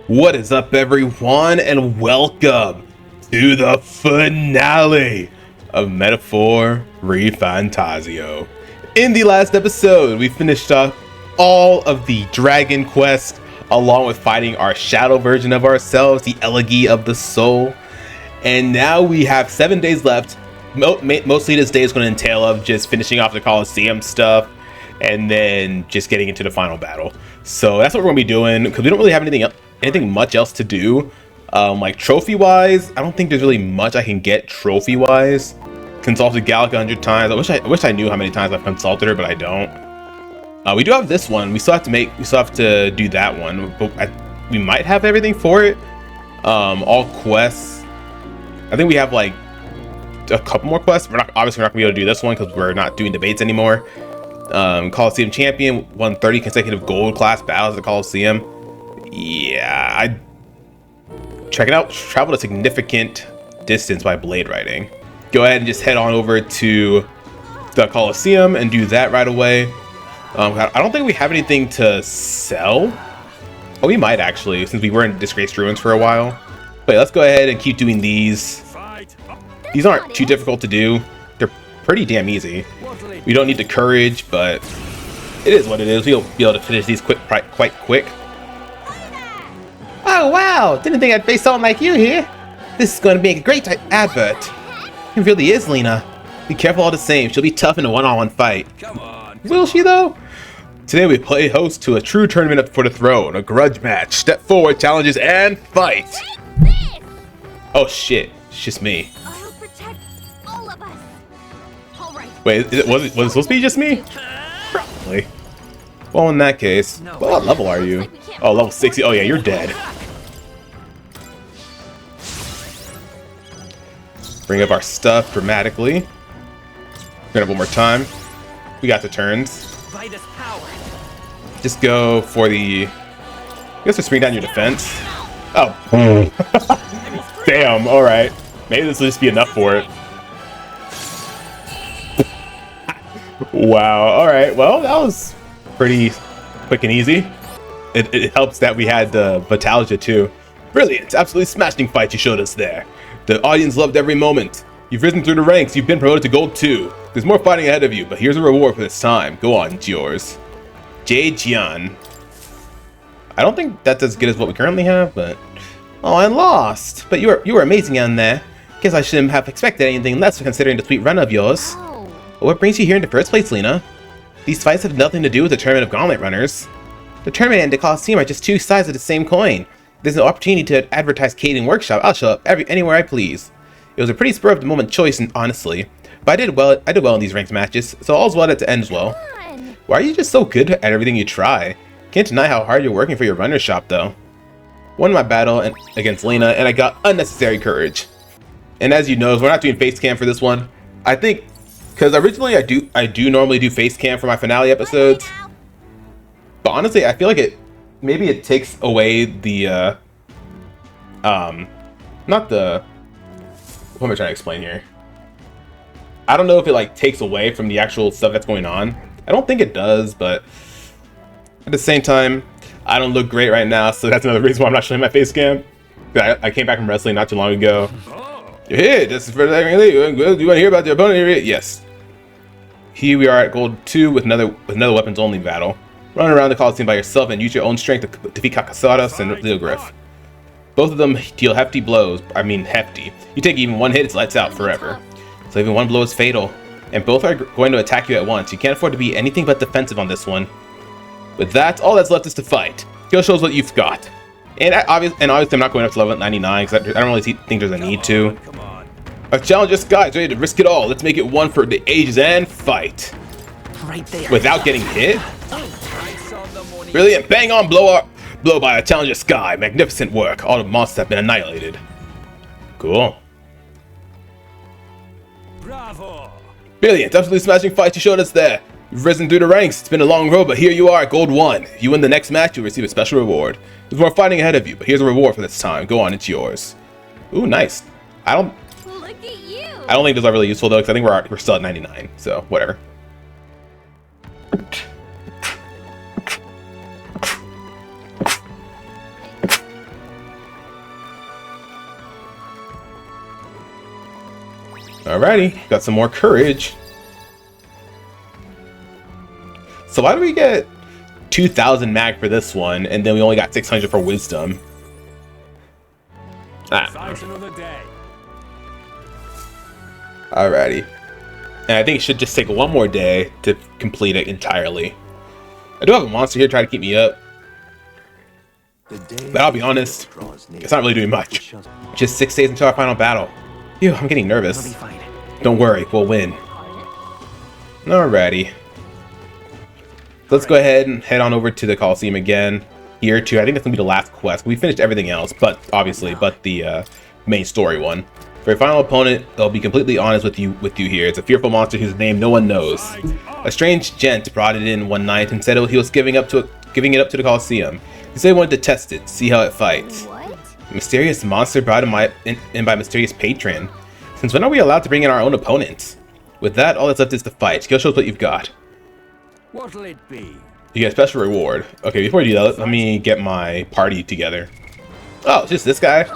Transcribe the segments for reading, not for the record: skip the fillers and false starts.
What is up, everyone, and welcome to the finale of Metaphor ReFantazio. In the last episode, we finished up all of the Dragon Quest, along with fighting our shadow version of ourselves, the Elegy of the Soul. And now we have 7 days left. Mostly this day is going to entail of just finishing off the Coliseum stuff, and then just getting into the final battle. So that's what we're going to be doing, because we don't really have anything much else to do. Like trophy wise, I don't think there's really much I can get trophy wise. Consulted Gallica 100 times. I wish I knew how many times I've consulted her, but I don't. We do have this one. We still have to do that one, but we might have everything for it. All quests. I think we have like a couple more quests. Obviously we're not gonna be able to do this one because we're not doing debates anymore. Coliseum champion won 30 consecutive gold class battles at the Coliseum. Yeah, I check it out. Traveled a significant distance by blade riding. Go ahead and just head on over to the Coliseum and do that right away. I don't think we have anything to sell. Oh, we might actually, since we were in Disgraced Ruins for a while. But yeah, let's go ahead and keep doing these. These aren't too difficult to do. They're pretty damn easy. We don't need the courage, but it is what it is. We'll be able to finish these quite quick. Oh wow! Didn't think I'd face someone like you here. This is going to be a great advert. It really is, Lena. Be careful all the same. She'll be tough in a one-on-one fight. Come on. Will she though? Today we play host to a true tournament for the throne, a grudge match. Step forward, challenges, and fight. Oh shit! It's just me. I'll protect all of us. All right. Wait, was it supposed to be just me? Probably. Well, in that case, well, what level are you? Oh, level 60. Oh yeah, you're dead. Bring up our stuff dramatically. Bring it up one more time. We got the turns. Just go for the... I guess just bring down your defense. Oh. Damn, alright. Maybe this will just be enough for it. Wow, alright. Well, that was pretty quick and easy. It helps that we had the Vitalgia too. Brilliant. Absolutely smashing fight you showed us there. The audience loved every moment. You've risen through the ranks. You've been promoted to Gold 2. There's more fighting ahead of you, but here's a reward for this time. Go on, it's yours. Jade Jian. I don't think that's as good as what we currently have, but... Oh, I lost. But you were amazing on there. Guess I shouldn't have expected anything less considering the sweet run of yours. Oh. What brings you here in the first place, Lena? These fights have nothing to do with the tournament of gauntlet runners. The tournament and the Coliseum are just two sides of the same coin. If there's an opportunity to advertise Caden Workshop, I'll show up anywhere I please. It was a pretty spur of the moment choice, honestly. But I did well in these ranked matches, so all's well that ends well. Why are you just so good at everything you try? Can't deny how hard you're working for your runner shop, though. Won my battle against Lena, and I got unnecessary courage. And as you know, we're not doing face cam for this one. I think, because originally I do normally do face cam for my finale episodes. But honestly, I feel like maybe it takes away the, not the, what am I trying to explain here? I don't know if it like takes away from the actual stuff that's going on. I don't think it does, but at the same time, I don't look great right now, so that's another reason why I'm not showing my face cam. I came back from wrestling not too long ago. You're here, this is for the you want to hear about the opponent here? Yes. Here we are at Gold 2 with another weapons only battle. Run around the Coliseum by yourself and use your own strength to defeat Kakasadas and Leogriff. Both of them deal hefty blows. I mean hefty. You take even one hit, it's lights out forever. So even one blow is fatal. And both are going to attack you at once. You can't afford to be anything but defensive on this one. With that, all that's left is to fight. Go shows what you've got. And obviously I'm not going up to level 99 because I don't really think there's a need to. Our challenger Skye is ready to risk it all. Let's make it one for the ages and fight. Right there. Without getting hit? Brilliant. Bang on blow by our challenger Skye. Magnificent work. All the monsters have been annihilated. Cool. Bravo. Brilliant. Absolutely smashing fight you showed us there. You've risen through the ranks. It's been a long road, but here you are at Gold 1. If you win the next match, you'll receive a special reward. There's more fighting ahead of you, but here's a reward for this time. Go on, it's yours. Ooh, nice. Look at you. I don't think those are really useful though, because I think we're still at 99. So whatever. Alrighty, got some more courage. So why do we get 2,000 mag for this one, and then we only got 600 for wisdom? Another day. Alrighty. And I think it should just take one more day to complete it entirely. I do have a monster here trying to keep me up. But I'll be honest, it's not really doing much. Just 6 days until our final battle. Phew, I'm getting nervous. Don't worry, we'll win. Alrighty. Let's go ahead and head on over to the Coliseum again. Here too, I think that's gonna be the last quest. We finished everything else, but obviously, but the main story one. For your final opponent, I'll be completely honest with you here. It's a fearful monster whose name no one knows. A strange gent brought it in one night and said he was giving it up to the Coliseum. He said he wanted to test it, see how it fights. What? A mysterious monster brought in by a mysterious patron. Since when are we allowed to bring in our own opponents? With that, all that's left is to fight. Skill shows what you've got. What'll it be? You get a special reward. Okay, before you do that, let me get my party together. Oh, it's just this guy?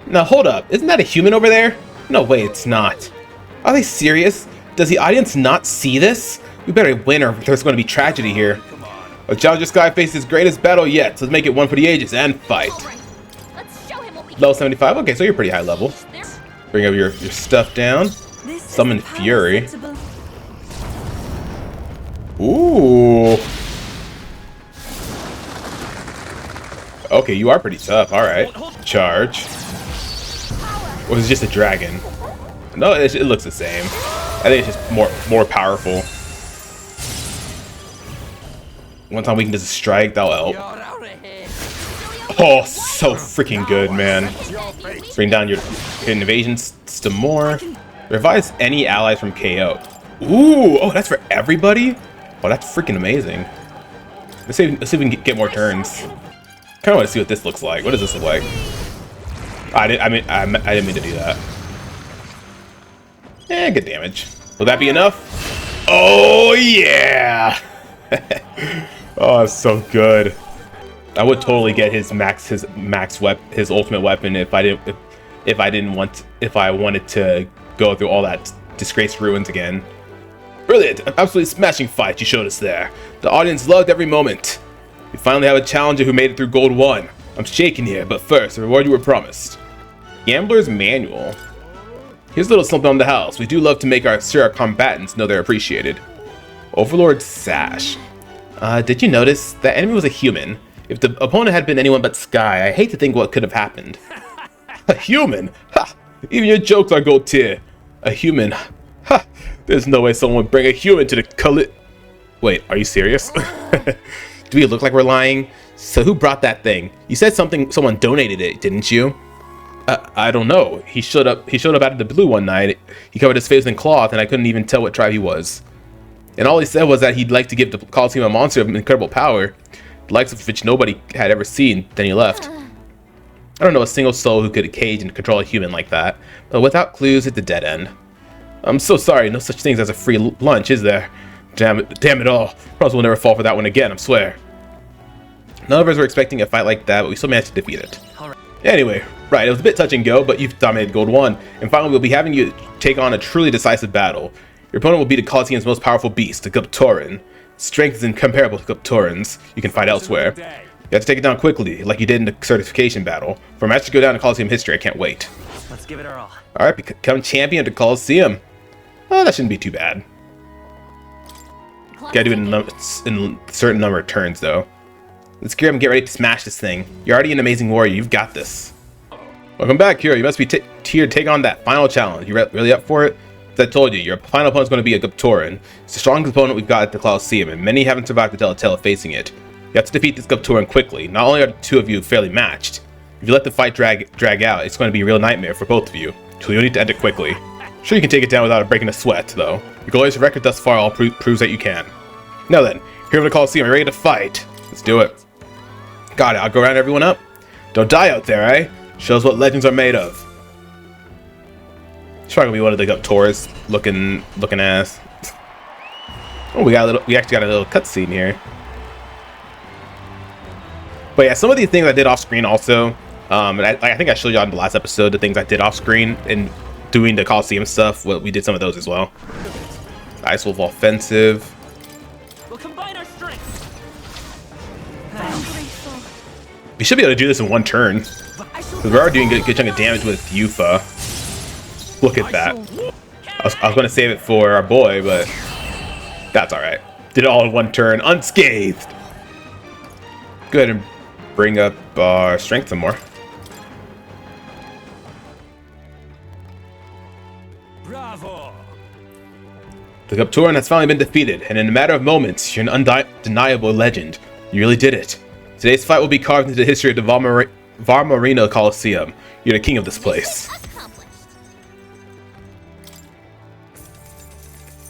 Now hold up, isn't that a human over there? No way, it's not. Are they serious? Does the audience not see this? We better win or there's going to be tragedy here. A challenger Skye faces his greatest battle yet, so let's make it one for the ages and fight. Alright, let's show him what we Level 75, okay, so you're pretty high level. Bring up your stuff down. Summon Fury. Ooh. Okay, you are pretty tough, alright. Charge. Or is it just a dragon? No, it looks the same. I think it's just more powerful. One time we can just strike, that'll help. Oh, so freaking good, man. Bring down your invasions some more. Revise any allies from KO. Ooh, oh, that's for everybody? Oh, that's freaking amazing. Let's see if we can get more turns. Kind of want to see what this looks like. What does this look like? I didn't mean to do that. Good damage. Will that be enough? Oh yeah! Oh, it's so good. I would totally get his ultimate weapon if I wanted to go through all that disgraced ruins again. Brilliant! An absolutely smashing fight you showed us there. The audience loved every moment. We finally have a challenger who made it through Gold 1. I'm shaking here, but first, the reward you were promised. Gambler's Manual. Here's a little something on the house. We do love to make sure our combatants know they're appreciated. Overlord Sash. Did you notice that enemy was a human? If the opponent had been anyone but Skye, I hate to think what could have happened. A human? Ha! Even your jokes are gold tier. A human? Ha! There's no way someone would bring a human to the Wait, are you serious? Do we look like we're lying? So who brought that thing? You said someone donated it, didn't you? I don't know. He showed up out of the blue one night. He covered his face in cloth and I couldn't even tell what tribe he was. And all he said was that he'd like to give the Coliseum a monster of incredible power, the likes of which nobody had ever seen. Then he left. I don't know a single soul who could cage and control a human like that, but without clues, it's a dead end. I'm so sorry, no such things as a free lunch, is there? Damn it all. Probably will never fall for that one again, I swear. None of us were expecting a fight like that, but we still managed to defeat it. Anyway, right, it was a bit touch and go, but you've dominated Gold 1, and finally we'll be having you take on a truly decisive battle. Your opponent will be the Coliseum's most powerful beast, the Guptoran. Strength is incomparable to Guptorans you can find elsewhere. You have to take it down quickly, like you did in the certification battle. For a match to go down in Coliseum history, I can't wait. Let's give it our all. Alright, become champion of the Coliseum. Oh, that shouldn't be too bad. Gotta do it in a certain number of turns, though. Let's gear up and get ready to smash this thing. You're already an amazing warrior. You've got this. Welcome back, hero. You must be here to take on that final challenge. You really up for it? As I told you, your final opponent's going to be a Guptoran. It's the strongest opponent we've got at the Coliseum, and many haven't survived to tell a tale of facing it. You have to defeat this Guptoran quickly. Not only are the two of you fairly matched, if you let the fight drag out, it's going to be a real nightmare for both of you. So you'll need to end it quickly. Sure, you can take it down without breaking a sweat, though. Your glorious record thus far all proves that you can. Now then, here in the Coliseum, are you ready to fight? Let's do it. Got it, I'll go round everyone up. Don't die out there, eh? Shows what legends are made of. It's probably gonna be one of the Guptoras looking ass. Oh, we actually got a little cutscene here. But yeah, some of these things I did off screen also. And I think I showed you on the last episode the things I did off screen and doing the Coliseum stuff, well, we did some of those as well. Ice Wolf offensive. We'll combine our strength. I'm grateful. We should be able to do this in one turn. Because we're already doing a good chunk of damage with Yufa. Look at that. I was going to save it for our boy, but that's alright. Did it all in one turn, unscathed. Go ahead and bring up our strength some more. Bravo. The Gupturan has finally been defeated, and in a matter of moments, you're an undeniable legend. You really did it. Today's fight will be carved into the history of the Varmarina Coliseum. You're the king of this place. Accomplished.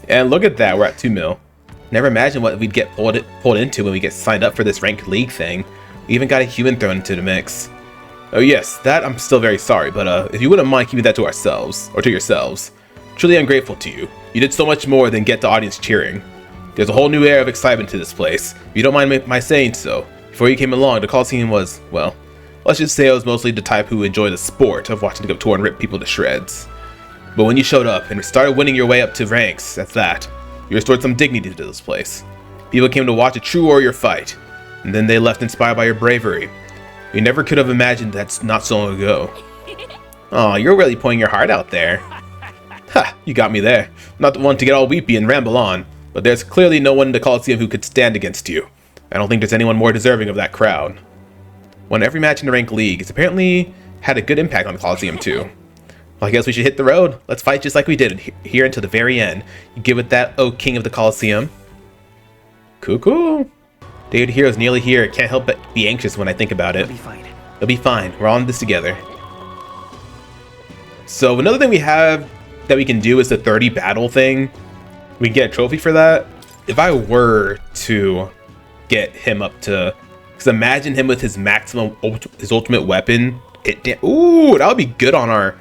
And look at that, we're at 2 mil. Never imagined what we'd get pulled into when we get signed up for this ranked league thing. We even got a human thrown into the mix. Oh yes, that I'm still very sorry, but if you wouldn't mind keeping that to ourselves, or to yourselves. Truly ungrateful to you. You did so much more than get the audience cheering. There's a whole new air of excitement to this place. If you don't mind my saying so. Before you came along, the Coliseum was, well, let's just say I was mostly the type who enjoyed the sport of watching the Gupturan rip people to shreds. But when you showed up and started winning your way up to ranks, that's that. You restored some dignity to this place. People came to watch a true warrior fight, and then they left inspired by your bravery. You never could have imagined that not so long ago. Aw, you're really pouring your heart out there. Ha, you got me there. Not the one to get all weepy and ramble on, but there's clearly no one in the Coliseum who could stand against you. I don't think there's anyone more deserving of that crowd. Won every match in the ranked league. It's apparently had a good impact on the Coliseum too. Well, I guess we should hit the road. Let's fight just like we did here until the very end. You get with that, oh king of the Coliseum. Cool. Day of the Hero's nearly here. Can't help but be anxious when I think about it. It'll be fine. It'll be fine. We're all in this together. So another thing we have that we can do is the 30 battle thing. We can get a trophy for that. If I were to get him up to, because imagine him with his maximum, his ultimate weapon. Ooh, that would be good on our.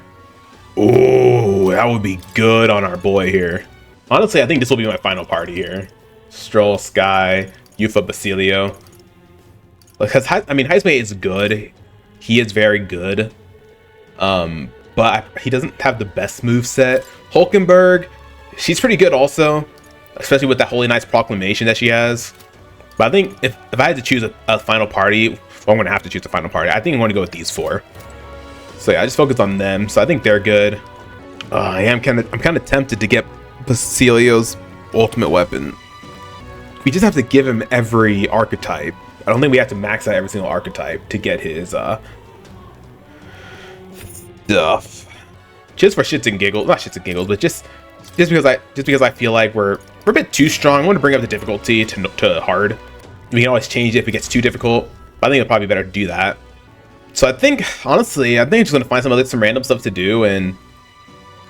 Ooh, that would be good on our boy here. Honestly, I think this will be my final party here. Stroll, Skye, Yufa, Basilio. Because I mean, Heismate is good. He is very good. But he doesn't have the best move set. Hulkenberg, she's pretty good also, especially with that Holy Knight's Proclamation that she has. But I think if I had to choose a final party, well, I'm gonna have to choose a final party. I think I'm gonna go with these 4. So yeah, I just focus on them. So I think they're good. I'm kind of tempted to get Basilio's ultimate weapon. We just have to give him every archetype. I don't think we have to max out every single archetype to get his stuff. Just for shits and giggles, not shits and giggles, but just because I feel like we're a bit too strong. I want to bring up the difficulty to hard. We can always change it if it gets too difficult, but I think it'll probably be better to do that. So I think, honestly, I'm just gonna find some random stuff to do and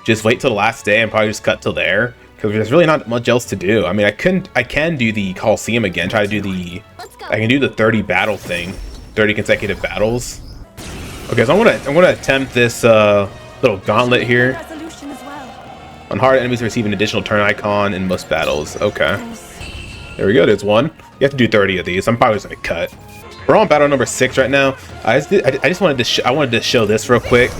just wait till the last day and probably just cut till there, because there's really not much else to do. I mean, I can do the Coliseum again, I can do the 30 battle thing, 30 consecutive battles. Okay, so I'm gonna attempt this little gauntlet here. Resolution as well. On hard, enemies receive an additional turn icon in most battles. Okay, there we go. There's one. You have to do 30 of these. I'm probably just gonna cut. We're on battle number 6 right now. I just wanted to show this real quick,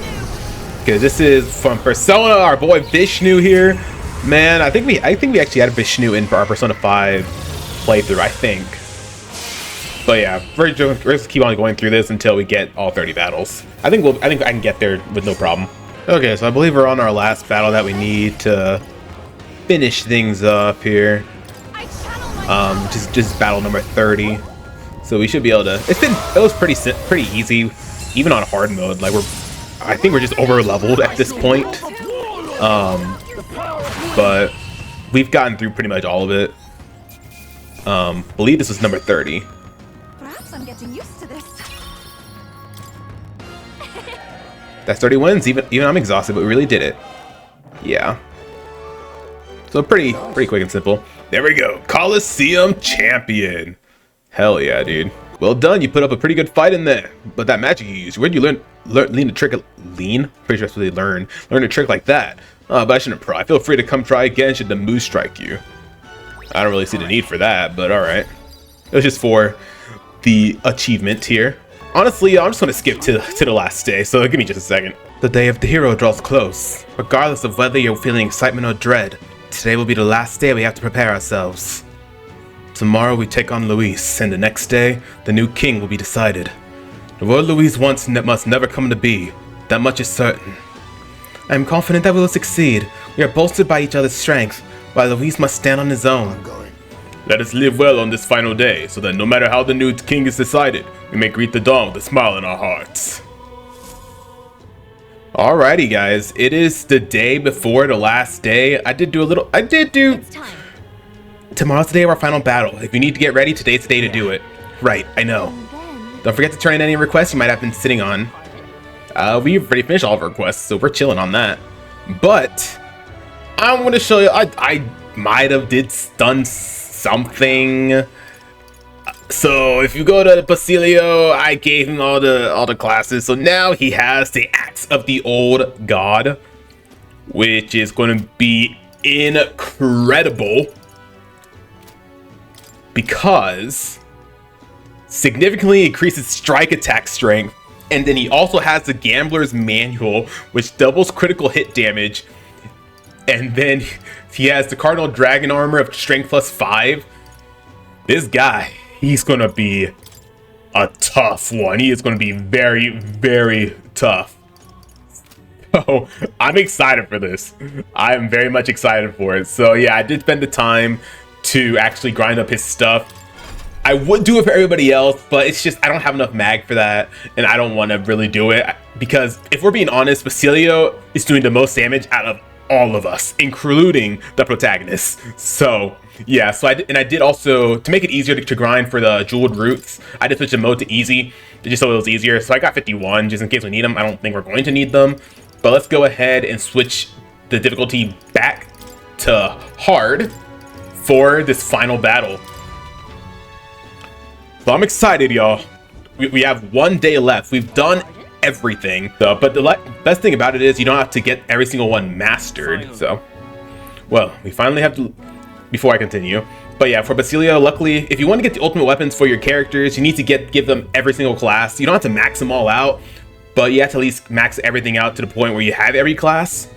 because this is from Persona. Our boy Vishnu here. Man, I think we actually had Vishnu in for our Persona 5 playthrough, I think. But yeah, we're just keep on going through this until we get all 30 battles. I think I can get there with no problem. Okay, so I believe we're on our last battle that we need to finish things up here. Just battle number 30. So we should be able to. It was pretty easy, even on hard mode. Like I think we're just over leveled at this point. But we've gotten through pretty much all of it. Believe this was number 30. Perhaps I'm getting used to this. That's 30 wins. Even I'm exhausted, but we really did it. Yeah. So pretty quick and simple. There we go. Coliseum champion. Hell yeah, dude. Well done. You put up a pretty good fight in there. But that magic you used, where'd you learn a trick? Pretty sure that's what they learn a trick like that. But I shouldn't pry. Feel free to come try again should the moose strike you. I don't really see the need for that, but all right. It was just for the achievement here. Honestly, I'm just gonna skip to the last day, so give me just a second. The day of the hero draws close. Regardless of whether you're feeling excitement or dread, today will be the last day we have to prepare ourselves. Tomorrow we take on Luis, and the next day, the new king will be decided. The world Luis wants must never come to be. That much is certain. I am confident that we will succeed. We are bolstered by each other's strength, while Luis must stand on his own. Let us live well on this final day, so that no matter how the new king is decided, we may greet the dawn with a smile in our hearts. Alrighty guys, it is the day before the last day. It's time. Tomorrow's the day of our final battle. If you need to get ready, today's the day to do it. Right, I know. And then, Don't forget to turn in any requests you might have been sitting on. We've already finished all of our requests, so we're chilling on that. But I want to show you. I might have done something. So if you go to Basilio, I gave him all the classes. So now he has the Axe of the Old God, which is going to be incredible because significantly increases strike attack strength. And then he also has the Gambler's Manual, which doubles critical hit damage. And then he has the Cardinal Dragon Armor of Strength +5. This guy, he's going to be a tough one. He is going to be very, very tough. So I'm excited for this. I am very much excited for it. So yeah, I did spend the time to actually grind up his stuff. I would do it for everybody else, but it's just I don't have enough mag for that, and I don't want to really do it because if we're being honest, Basilio is doing the most damage out of all of us, including the protagonist. So yeah, so I did also, to make it easier to grind for the jeweled roots, I did switch the mode to easy just so it was easier. So I got 51 just in case we need them. I don't think we're going to need them, but let's go ahead and switch the difficulty back to hard for this final battle. So I'm excited, y'all. We have 1 day left. We've done everything, though. But the best thing about it is you don't have to get every single one mastered. So, well, we finally have to. Before I continue, but yeah, for Basilio, luckily, if you want to get the ultimate weapons for your characters, you need to give them every single class. You don't have to max them all out, but you have to at least max everything out to the point where you have every class.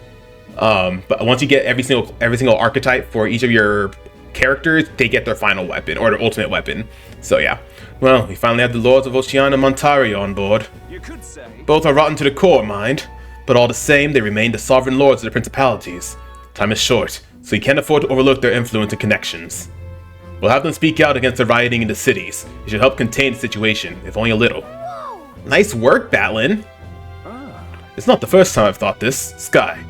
But once you get every single archetype for each of your characters, they get their final weapon or their ultimate weapon. So yeah. Well, we finally have the Lords of Oceania and Montario on board. You could say. Both are rotten to the core, mind. But all the same, they remain the sovereign lords of the principalities. Time is short, so you can't afford to overlook their influence and connections. We'll have them speak out against the rioting in the cities. It should help contain the situation, if only a little. whoa! Nice work, Batlin. It's not the first time I've thought this, Skye.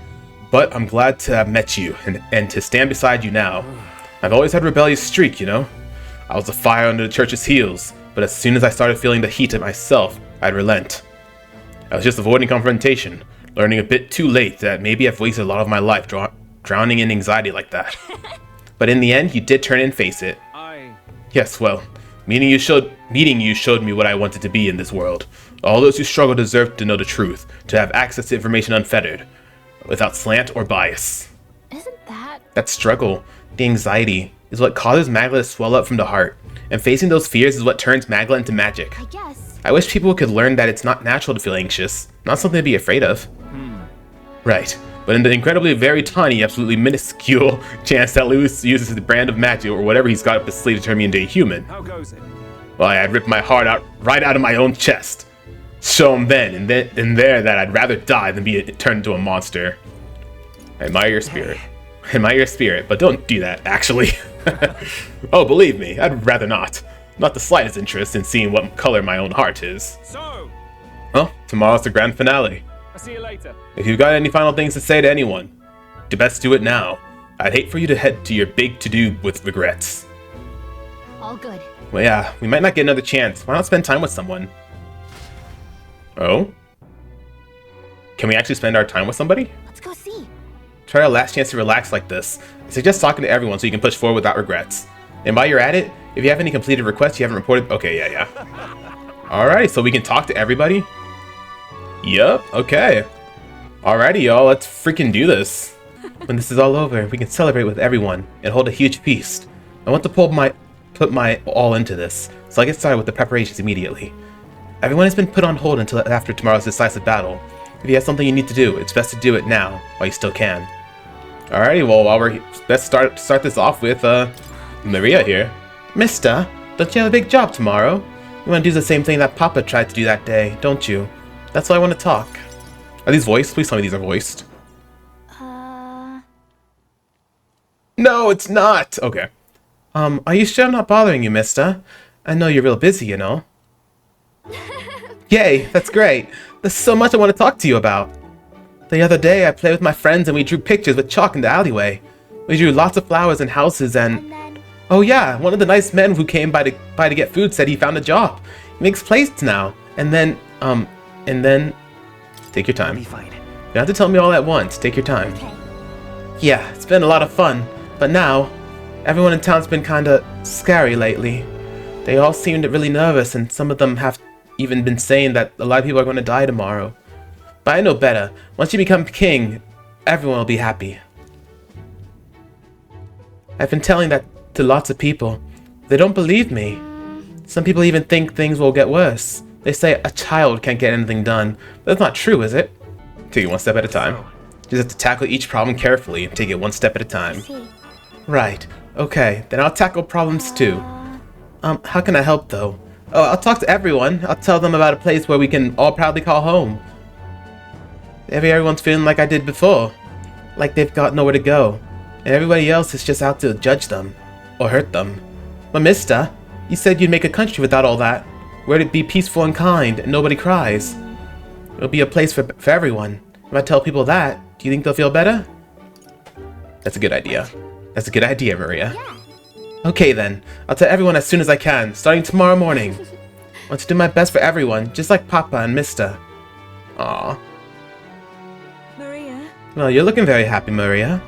But I'm glad to have met you, and to stand beside you now. I've always had a rebellious streak, you know? I was a fire under the church's heels, but as soon as I started feeling the heat of myself, I'd relent. I was just avoiding confrontation, learning a bit too late that maybe I've wasted a lot of my life drowning in anxiety like that. But in the end, you did turn and face it. Yes, well, meeting you showed me what I wanted to be in this world. All those who struggle deserve to know the truth, to have access to information unfettered, without slant or bias. Isn't that? That struggle, the anxiety, is what causes Magla to swell up from the heart, and facing those fears is what turns Magla into magic. I guess. I wish people could learn that it's not natural to feel anxious, not something to be afraid of. Right, but in the incredibly very tiny, absolutely minuscule chance that Lewis uses the brand of magic or whatever he's got up his sleeve to turn me into a human, How goes it? well, I'd rip my heart out right out of my own chest. Show him then and there that I'd rather die than be turned into a monster. I admire your spirit. I admire your spirit, but don't do that, actually. Oh, believe me, I'd rather not. Not the slightest interest in seeing what color my own heart is. So, Well, tomorrow's the grand finale. I'll see you later. If you've got any final things to say to anyone, do best do it now. I'd hate for you to head to your big to-do with regrets. All good. Well, yeah, we might not get another chance. Why not spend time with someone? Oh? Can we actually spend our time with somebody? Let's go see. Try our last chance to relax like this. I suggest talking to everyone so you can push forward without regrets. And while you're at it, if you have any completed requests you haven't reported... Okay, yeah. Alright, so we can talk to everybody? Yup, okay. Alrighty, y'all, let's freaking do this. When this is all over, we can celebrate with everyone and hold a huge feast. I want to put my all into this, so I'll get started with the preparations immediately. Everyone has been put on hold until after tomorrow's decisive battle. If you have something you need to do, it's best to do it now, while you still can. Alrighty, well, let's start this off with, Maria here. Mister, don't you have a big job tomorrow? You want to do the same thing that Papa tried to do that day, don't you? That's why I want to talk. Are these voiced? Please tell me these are voiced. No, it's not! Okay. Are you sure I'm not bothering you, mister? I know you're real busy, you know. Yay, that's great. There's so much I want to talk to you about. The other day, I played with my friends and we drew pictures with chalk in the alleyway. We drew lots of flowers and houses and... Oh yeah, one of the nice men who came by to get food said he found a job. He makes plates now. And then... Take your time. You don't have to tell me all at once. Take your time. Okay. Yeah, it's been a lot of fun. But now, everyone in town's been kinda scary lately. They all seemed really nervous, and some of them have even been saying that a lot of people are going to die tomorrow. But I know better. Once you become king, everyone will be happy. I've been telling that to lots of people. They don't believe me. Some people even think things will get worse. They say a child can't get anything done. But that's not true, is it? Take it one step at a time. You just have to tackle each problem carefully and take it one step at a time. Right. Okay, then I'll tackle problems too. How can I help though? Oh, I'll talk to everyone. I'll tell them about a place where we can all proudly call home. Maybe everyone's feeling like I did before. Like they've got nowhere to go. And everybody else is just out to judge them. Or hurt them. But mister, you said you'd make a country without all that. Where it'd be peaceful and kind and nobody cries. It'll be a place for everyone. If I tell people that, do you think they'll feel better? That's a good idea. That's a good idea, Maria. Yeah. Okay then, I'll tell everyone as soon as I can, starting tomorrow morning. I want to do my best for everyone, just like Papa and Mister. Aww. Maria? Well, you're looking very happy, Maria.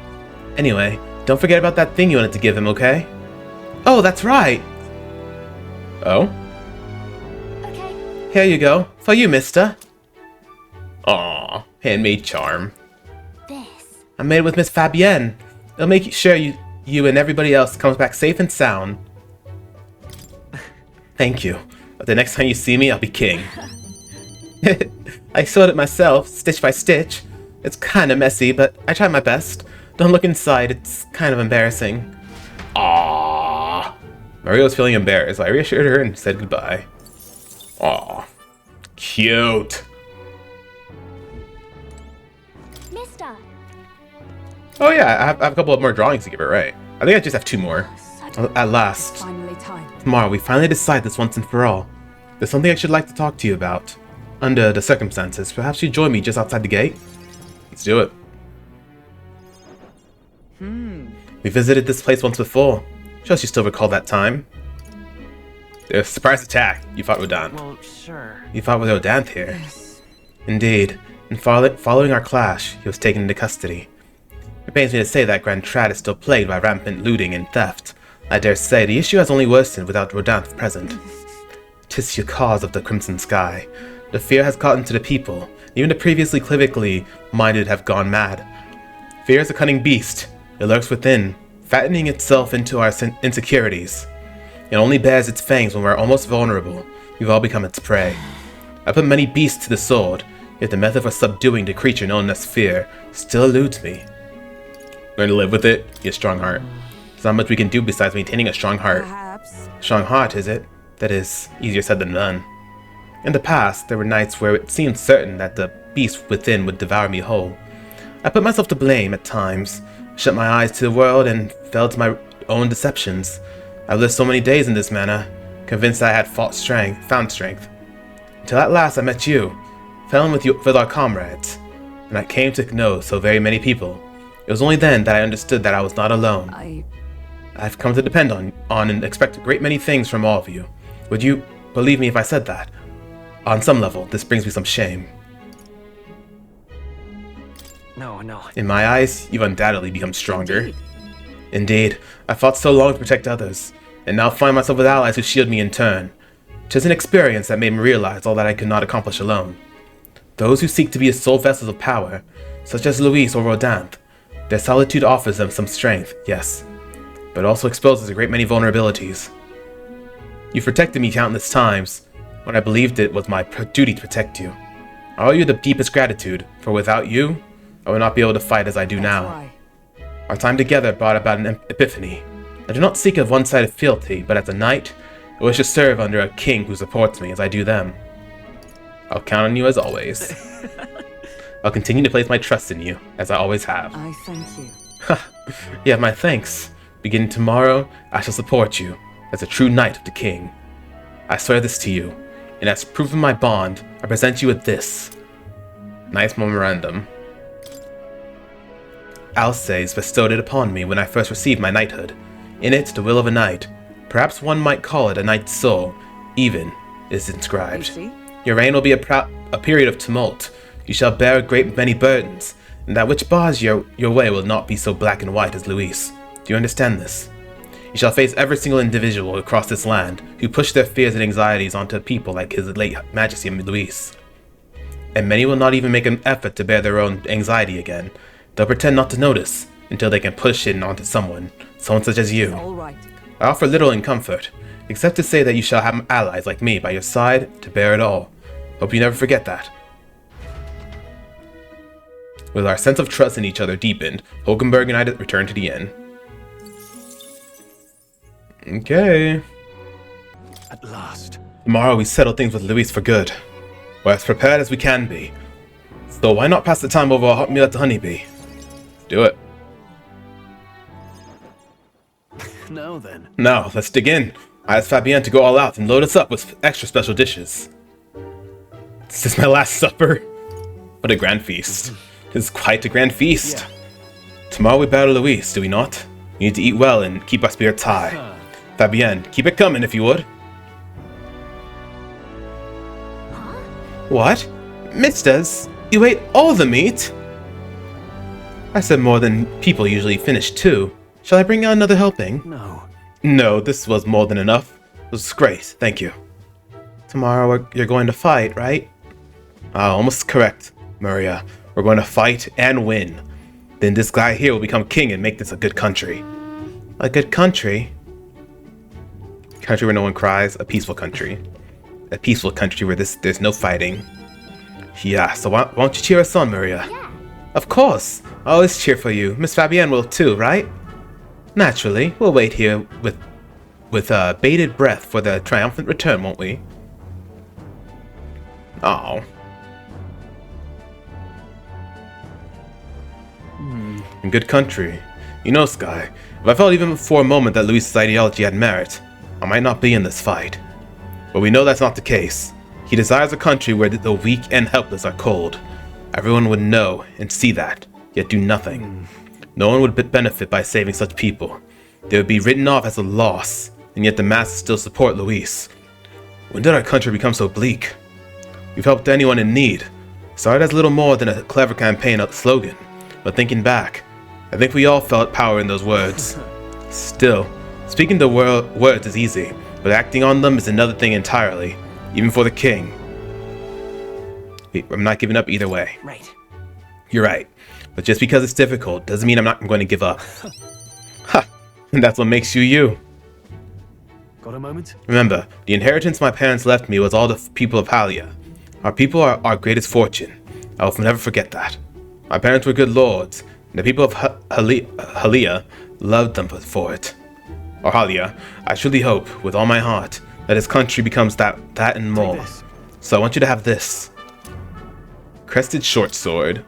Anyway, don't forget about that thing you wanted to give him, okay? Oh, that's right! Oh? Okay. Here you go. For you, Mister. Aww, handmade charm. This. I made it with Miss Fabienne. It'll make sure you and everybody else comes back safe and sound. Thank you. But the next time you see me, I'll be king. I sewed it myself, stitch by stitch. It's kinda messy, but I tried my best. Don't look inside, it's kind of embarrassing. Aww. Maria was feeling embarrassed. I reassured her and said goodbye. Aww. Cute. Mister. Oh yeah, I have a couple of more drawings to give her, right? I think I just have 2 more. At last. Finally time. Tomorrow, we finally decide this once and for all. There's something I should like to talk to you about. Under the circumstances, perhaps you join me just outside the gate? Let's do it. We visited this place once before. Trust you still recall that time. There's a surprise attack. You fought Rodin. Well, sure. You fought with Rodin here. Indeed. In following our clash, he was taken into custody. It pains me to say that Grand Trad is still plagued by rampant looting and theft. I dare say the issue has only worsened without Rodin present. 'Tis the cause of the Crimson Sky. The fear has gotten to the people. Even the previously clinically minded have gone mad. Fear is a cunning beast. It lurks within, fattening itself into our insecurities. It only bares its fangs when we're almost vulnerable. We've all become its prey. I put many beasts to the sword, yet the method for subduing the creature known as fear still eludes me. Learn to live with it, get a strong heart. There's not much we can do besides maintaining a strong heart. Perhaps. Strong heart, is it? That is, easier said than done. In the past, there were nights where it seemed certain that the beast within would devour me whole. I put myself to blame at times, shut my eyes to the world, and fell to my own deceptions. I've lived so many days in this manner, convinced I had found strength. Until at last I met you, fell in with our comrades, and I came to know so very many people. It was only then that I understood that I was not alone. I've come to depend on and expect a great many things from all of you. Would you believe me if I said that? On some level, this brings me some shame. No. In my eyes, you've undoubtedly become stronger. Indeed, I fought so long to protect others, and now find myself with allies who shield me in turn. 'Tis an experience that made me realize all that I could not accomplish alone. Those who seek to be as sole vessels of power, such as Louise or Rodin, their solitude offers them some strength, yes, but also exposes a great many vulnerabilities. You've protected me countless times. when I believed it was my duty to protect you. I owe you the deepest gratitude, for without you, I would not be able to fight as I do now. Why? Our time together brought about an epiphany. I do not seek a one-sided fealty, but as a knight, I wish to serve under a king who supports me as I do them. I'll count on you as always. I'll continue to place my trust in you, as I always have. I thank you. You have my thanks. Beginning tomorrow, I shall support you, as a true knight of the king. I swear this to you, and as proof of my bond, I present you with this. Nice memorandum. Alsace bestowed it upon me when I first received my knighthood. In it, the will of a knight, perhaps one might call it a knight's soul, even, is inscribed. You see? Your reign will be a period of tumult. You shall bear a great many burdens, and that which bars your way will not be so black and white as Luis. Do you understand this? You shall face every single individual across this land who push their fears and anxieties onto people like His late Majesty Luis. And many will not even make an effort to bear their own anxiety again. They'll pretend not to notice until they can push it onto someone such as you. All right. I offer little in comfort, except to say that you shall have allies like me by your side to bear it all. Hope you never forget that. With our sense of trust in each other deepened, Hulkenberg and I returned to the inn. Okay. At last. Tomorrow we settle things with Luis for good. We're as prepared as we can be. So why not pass the time over a hot meal at the Honeybee? Let's do it. Now then. Now, let's dig in. I asked Fabienne to go all out and load us up with extra special dishes. Is this my last supper? What a grand feast. This is quite a grand feast. Yeah. Tomorrow we battle Luis, do we not? We need to eat well and keep our spirits high. Fabienne, keep it coming if you would. What? Misters, you ate all the meat? I said more than people usually finish too. Shall I bring out another helping? No. No, this was more than enough. It was great, thank you. Tomorrow you're going to fight, right? Almost correct, Maria. We're going to fight and win. Then this guy here will become king and make this a good country. A good country? Country where no one cries, a peaceful country. A peaceful country where there's no fighting. Yeah, so why don't you cheer us on, Maria? Yeah. Of course. I always cheer for you. Miss Fabienne will too, right? Naturally. We'll wait here with bated breath for the triumphant return, won't we? Oh. In good country. You know, Skye, if I felt even for a moment that Luis's ideology had merit, I might not be in this fight. But we know that's not the case. He desires a country where the weak and helpless are cold. Everyone would know and see that, yet do nothing. No one would benefit by saving such people. They would be written off as a loss, and yet the masses still support Luis. When did our country become so bleak? We've helped anyone in need. Started as little more than a clever campaign slogan, but thinking back, I think we all felt power in those words. Still, speaking the words is easy, but acting on them is another thing entirely, even for the king. I'm not giving up either way. Right. You're right, but just because it's difficult doesn't mean I'm not going to give up. Ha! And that's what makes you you. Got a moment? Remember, the inheritance my parents left me was all the people of Halia. Our people are our greatest fortune. I will never forget that. My parents were good lords, and the people of Halia loved them for it. Or Halia, I truly hope, with all my heart, that his country becomes that and more. this. So I want you to have this. Crested short sword.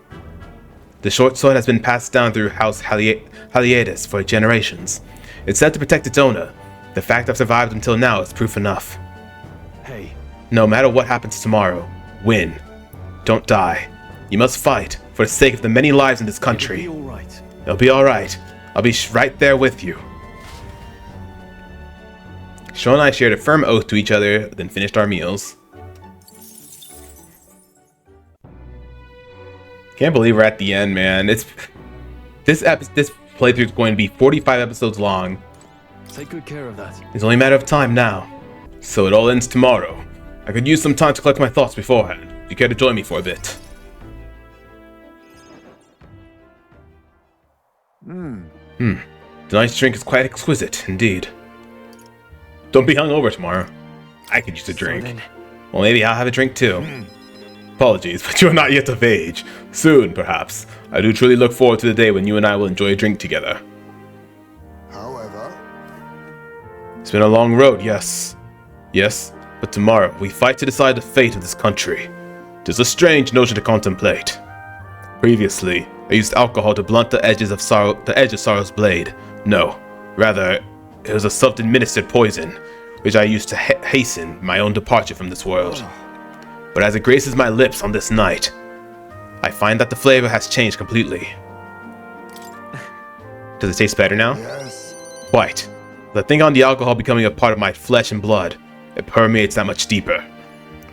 The short sword has been passed down through House Haliatis for generations. It's said to protect its owner. The fact I've survived until now is proof enough. Hey. No matter what happens tomorrow, win. Don't die. You must fight for the sake of the many lives in this country. It'll be all right. It'll be alright. I'll be right there with you. Sean and I shared a firm oath to each other, then finished our meals. Can't believe we're at the end, man. This playthrough is going to be 45 episodes long. Take good care of that. It's only a matter of time now. So it all ends tomorrow. I could use some time to collect my thoughts beforehand. Do you care to join me for a bit? Tonight's drink is quite exquisite, indeed. Don't be hungover tomorrow. I could use a drink. So then, Well, maybe I'll have a drink too. Apologies, but you are not yet of age. Soon, perhaps. I do truly look forward to the day when you and I will enjoy a drink together. However, It's been a long road, yes. Yes, but tomorrow we fight to decide the fate of this country. It is a strange notion to contemplate. Previously, I used alcohol to blunt the edge of sorrow's blade. No, rather, it was a self-administered poison, which I used to hasten my own departure from this world. But as it graces my lips on this night, I find that the flavor has changed completely. Does it taste better now? yes. Quite. The thing on the alcohol becoming a part of my flesh and blood, it permeates that much deeper.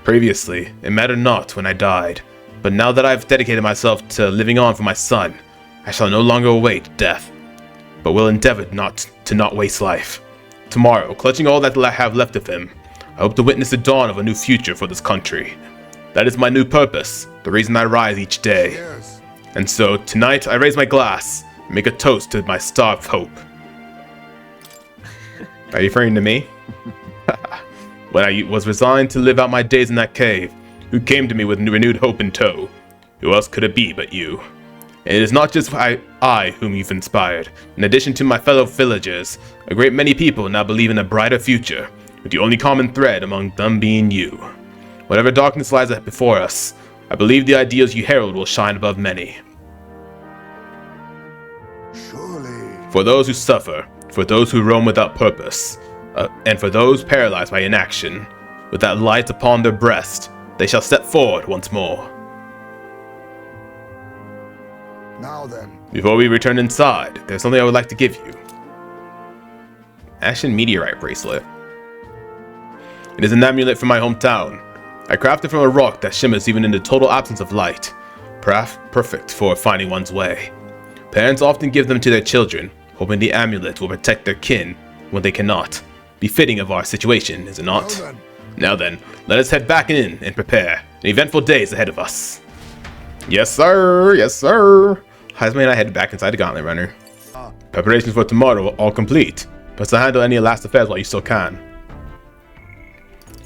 Previously, it mattered not when I died, but now that I've dedicated myself to living on for my son, I shall no longer await death, but will endeavor to not waste life. Tomorrow, clutching all that I have left of him, I hope to witness the dawn of a new future for this country. That is my new purpose, the reason I rise each day. Yes. And so, tonight I raise my glass and make a toast to my star of hope. Are you referring to me? When I was resigned to live out my days in that cave, you came to me with renewed hope in tow. Who else could it be but you? And it is not just I whom you've inspired. In addition to my fellow villagers, a great many people now believe in a brighter future, with the only common thread among them being you. Whatever darkness lies before us, I believe the ideals you herald will shine above many. Surely. For those who suffer, for those who roam without purpose, and for those paralyzed by inaction, with that light upon their breast, they shall step forward once more. Now then. Before we return inside, there's something I would like to give you. Ashen Meteorite Bracelet. It is an amulet from my hometown. I crafted from a rock that shimmers even in the total absence of light. Perfect for finding one's way. Parents often give them to their children, hoping the amulet will protect their kin when they cannot. Befitting of our situation, is it not? Now then. Now then, let us head back in and prepare. An eventful day is ahead of us. Yes, sir. Yes, sir. Heisman and I head back inside the Gauntlet Runner. Preparations for tomorrow are all complete, but to handle any last affairs while you still can.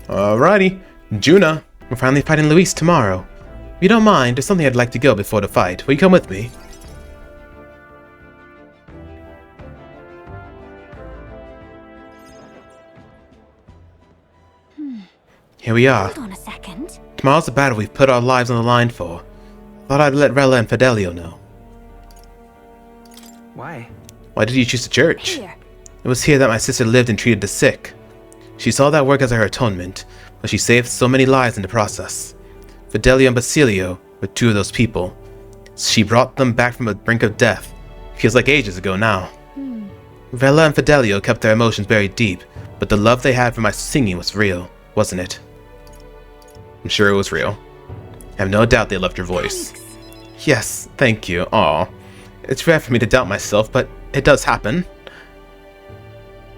Alrighty. Juna, we're finally fighting Luis tomorrow. If you don't mind, there's something I'd like to go before the fight. Will you come with me? Here we are. Hold on a second. Tomorrow's the battle we've put our lives on the line for. Thought I'd let Rella and Fidelio know. Why? Why did you choose the church? Here. It was here that my sister lived and treated the sick. She saw that work as her atonement, but she saved so many lives in the process. Fidelio and Basilio were two of those people. She brought them back from the brink of death. Feels like ages ago now. Rella and Fidelio kept their emotions buried deep, but the love they had for my singing was real, wasn't it? I'm sure it was real. I have no doubt they loved your voice. Thanks. Yes, thank you. Aw. It's rare for me to doubt myself, but it does happen.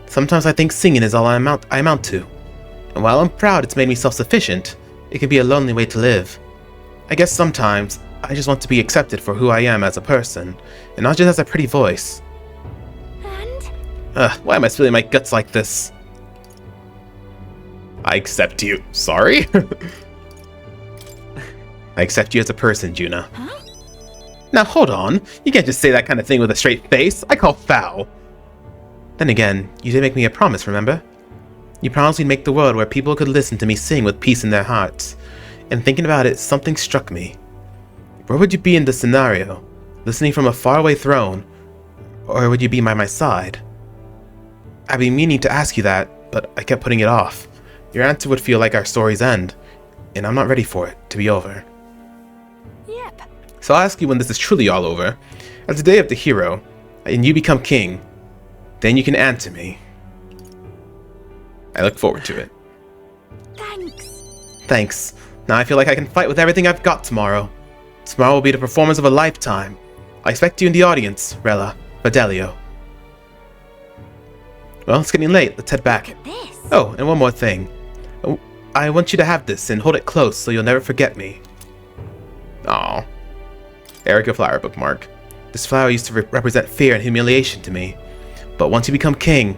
Sometimes I think singing is all I amount to. And while I'm proud it's made me self-sufficient, it can be a lonely way to live. I guess sometimes I just want to be accepted for who I am as a person, and not just as a pretty voice. And Why am I spilling my guts like this? I accept you. Sorry? I accept you as a person, Juna. huh? Now hold on, you can't just say that kind of thing with a straight face. I call foul. Then again, you did make me a promise, remember? You promised you'd make the world where people could listen to me sing with peace in their hearts. And thinking about it, something struck me. Where would you be in this scenario? Listening from a faraway throne? Or would you be by my side? I've been meaning to ask you that, but I kept putting it off. Your answer would feel like our story's end, and I'm not ready for it to be over. Yep. So I'll ask you when this is truly all over, as the day of the hero, and you become king, then you can answer me. I look forward to it. Thanks. Thanks. Now I feel like I can fight with everything I've got tomorrow. Tomorrow will be the performance of a lifetime. I expect you in the audience, Rella, Fidelio. Well, it's getting late. Let's head back. Look at this. Oh, and one more thing. I want you to have this and hold it close so you'll never forget me. Aw. Erica flower bookmark. This flower used to represent fear and humiliation to me. But once you become king,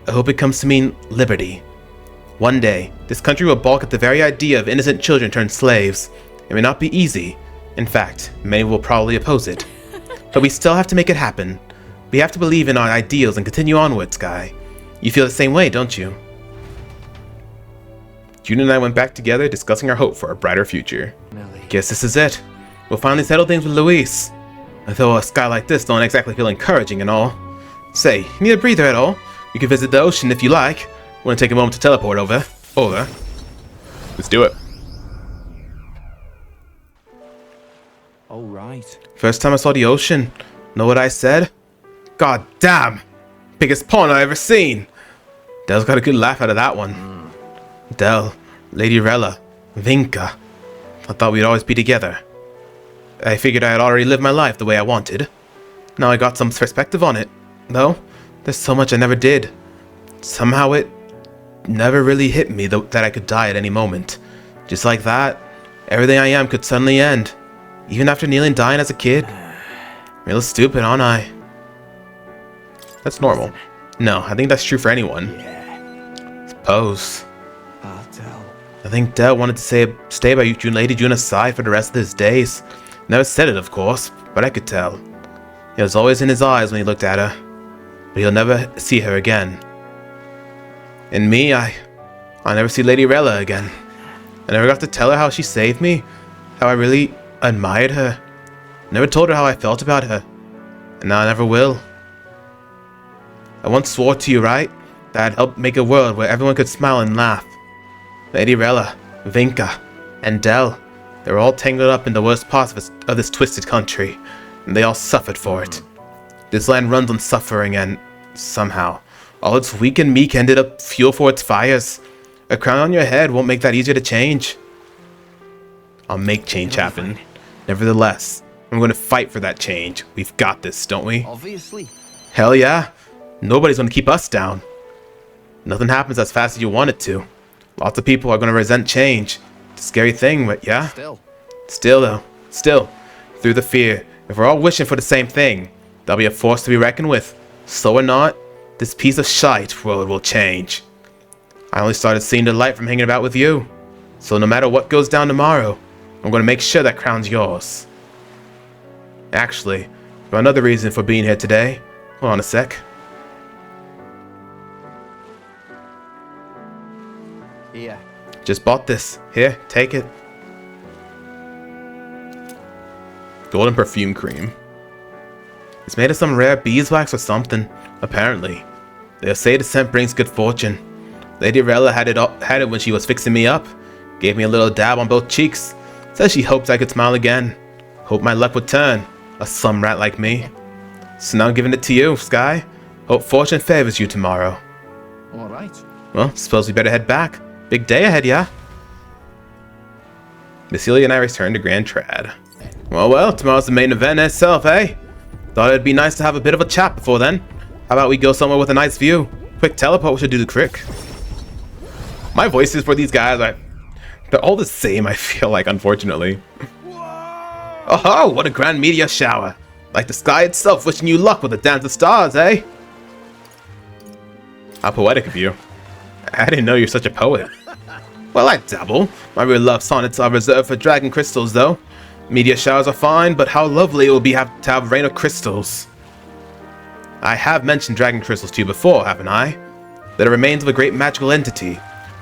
I hope it comes to mean liberty. One day, this country will balk at the very idea of innocent children turned slaves. It may not be easy. In fact, many will probably oppose it. But we still have to make it happen. We have to believe in our ideals and continue onward, Skye. You feel the same way, don't you? June and I went back together, discussing our hope for a brighter future. Guess this is it. We'll finally settle things with Luis. Although a sky like this don't exactly feel encouraging and all. Say, you need a breather at all? You can visit the ocean if you like. Want to take a moment to teleport over? Let's do it. All right. First time I saw the ocean. Know what I said? God damn! Biggest pond I've ever seen! Dell's got a good laugh out of that one. Dell, Lady Rella, Vinka. I thought we'd always be together. I figured I had already lived my life the way I wanted. Now I got some perspective on it. Though, there's so much I never did. Somehow it never really hit me that I could die at any moment. Just like that, everything I am could suddenly end. Even after nearly dying as a kid. Real stupid, aren't I? That's normal. No, I think that's true for anyone. Suppose. I'll tell. I think Dell wanted to stay by Lady Juna's side for the rest of his days. Never said it, of course, but I could tell. It was always in his eyes when he looked at her. But he'll never see her again. And me, I'll never see Lady Rella again. I never got to tell her how she saved me, how I really admired her. Never told her how I felt about her. And now I never will. I once swore to you, right? That I'd help make a world where everyone could smile and laugh. Lady Rella, Vinka, and Dell, they were all tangled up in the worst parts of this twisted country, and they all suffered for it. This land runs on suffering, and somehow, all its weak and meek ended up fuel for its fires. A crown on your head won't make that easier to change. I'll make change happen. Nevertheless, I'm going to fight for that change. We've got this, don't we? Obviously. Hell yeah. Nobody's going to keep us down. Nothing happens as fast as you want it to. Lots of people are going to resent change. It's a scary thing, but yeah. Still, through the fear, if we're all wishing for the same thing, there'll be a force to be reckoned with. So or not, this piece of shite world will change. I only started seeing the light from hanging about with you. So no matter what goes down tomorrow, I'm going to make sure that crown's yours. Actually, for another reason for being here today. Hold on a sec. Yeah. Just bought this. Here, take it. Golden perfume cream. It's made of some rare beeswax or something, apparently. They'll say the scent brings good fortune. Lady Rella had it when she was fixing me up. Gave me a little dab on both cheeks. Says she hopes I could smile again. Hope my luck would turn. A slum rat like me. So now I'm giving it to you, Skye. Hope fortune favors you tomorrow. All right. Well, suppose we better head back. Big day ahead, yeah? Miss Celia and I returned to Grand Trad. Well, tomorrow's the main event itself, eh? Thought it'd be nice to have a bit of a chat before then. How about we go somewhere with a nice view? Quick teleport should do the trick. My voices for these guys, they're all the same, I feel like, unfortunately. Oh, what a grand meteor shower. Like the sky itself wishing you luck with the dance of stars, eh? How poetic of you. I didn't know you're such a poet. Well, I dabble. My real love sonnets are reserved for dragon crystals, though. Meteor showers are fine, but how lovely it will be to have rain of crystals. I have mentioned dragon crystals to you before, haven't I? They're the remains of a great magical entity,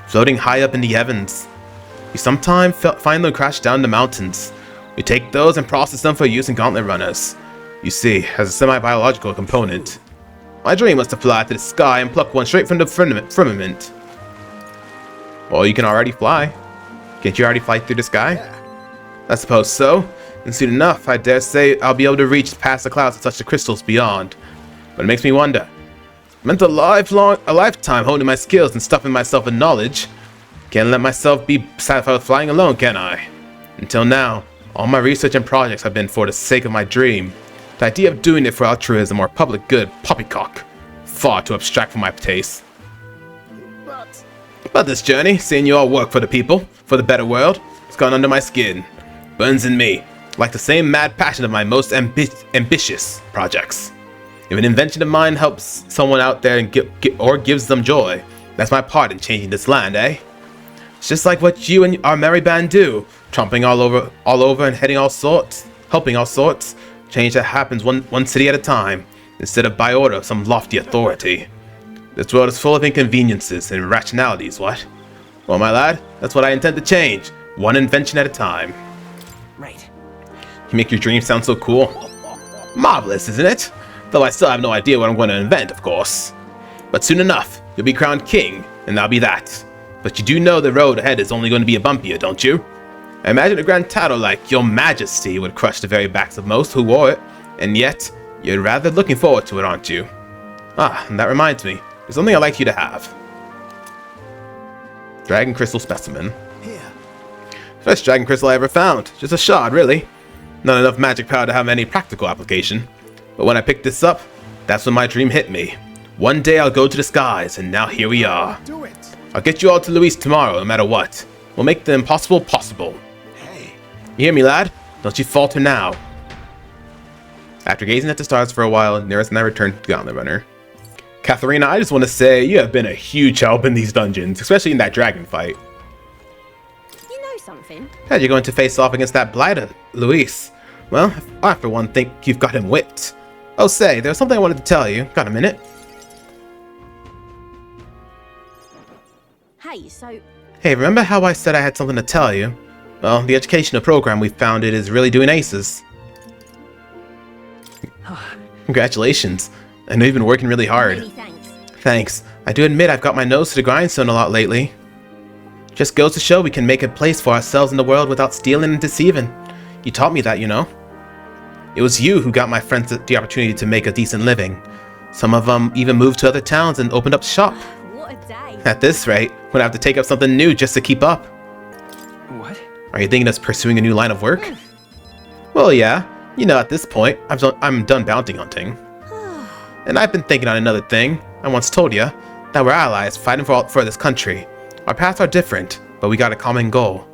floating high up in the heavens. We sometimes find them crashed down the mountains. We take those and process them for use in gauntlet runners. You see, as a semi-biological component. My dream was to fly to the sky and pluck one straight from the firmament. Well, you can already fly. Can't you already fly through the sky? I suppose so. And soon enough, I dare say I'll be able to reach past the clouds and touch the crystals beyond. But it makes me wonder. I spent a lifetime honing my skills and stuffing myself with knowledge. Can't let myself be satisfied with flying alone, can I? Until now, all my research and projects have been for the sake of my dream. The idea of doing it for altruism or public good, poppycock. Far too abstract for my taste. But this journey, seeing you all work for the people, for the better world, it's gone under my skin. Burns in me, like the same mad passion of my most ambitious projects. If an invention of mine helps someone out there and gives them joy, That's my part in changing this land, eh? It's just like what you and our merry band do, tromping all over and helping all sorts. Change that happens one city at a time, instead of by order of some lofty authority. This world is full of inconveniences and irrationalities, what? Well, my lad, that's what I intend to change, one invention at a time. Right. You make your dreams sound so cool. Marvelous, isn't it? Though I still have no idea what I'm going to invent, of course. But soon enough, you'll be crowned king, and that'll be that. But you do know the road ahead is only going to be a bumpier, don't you? I imagine a grand title like Your Majesty would crush the very backs of most who wore it, and yet, you're rather looking forward to it, aren't you? Ah, and that reminds me, there's something I'd like you to have. Dragon Crystal Specimen. Here. First dragon crystal I ever found. Just a shard, really. Not enough magic power to have any practical application. But when I picked this up, that's when my dream hit me. One day I'll go to the skies, and now here we are. Do it. I'll get you all to Luis tomorrow, no matter what. We'll make the impossible possible. Hey. You hear me, lad? Don't you falter now. After gazing at the stars for a while, Nearest and I returned to Gauntlet Runner. Katharina, I just want to say you have been a huge help in these dungeons, especially in that dragon fight. You know something? Yeah, you're going to face off against that blighter, Luis. Well, I for one think you've got him whipped. Oh, say, there's something I wanted to tell you. Got a minute? Hey, so Hey, remember how I said I had something to tell you? Well, the educational program we founded is really doing aces. Congratulations. I know you've been working really hard. many thanks. Thanks. I do admit I've got my nose to the grindstone a lot lately. Just goes to show we can make a place for ourselves in the world without stealing and deceiving. You taught me that, you know. It was you who got my friends the opportunity to make a decent living. Some of them even moved to other towns and opened up shop. What a day. At this rate, we'll have to take up something new just to keep up. What? Are you thinking of pursuing a new line of work? Well, yeah. You know, at this point, I'm done bounty hunting. And I've been thinking on another thing. I once told you that we're allies fighting for this country. Our paths are different, but we got a common goal.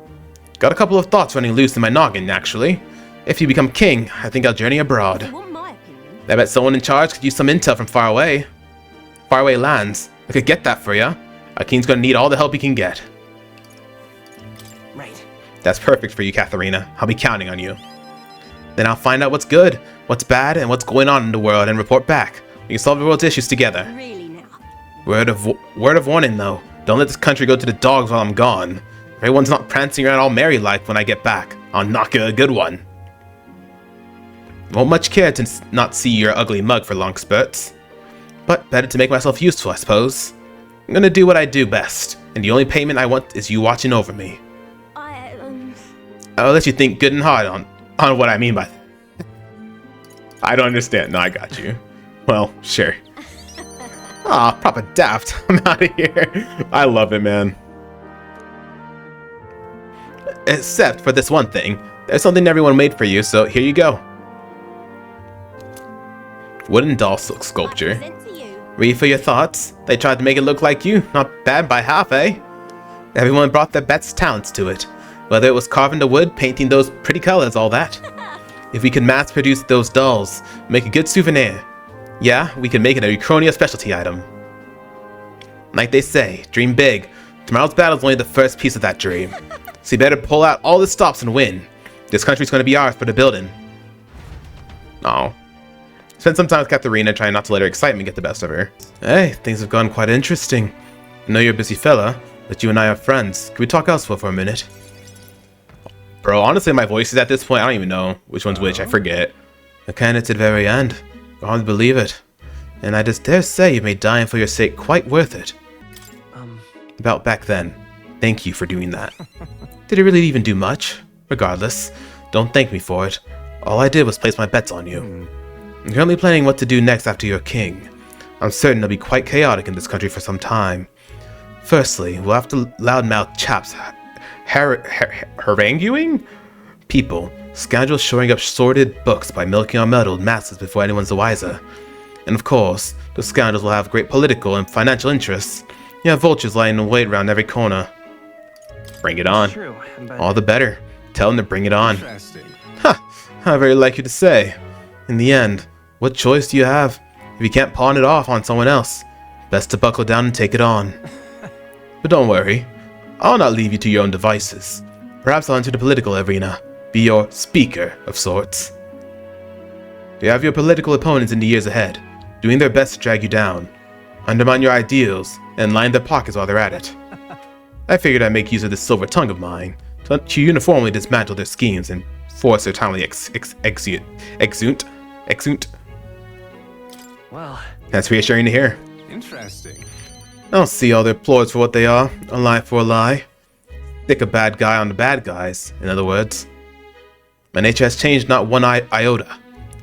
Got a couple of thoughts running loose in my noggin, actually. If you become king, I think I'll journey abroad. You want my opinion? I bet someone in charge could use some intel from faraway lands. I could get that for you. Our king's gonna need all the help he can get. Right. That's perfect for you, Katharina. I'll be counting on you. Then I'll find out what's good, what's bad, and what's going on in the world and report back. We can solve the world's issues together. Really now? Word of warning, though. Don't let this country go to the dogs while I'm gone. If everyone's not prancing around all merry-like when I get back, I'll knock you a good one. Won't much care to not see your ugly mug for long spurts. But better to make myself useful, I suppose. I'm gonna do what I do best, and the only payment I want is you watching over me. I'll let you think good and hard on what I mean by that. I don't understand. No, I got you. Well, sure. Aw, proper daft. I'm out of here. I love it, man. Except for this one thing. There's something everyone made for you, so here you go. Wooden doll sculpture. I present to you. Read for your thoughts. They tried to make it look like you. Not bad by half, eh? Everyone brought their best talents to it. Whether it was carving the wood, painting those pretty colors, all that. If we could mass produce those dolls, make a good souvenir. Yeah, we could make it a Uchronia specialty item. Like they say, dream big. Tomorrow's battle is only the first piece of that dream. So you better pull out all the stops and win. This country's going to be ours for the building. Oh. Spent some time with Katharina trying not to let her excitement get the best of her. Hey, things have gone quite interesting. I know you're a busy fella, but you and I are friends. Can we talk elsewhere for a minute? Bro, honestly, my voice is at this point, I don't even know which one's which, I forget. The candidate's at the very end. I hardly believe it. And I just dare say you made dying for your sake quite worth it. About back then. Thank you for doing that. Did it really even do much? Regardless, don't thank me for it. All I did was place my bets on you. I'm currently planning what to do next after you're king. I'm certain it'll be quite chaotic in this country for some time. Firstly, we'll have to loudmouth chaps haranguing people, scoundrels showing up sorted books by milking our muddled masses before anyone's the wiser. And of course, the scoundrels will have great political and financial interests. You have vultures lying in wait around every corner. Bring it on. True, but All the better. Tell them to bring it on. Interesting. Ha! How very like you to say. In the end, what choice do you have? If you can't pawn it off on someone else, best to buckle down and take it on. But don't worry, I'll not leave you to your own devices. Perhaps I'll enter the political arena, be your speaker of sorts. You have your political opponents in the years ahead, doing their best to drag you down, undermine your ideals, and line their pockets while they're at it. I figured I'd make use of this silver tongue of mine to uniformly dismantle their schemes and force their timely exunt. Well, That's reassuring to hear. interesting. I don't see all their ploys for what they are, a lie for a lie. Stick a bad guy on the bad guys, in other words. My nature has changed not one iota.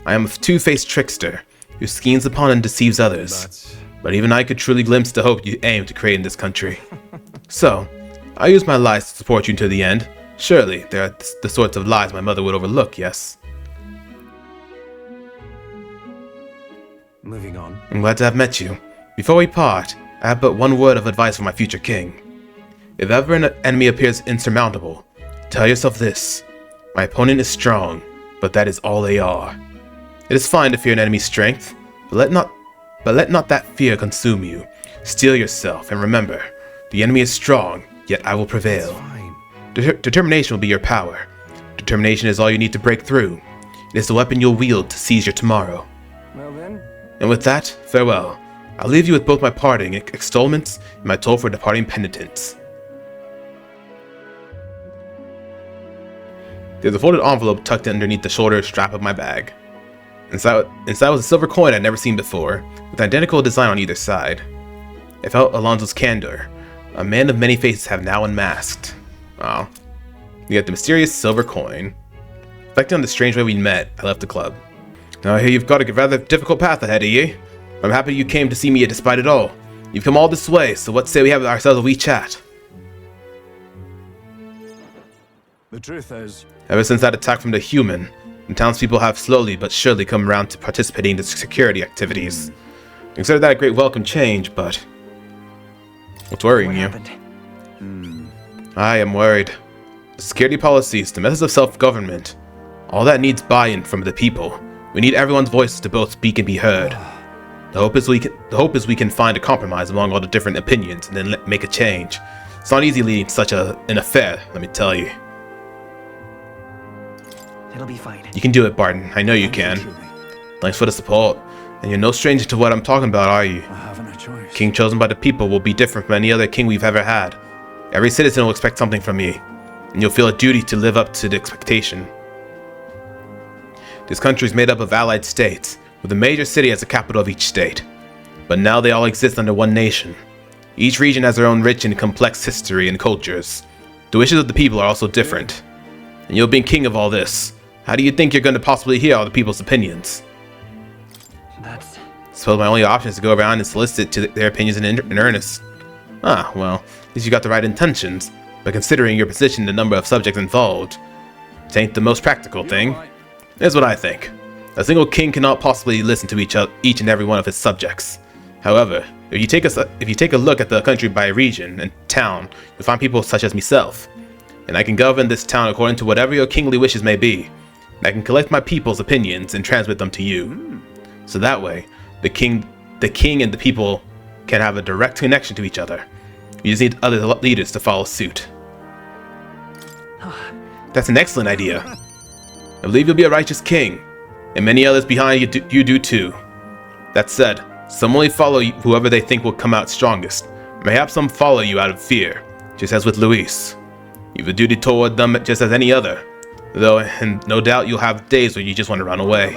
I am a two-faced trickster, who schemes upon and deceives others. But even I could truly glimpse the hope you aim to create in this country. So, I use my lies to support you until the end. Surely, they are the sorts of lies my mother would overlook, yes? Moving on. I'm glad to have met you. Before we part, I have but one word of advice for my future king. If ever an enemy appears insurmountable, tell yourself this. My opponent is strong, but that is all they are. It is fine to fear an enemy's strength, but let not that fear consume you. Steel yourself, and remember, the enemy is strong, yet I will prevail. Fine. Determination will be your power. Determination is all you need to break through. It is the weapon you'll wield to seize your tomorrow. Well then. And with that, farewell. I'll leave you with both my parting extolments and my toll for departing penitence. There's a folded envelope tucked underneath the shoulder strap of my bag. Inside was a silver coin I'd never seen before, with identical design on either side. I felt Alonso's candor. A man of many faces have now unmasked. Wow. You get the mysterious silver coin. Reflecting on the strange way we met, I left the club. Now I hear you've got a rather difficult path ahead of you. I'm happy you came to see me despite it all. You've come all this way, so what say we have ourselves a wee chat? The truth is, Ever since that attack from the human, the townspeople have slowly but surely come around to participating in the security activities. I consider that a great welcome change, but what's worrying you? I am worried. The security policies, the methods of self-government, all that needs buy-in from the people. We need everyone's voices to both speak and be heard. The hope is we can find a compromise among all the different opinions and then make a change. It's not easy leading such an affair, let me tell you. it'll be fine. You can do it, Barton. I know you can. Thanks for the support. And you're no stranger to what I'm talking about, are you? I haven't a choice. King chosen by the people will be different from any other king we've ever had. Every citizen will expect something from me, and you'll feel a duty to live up to the expectation. This country is made up of allied states, with a major city as the capital of each state. But now they all exist under one nation. Each region has their own rich and complex history and cultures. The wishes of the people are also different. And you're being king of all this. How do you think you're going to possibly hear all the people's opinions? That's... Suppose my only option is to go around and solicit their opinions in earnest. Ah, well, at least you got the right intentions, but considering your position and the number of subjects involved, it ain't the most practical thing. Here's what I think. A single king cannot possibly listen to each and every one of his subjects. However, if you take a look at the country by region and town, you'll find people such as myself. And I can govern this town according to whatever your kingly wishes may be. And I can collect my people's opinions and transmit them to you. So that way, the king and the people can have a direct connection to each other. You just need other leaders to follow suit. That's an excellent idea. I believe you'll be a righteous king, and many others behind you do too. That said, some only follow whoever they think will come out strongest. Perhaps some follow you out of fear, just as with Luis. You've a duty toward them just as any other, though, and no doubt you'll have days when you just want to run away.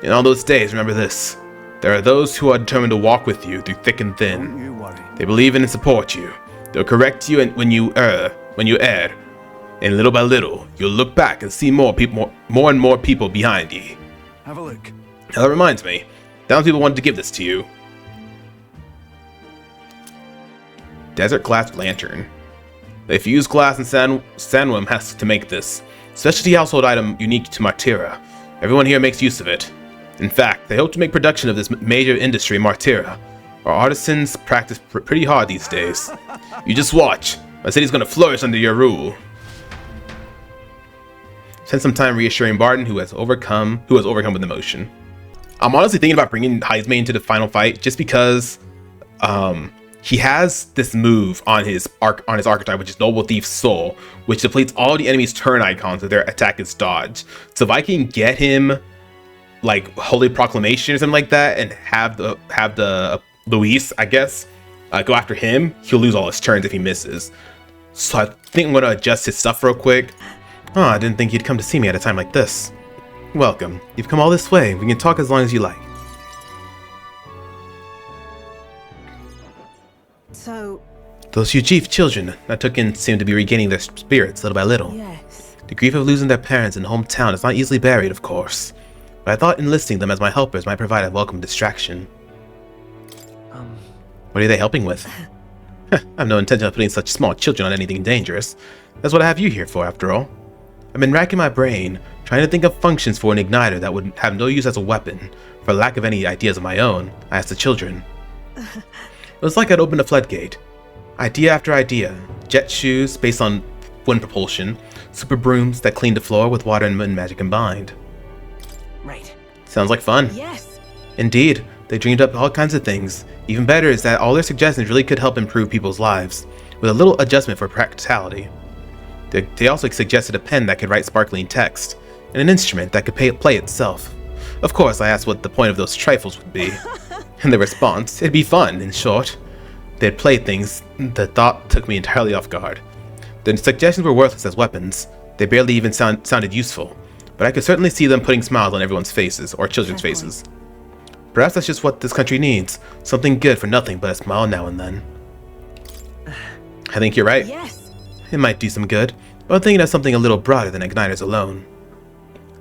In all those days, remember this. There are those who are determined to walk with you through thick and thin. Don't you worry. They believe in and support you. They'll correct you when you err, and little by little, you'll look back and see more and more people behind you. Have a look. Now that reminds me, townspeople wanted to give this to you. Desert glass lantern. They fuse glass and sandworm has to make this. Specialty household item unique to Martira. Everyone here makes use of it. In fact, they hope to make production of this major industry in Martira. Our artisans practice pretty hard these days. You just watch. My city's gonna flourish under your rule. Spend some time reassuring Barton, who has overcome with emotion. I'm honestly thinking about bringing Heisme into the final fight, just because he has this move on his archetype, which is Noble Thief's Soul, which depletes all the enemy's turn icons if their attack is dodged. So if I can get him like Holy Proclamation or something like that, and have the Luis, I guess, go after him, he'll lose all his turns if he misses. So I think I'm gonna adjust his stuff real quick. Oh, I didn't think you'd come to see me at a time like this. Welcome. You've come all this way. We can talk as long as you like. So, Those Ujif children I took in seem to be regaining their spirits little by little. yes. The grief of losing their parents and hometown is not easily buried, of course. But I thought enlisting them as my helpers might provide a welcome distraction. What are they helping with? I have no intention of putting such small children on anything dangerous. That's what I have you here for, after all. I've been racking my brain, trying to think of functions for an igniter that would have no use as a weapon. For lack of any ideas of my own, I asked the children. It was like I'd opened a floodgate. Idea after idea. Jet shoes based on wind propulsion. Super brooms that cleaned the floor with water and wind magic combined. Right. Sounds like fun. Yes. Indeed, they dreamed up all kinds of things. Even better is that all their suggestions really could help improve people's lives, with a little adjustment for practicality. They also suggested a pen that could write sparkling text, and an instrument that could play itself. Of course, I asked what the point of those trifles would be, and the response, it'd be fun, in short. They'd play things. The thought took me entirely off guard. The suggestions were worthless as weapons. They barely even sounded useful, but I could certainly see them putting smiles on everyone's faces, or children's faces. Perhaps that's just what this country needs. Something good for nothing but a smile now and then. I think you're right. Yes. It might do some good, but I'm thinking of something a little broader than igniters alone.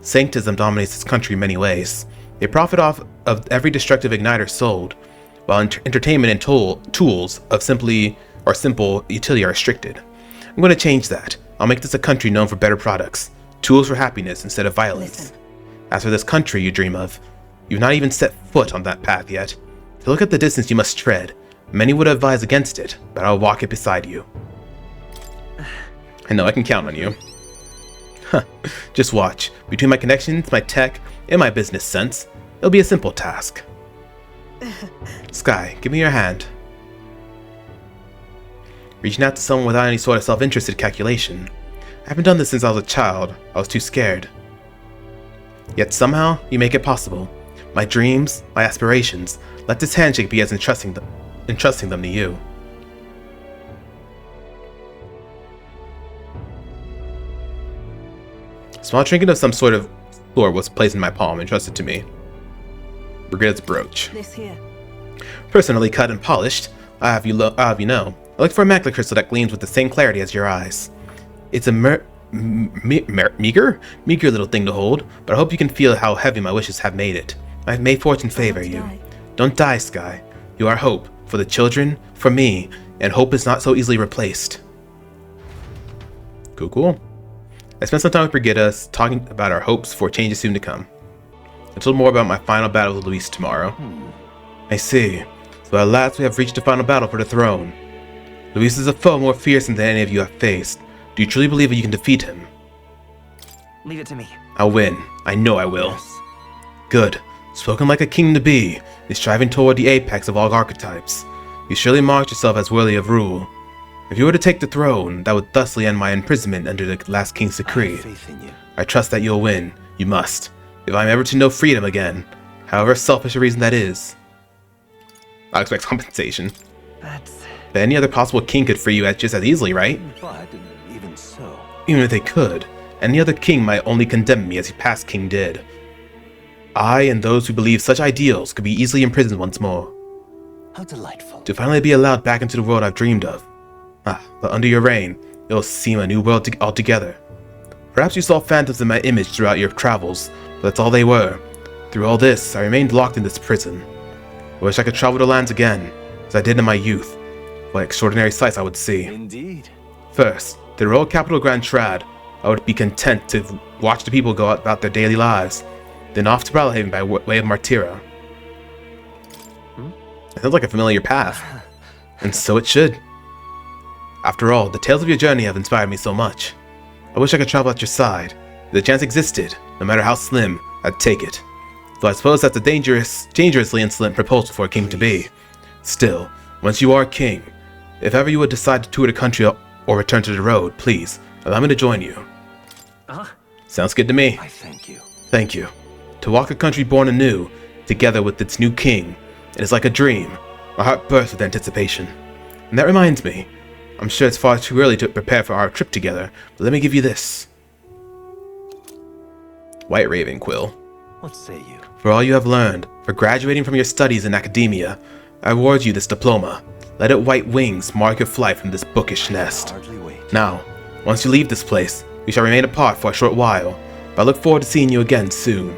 Sanctism dominates this country in many ways. They profit off of every destructive igniter sold, while entertainment and tools of simple utility are restricted. I'm going to change that. I'll make this a country known for better products, tools for happiness instead of violence. Listen. As for this country you dream of, you've not even set foot on that path yet. To look at the distance you must tread, many would advise against it, but I'll walk it beside you. I know I can count on you. Huh, just watch. Between my connections, my tech, and my business sense, it'll be a simple task. Skye, give me your hand. Reaching out to someone without any sort of self-interested calculation. I haven't done this since I was a child. I was too scared. Yet somehow, you make it possible. My dreams, my aspirations, let this handshake be as entrusting them to you. A small trinket of some sort was placed in my palm, entrusted to me. Brigitte's brooch. This here. Personally cut and polished, I'll have you know. I looked for a macula crystal that gleams with the same clarity as your eyes. It's a meager little thing to hold, but I hope you can feel how heavy my wishes have made it. May fortune favor you. Die. Don't die, Skye. You are hope, for the children, for me, and hope is not so easily replaced. Cool. I spent some time with Brigitte, talking about our hopes for changes soon to come. I told more about my final battle with Luis tomorrow. I see. So at last we have reached the final battle for the throne. Luis is a foe more fearsome than any of you have faced. Do you truly believe that you can defeat him? Leave it to me. I'll win. I know I will. Yes. Good. Spoken like a king to be, is striving toward the apex of all archetypes. You surely marked yourself as worthy of rule. If you were to take the throne, that would thusly end my imprisonment under the last king's I decree. have faith in you. I trust that you'll win. You must. If I'm ever to know freedom again, however selfish a reason that is. I'll expect compensation. That's... But any other possible king could free you just as easily, right? But even so... Even if they could, any other king might only condemn me as your past king did. I and those who believe such ideals could be easily imprisoned once more. How delightful. To finally be allowed back into the world I've dreamed of. But under your reign, it'll seem a new world altogether. Perhaps you saw phantoms in my image throughout your travels, but that's all they were. Through all this, I remained locked in this prison. I wish I could travel the lands again, as I did in my youth. What extraordinary sights I would see. Indeed. First, the royal capital Grand Trad. I would be content to watch the people go about their daily lives. Then off to Brawlhaven by way of Martira. It sounds like a familiar path. And so it should. After all, the tales of your journey have inspired me so much. I wish I could travel at your side. If the chance existed, no matter how slim, I'd take it. Though I suppose that's a dangerously insolent proposal for a king to be. Still, Once you are king, if ever you would decide to tour the country or return to the road, please, allow me to join you. Sounds good to me. I thank you. Thank you. To walk a country born anew, together with its new king, it is like a dream. My heart bursts with anticipation. And that reminds me, I'm sure it's far too early to prepare for our trip together, but let me give you this. White Raven Quill. What say you? For all you have learned, for graduating from your studies in academia, I award you this diploma. Let it white wings mark your flight from this bookish nest. Hardly wait. Now, once you leave this place, we shall remain apart for a short while, but I look forward to seeing you again soon.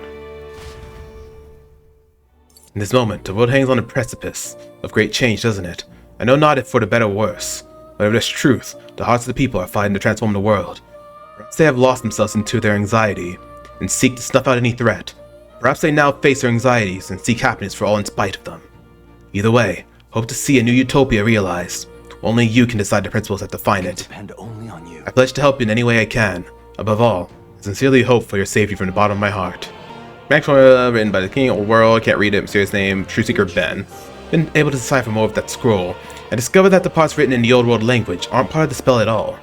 In this moment, the world hangs on a precipice of great change, doesn't it? I know not if for the better or worse, but if there's truth, the hearts of the people are fighting to transform the world. Perhaps they have lost themselves into their anxiety and seek to snuff out any threat. Perhaps they now face their anxieties and seek happiness for all in spite of them. Either way, hope to see a new utopia realized. Only you can decide the principles that define it. Depend only on you. I pledge to help you in any way I can. Above all, I sincerely hope for your safety from the bottom of my heart. Maxwell, written by the King of the World, can't read it, mysterious name, True Seeker Ben. Been able to decipher more of that scroll. I discovered that the parts written in the old world language aren't part of the spell at all.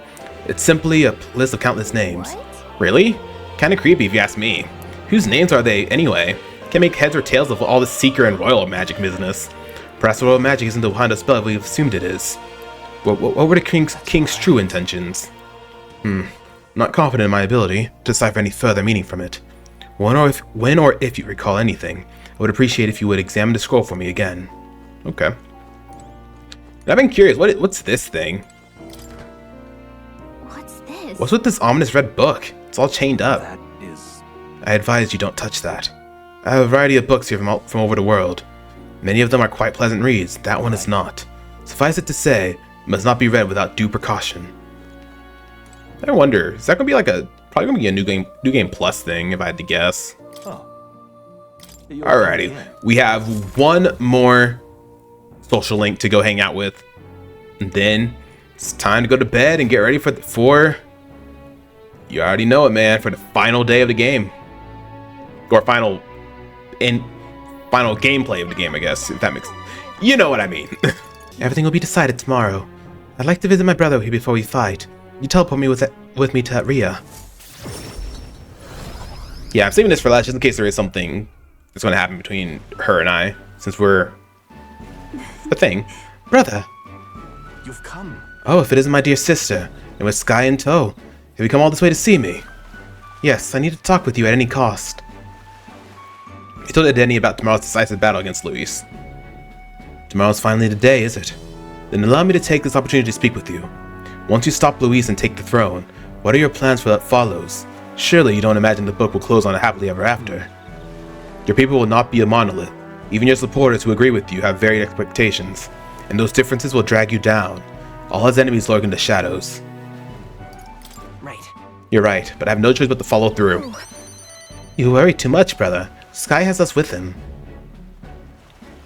It's simply a list of countless names. What? Really? Kinda creepy if you ask me. Whose names are they anyway? Can't make heads or tails of all the Seeker and Royal magic business. Perhaps Royal magic isn't the kind of spell we've assumed it is. What were the king's true intentions? Not confident in my ability to decipher any further meaning from it. When or if you recall anything, I would appreciate if you would examine the scroll for me again. Okay. I've been curious, what's this thing? What's this? What's with this ominous red book? It's all chained up. That is... I advise you don't touch that. I have a variety of books here from over the world. Many of them are quite pleasant reads, that one is not. Suffice it to say, it must not be read without due precaution. I wonder, is that gonna be like probably gonna be a new game plus thing if I had to guess. Oh. Alrighty, we have one more social link to go hang out with, and then it's time to go to bed and get ready for you already know it, man, for the final day of the game, or final gameplay of the game, I guess, if that makes, you know what I mean. Everything will be decided tomorrow. I'd like to visit my brother here before we fight. You teleport me with me to Rhea. Yeah, I'm saving this for last just in case there is something that's going to happen between her and I, since we're a thing. Brother. You've come. Oh, if it isn't my dear sister, and with Skye in tow, have you come all this way to see me? Yes, I need to talk with you at any cost. You told Denny about tomorrow's decisive battle against Luis. Tomorrow's finally the day, is it? Then allow me to take this opportunity to speak with you. Once you stop Luis and take the throne, what are your plans for what follows? Surely you don't imagine the book will close on a happily ever after. Your people will not be a monolith. Even your supporters who agree with you have varied expectations, and those differences will drag you down. All his enemies lurk in the shadows. Right. You're right, but I have no choice but to follow through. You worry too much, brother. Skye has us with him.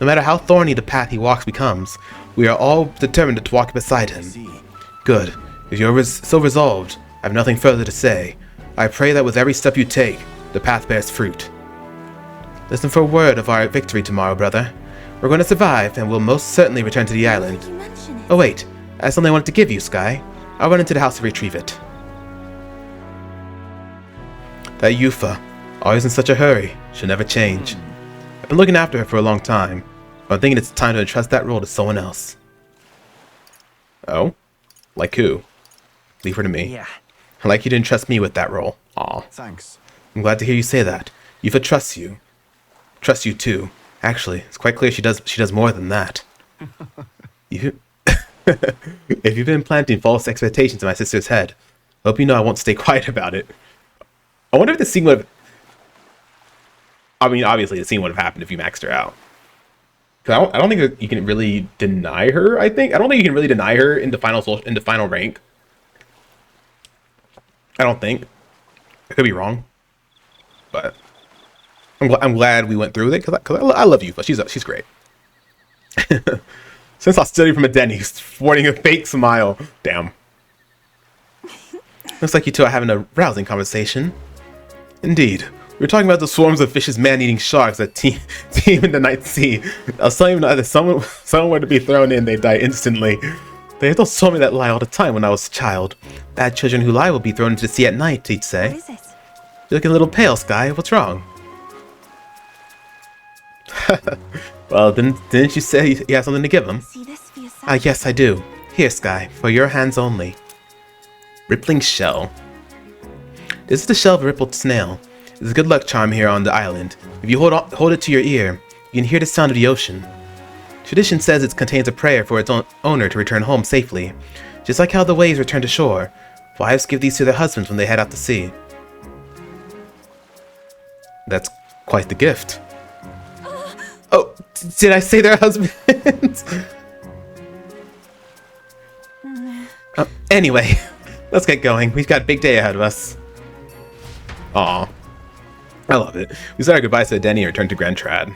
No matter how thorny the path he walks becomes, we are all determined to walk beside him. See. Good. If you're so resolved, I have nothing further to say. I pray that with every step you take, the path bears fruit. Listen for a word of our victory tomorrow, brother. We're going to survive, and we'll most certainly return to the island. You mention it. Oh wait, I have something I wanted to give you, Skye. I'll run into the house to retrieve it. That Yufa, always in such a hurry, should never change. I've been looking after her for a long time, but I'm thinking it's time to entrust that role to someone else. Oh? Like who? Leave her to me. Yeah. I'd like you to entrust me with that role. Aw. Thanks. I'm glad to hear you say that. Yufa trusts you. Trusts you too. Actually, it's quite clear she does more than that. If you've been planting false expectations in my sister's head, I hope you know I won't stay quiet about it. I wonder if the scene would have... I mean, obviously the scene would have happened if you maxed her out. Because I don't think that you can really deny her, I think. I don't think you can really deny her in the final rank. I don't think. I could be wrong. But I'm glad we went through with it, because I love Yufa. She's great. Since hostility from a Denny, sporting a fake smile. Damn. Looks like you two are having a rousing conversation. Indeed. We were talking about the swarms of vicious man-eating sharks that teem in the night sea. I was telling you that if someone were to be thrown in, they'd die instantly. They told me that lie all the time when I was a child. Bad children who lie will be thrown into the sea at night, he'd say. What is it? You're looking a little pale, Skye. What's wrong? Well, didn't you say you have something to give him? See this for yourself. Ah, yes, I do. Here, Skye, for your hands only. Rippling shell. This is the shell of a rippled snail. It's a good luck charm here on the island. If you hold it to your ear, you can hear the sound of the ocean. Tradition says it contains a prayer for its owner to return home safely. Just like how the waves return to shore, wives give these to their husbands when they head out to sea. That's quite the gift. Oh, did I say their husbands? Anyway, let's get going. We've got a big day ahead of us. Aw. I love it. We said our goodbyes to Denny and returned to Grand Trad.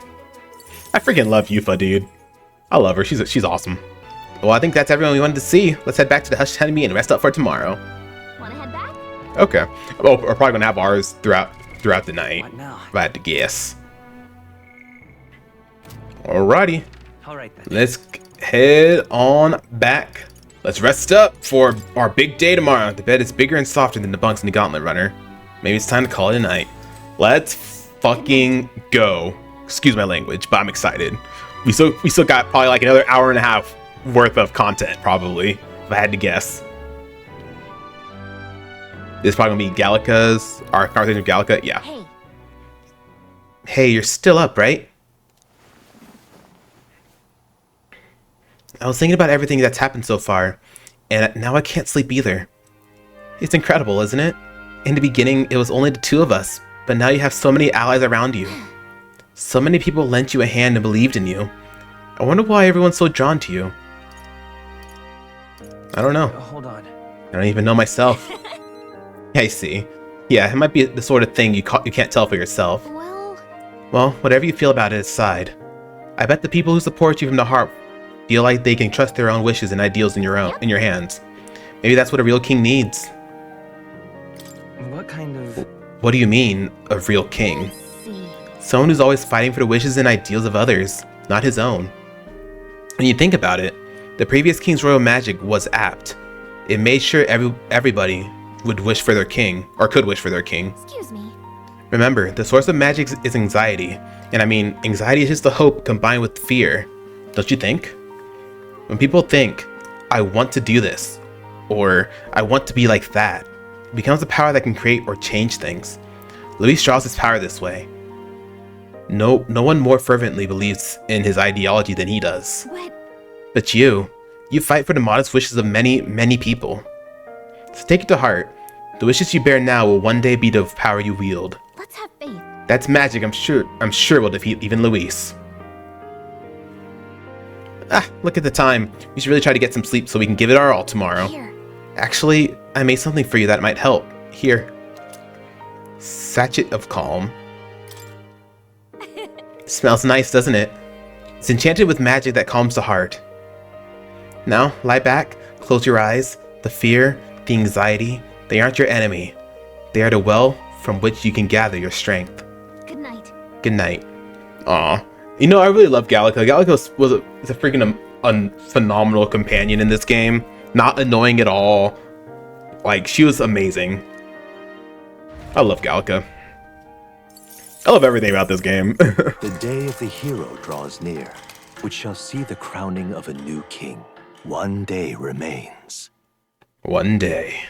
I freaking love Yufa, dude. I love her. She's awesome. Well, I think that's everyone we wanted to see. Let's head back to the Hush Enemy and rest up for tomorrow. Wanna head back? Okay. Well, we're probably gonna have ours throughout the night. What now? If I had to guess. Alrighty. All right then. Let's head on back. Let's rest up for our big day tomorrow. The bed is bigger and softer than the bunks in the Gauntlet Runner. Maybe it's time to call it a night. Let's fucking go. Excuse my language, but I'm excited. We still got probably like another hour and a half worth of content, probably, if I had to guess. This is probably gonna be Gallica's, our conversation with Gallica. Yeah. Hey, Hey, you're still up, right? I was thinking about everything that's happened so far, and now I can't sleep either. It's incredible, isn't it? In the beginning, it was only the two of us, but now you have so many allies around you. So many people lent you a hand and believed in you. I wonder why everyone's so drawn to you. I don't know. Hold on. I don't even know myself. I see. Yeah, it might be the sort of thing you can't tell for yourself. Well, whatever you feel about it aside, I bet the people who support you from the heart feel like they can trust their own wishes and ideals in your hands. Maybe that's what a real king needs. What kind of... What do you mean, a real king? let's see. Someone who's always fighting for the wishes and ideals of others, not his own. When you think about it, the previous king's royal magic was apt. It made sure everybody would wish for their king, or could wish for their king. Excuse me. Remember, the source of magic is anxiety. And I mean, anxiety is just the hope combined with fear. Don't you think? When people think, I want to do this, or I want to be like that, it becomes a power that can create or change things. Louis draws his power this way. No one more fervently believes in his ideology than he does. What? But you fight for the modest wishes of many, many people. So take it to heart. The wishes you bear now will one day be the power you wield. Let's have faith. That's magic I'm sure will defeat even Luis. Ah, look at the time. We should really try to get some sleep so we can give it our all tomorrow. Here. Actually, I made something for you that might help. Here. Sachet of Calm. Smells nice, doesn't it? It's enchanted with magic that calms the heart. Now, lie back, close your eyes. The fear, the anxiety, they aren't your enemy. They are the well from which you can gather your strength. Good night. Good night. Aw. You know, I really love Gallica. Gallica is a freaking phenomenal companion in this game. Not annoying at all. Like, she was amazing. I love Gallica. I love everything about this game. The day of the hero draws near, which shall see the crowning of a new king. One day remains. One day.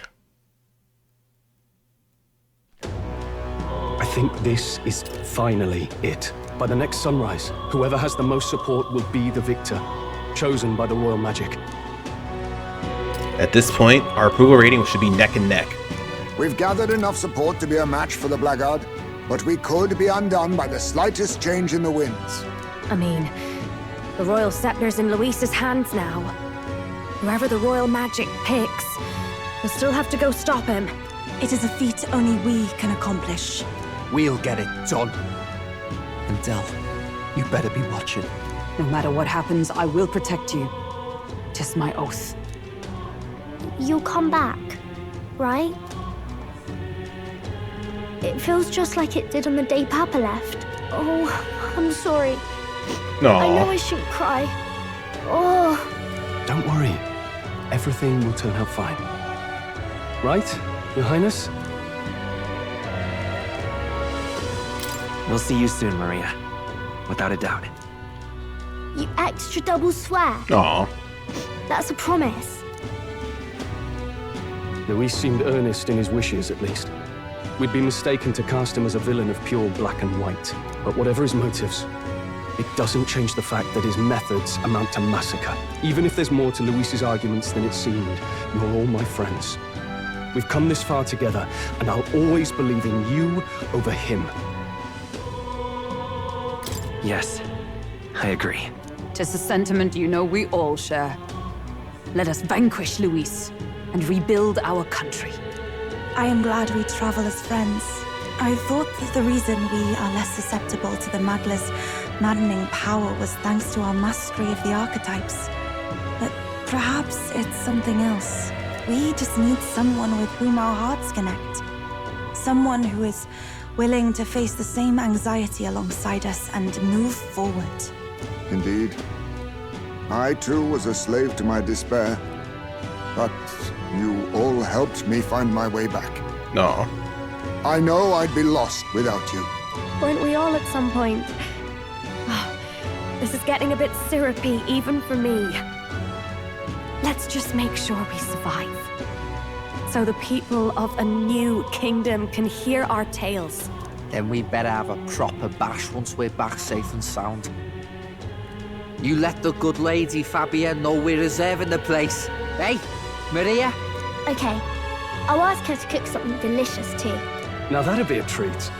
I think this is finally it. By the next sunrise, whoever has the most support will be the victor, chosen by the royal magic. At this point, our approval rating should be neck and neck. We've gathered enough support to be a match for the Blackguard, but we could be undone by the slightest change in the winds. I mean, the royal scepter's in Luis's hands now. Whoever the royal magic picks, we'll still have to go stop him. It is a feat only we can accomplish. We'll get it done. And Del, you better be watching. No matter what happens, I will protect you. 'Tis my oath. You'll come back, right? It feels just like it did on the day Papa left. Oh, I'm sorry. No. I know I shouldn't cry. Oh. Don't worry. Everything will turn out fine. Right, Your Highness? We'll see you soon, Maria. Without a doubt. You extra double swear. Aw. That's a promise. Luis seemed earnest in his wishes, at least. We'd be mistaken to cast him as a villain of pure black and white. But whatever his motives, it doesn't change the fact that his methods amount to massacre. Even if there's more to Luis's arguments than it seemed, you're all my friends. We've come this far together, and I'll always believe in you over him. Yes, I agree. 'Tis a sentiment you know we all share. Let us vanquish Luis and rebuild our country. I am glad we travel as friends. I thought that the reason we are less susceptible to the Magla's maddening power was thanks to our mastery of the archetypes. But perhaps it's something else. We just need someone with whom our hearts connect. Someone who is willing to face the same anxiety alongside us and move forward. Indeed. I too was a slave to my despair. But you all helped me find my way back. No. I know I'd be lost without you. Weren't we all at some point? This is getting a bit syrupy, even for me. Let's just make sure we survive. So the people of a new kingdom can hear our tales. Then we better have a proper bash once we're back safe and sound. You let the good lady Fabia know we're reserving the place. Hey, Maria? Okay, I'll ask her to cook something delicious too. Now that'd be a treat.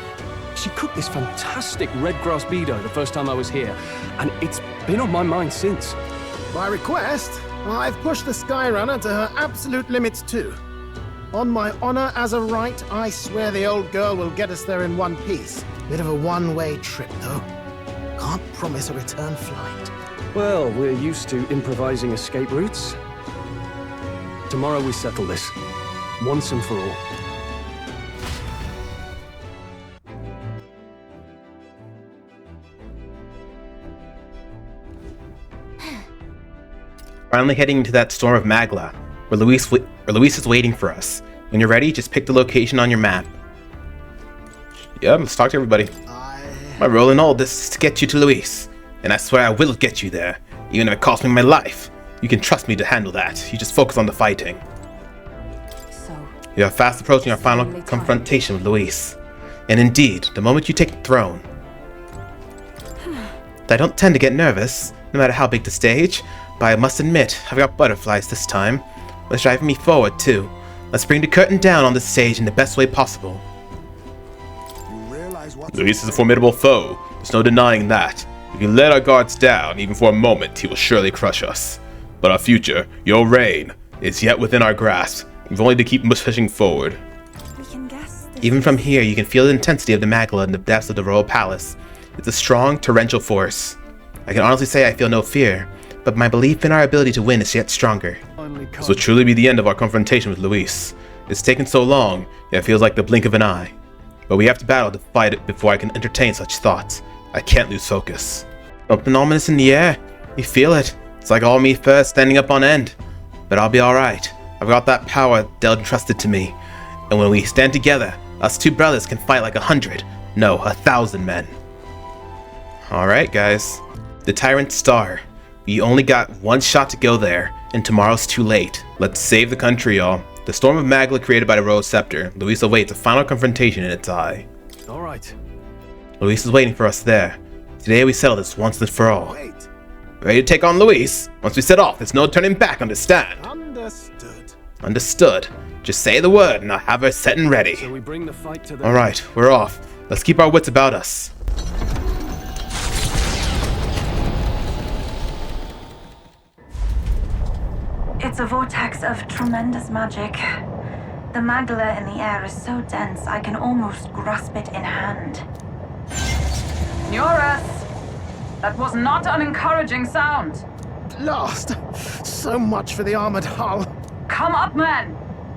She cooked this fantastic red grass bedo the first time I was here, and it's been on my mind since. By request, I've pushed the Skye Runner to her absolute limits too. On my honor as a right, I swear the old girl will get us there in one piece. Bit of a one-way trip, though. Can't promise a return flight. Well, we're used to improvising escape routes. Tomorrow we settle this, once and for all. Finally heading into that storm of Magla, where Luis is waiting for us. When you're ready, just pick the location on your map. Yeah, let's talk to everybody. My role in all this is to get you to Luis, and I swear I will get you there, even if it costs me my life. You can trust me to handle that. You just focus on the fighting. So, You are fast approaching our final confrontation with Luis. And indeed, the moment you take the throne. I don't tend to get nervous, no matter how big the stage, but I must admit, I've got butterflies this time. What's driving me forward, too. Let's bring the curtain down on this stage in the best way possible. Luis is a formidable foe. There's no denying that. If you let our guards down, even for a moment, he will surely crush us. But our future, your reign, is yet within our grasp. We've only to keep pushing forward. Even from here, you can feel the intensity of the Magla in the depths of the royal palace. It's a strong, torrential force. I can honestly say I feel no fear, but my belief in our ability to win is yet stronger. This will truly be the end of our confrontation with Luis. It's taken so long, it feels like the blink of an eye. But we have to battle to fight it before I can entertain such thoughts. I can't lose focus. Something ominous in the air. You feel it. It's like all me first standing up on end. But I'll be alright. I've got that power Del entrusted to me. And when we stand together, us two brothers can fight like 100, no, 1,000 men. Alright guys. The Tyrant Star. We only got one shot to go there, and tomorrow's too late. Let's save the country, y'all. The storm of Magla created by the Royal Scepter. Luis awaits a final confrontation in its eye. Alright. Luis is waiting for us there. Today we settle this once and for all. Ready to take on Luis? Once we set off, there's no turning back, understand? Understood. Understood. Just say the word and I'll have her set and ready. So we bring the fight to the... Alright, we're off. Let's keep our wits about us. It's a vortex of tremendous magic. The Magla in the air is so dense I can almost grasp it in hand. Norris! That was not an encouraging sound. Lost. So much for the armored hull. Come up, man!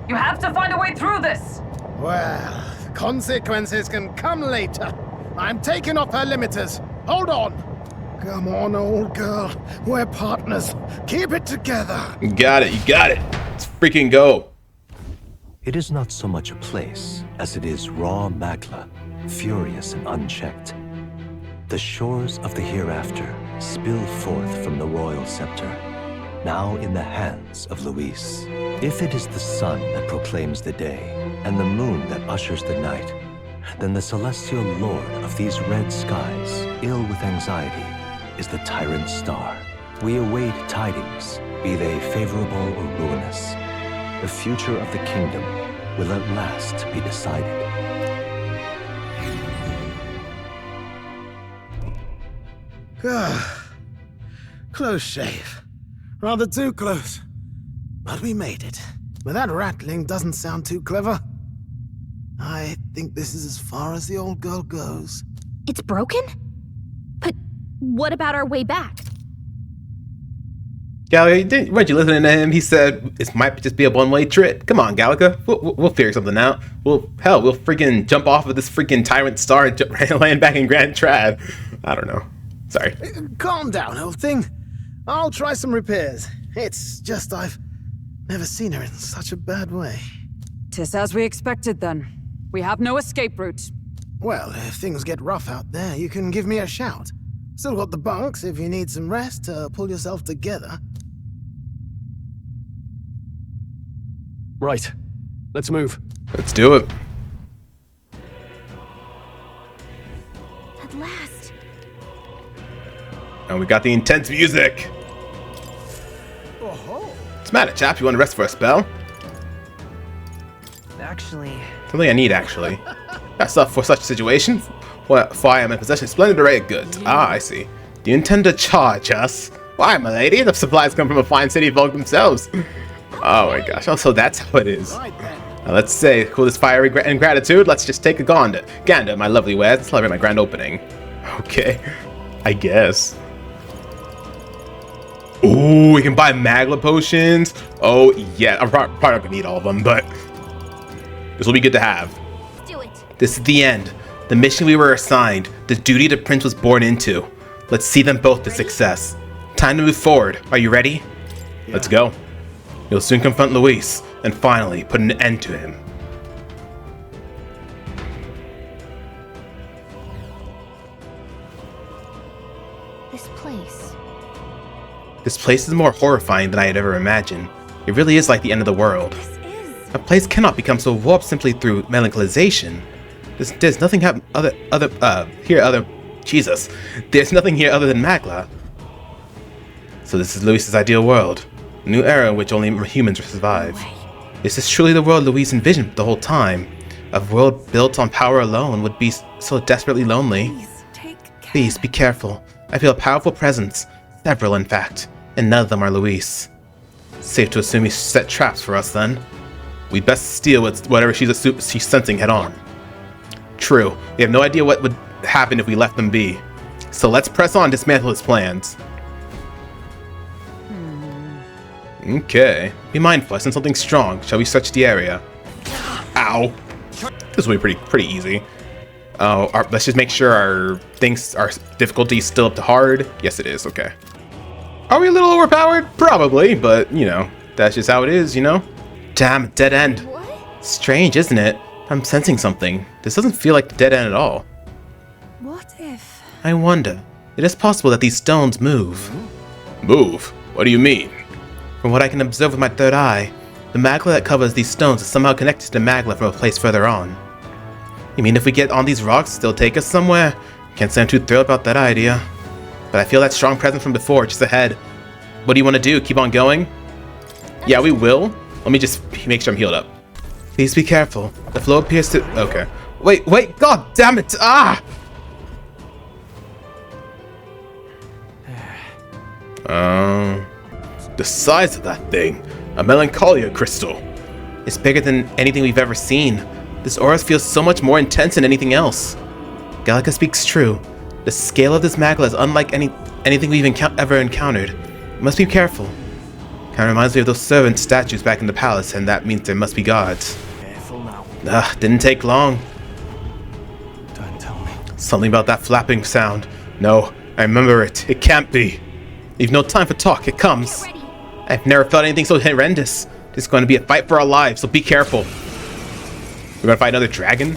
You have to find a way through this! Well, Consequences can come later. I'm taking off her limiters. Hold on. Come on, old girl. We're partners. Keep it together. You got it. You got it. Let's freaking go. It is not so much a place as it is raw magla, furious and unchecked. The shores of the hereafter spill forth from the royal scepter, now in the hands of Luis. If it is the sun that proclaims the day, and the moon that ushers the night, then the celestial lord of these red skies, ill with anxiety, is the tyrant star. We await tidings, be they favorable or ruinous. The future of the kingdom will at last be decided. Close shave. Rather too close. But we made it. But that rattling doesn't sound too clever. I think this is as far as the old girl goes. It's broken? But what about our way back? Gallica, weren't you listening to him? He said this might just be a one-way trip. Come on, Gallica. We'll figure something out. We'll freaking jump off of this freaking tyrant star and land back in Grand Trad. I don't know. Sorry. Calm down, old thing. I'll try some repairs. It's just I've never seen her in such a bad way. 'Tis as we expected then. We have no escape route. Well, if things get rough out there, you can give me a shout. Still got the bunks if you need some rest to pull yourself together. Right. Let's move. Let's do it. At last. And we got the intense music. What's the matter, chap? You want to rest for a spell? Actually... Something I need, actually. Got stuff for such a situation? Well, for I am in possession of splendid array of goods. Ah, I see. Do you intend to charge us? Why, my lady? The supplies come from a fine city folk themselves. Oh my gosh. Also, that's how it is. Now, let's say, cool this fiery and gratitude. Let's just take a gander, my lovely wares, and celebrate my grand opening. Okay. I guess. Ooh, we can buy Magla potions. Oh, yeah. I'm probably not gonna need all of them, but this will be good to have. Do it. This is the end. The mission we were assigned, the duty the prince was born into. Let's see them both to success. Time to move forward. Are you ready? Yeah. Let's go. You'll soon confront Luis, and finally put an end to him. This place is more horrifying than I had ever imagined. It really is like the end of the world. A place cannot become so warped simply through melanchalization. There's nothing here other than Magla. So this is Luis's ideal world. A new era in which only humans survive. Is this truly the world Luis envisioned the whole time? A world built on power alone would be so desperately lonely. Please be careful. I feel a powerful presence. Several, in fact. And none of them are Luis. Safe to assume he set traps for us then. We'd best steal whatever she's sensing head on. True. We have no idea what would happen if we left them be. So let's press on and dismantle his plans. Okay. Be mindful, I sense something strong. Shall we search the area? Ow. This will be pretty easy. Let's just make sure our difficulty is still up to hard. Yes, it is. Okay. Are we a little overpowered? Probably, but, you know, that's just how it is, you know? Damn, dead end. What? Strange, isn't it? I'm sensing something. This doesn't feel like the dead end at all. What if... I wonder. It is possible that these stones move. Move? What do you mean? From what I can observe with my third eye, the magla that covers these stones is somehow connected to magla from a place further on. You mean if we get on these rocks, they'll take us somewhere? Can't say I'm too thrilled about that idea. But I feel that strong presence from before, just ahead. What do you want to do? Keep on going? Yeah, we will. Let me just make sure I'm healed up. Please be careful. The flow appears to... Okay. Wait, god damn it! Ah! The size of that thing. A melancholia crystal. It's bigger than anything we've ever seen. This aura feels so much more intense than anything else. Gallica speaks true. The scale of this magla is unlike anything we've ever encountered. We must be careful. Kinda reminds me of those servant statues back in the palace, and that means there must be guards. Careful now. Didn't take long. Something about that flapping sound. No, I remember it. It can't be. You've no time for talk. It comes. I've never felt anything so horrendous. This is going to be a fight for our lives, so be careful. We're going to fight another dragon?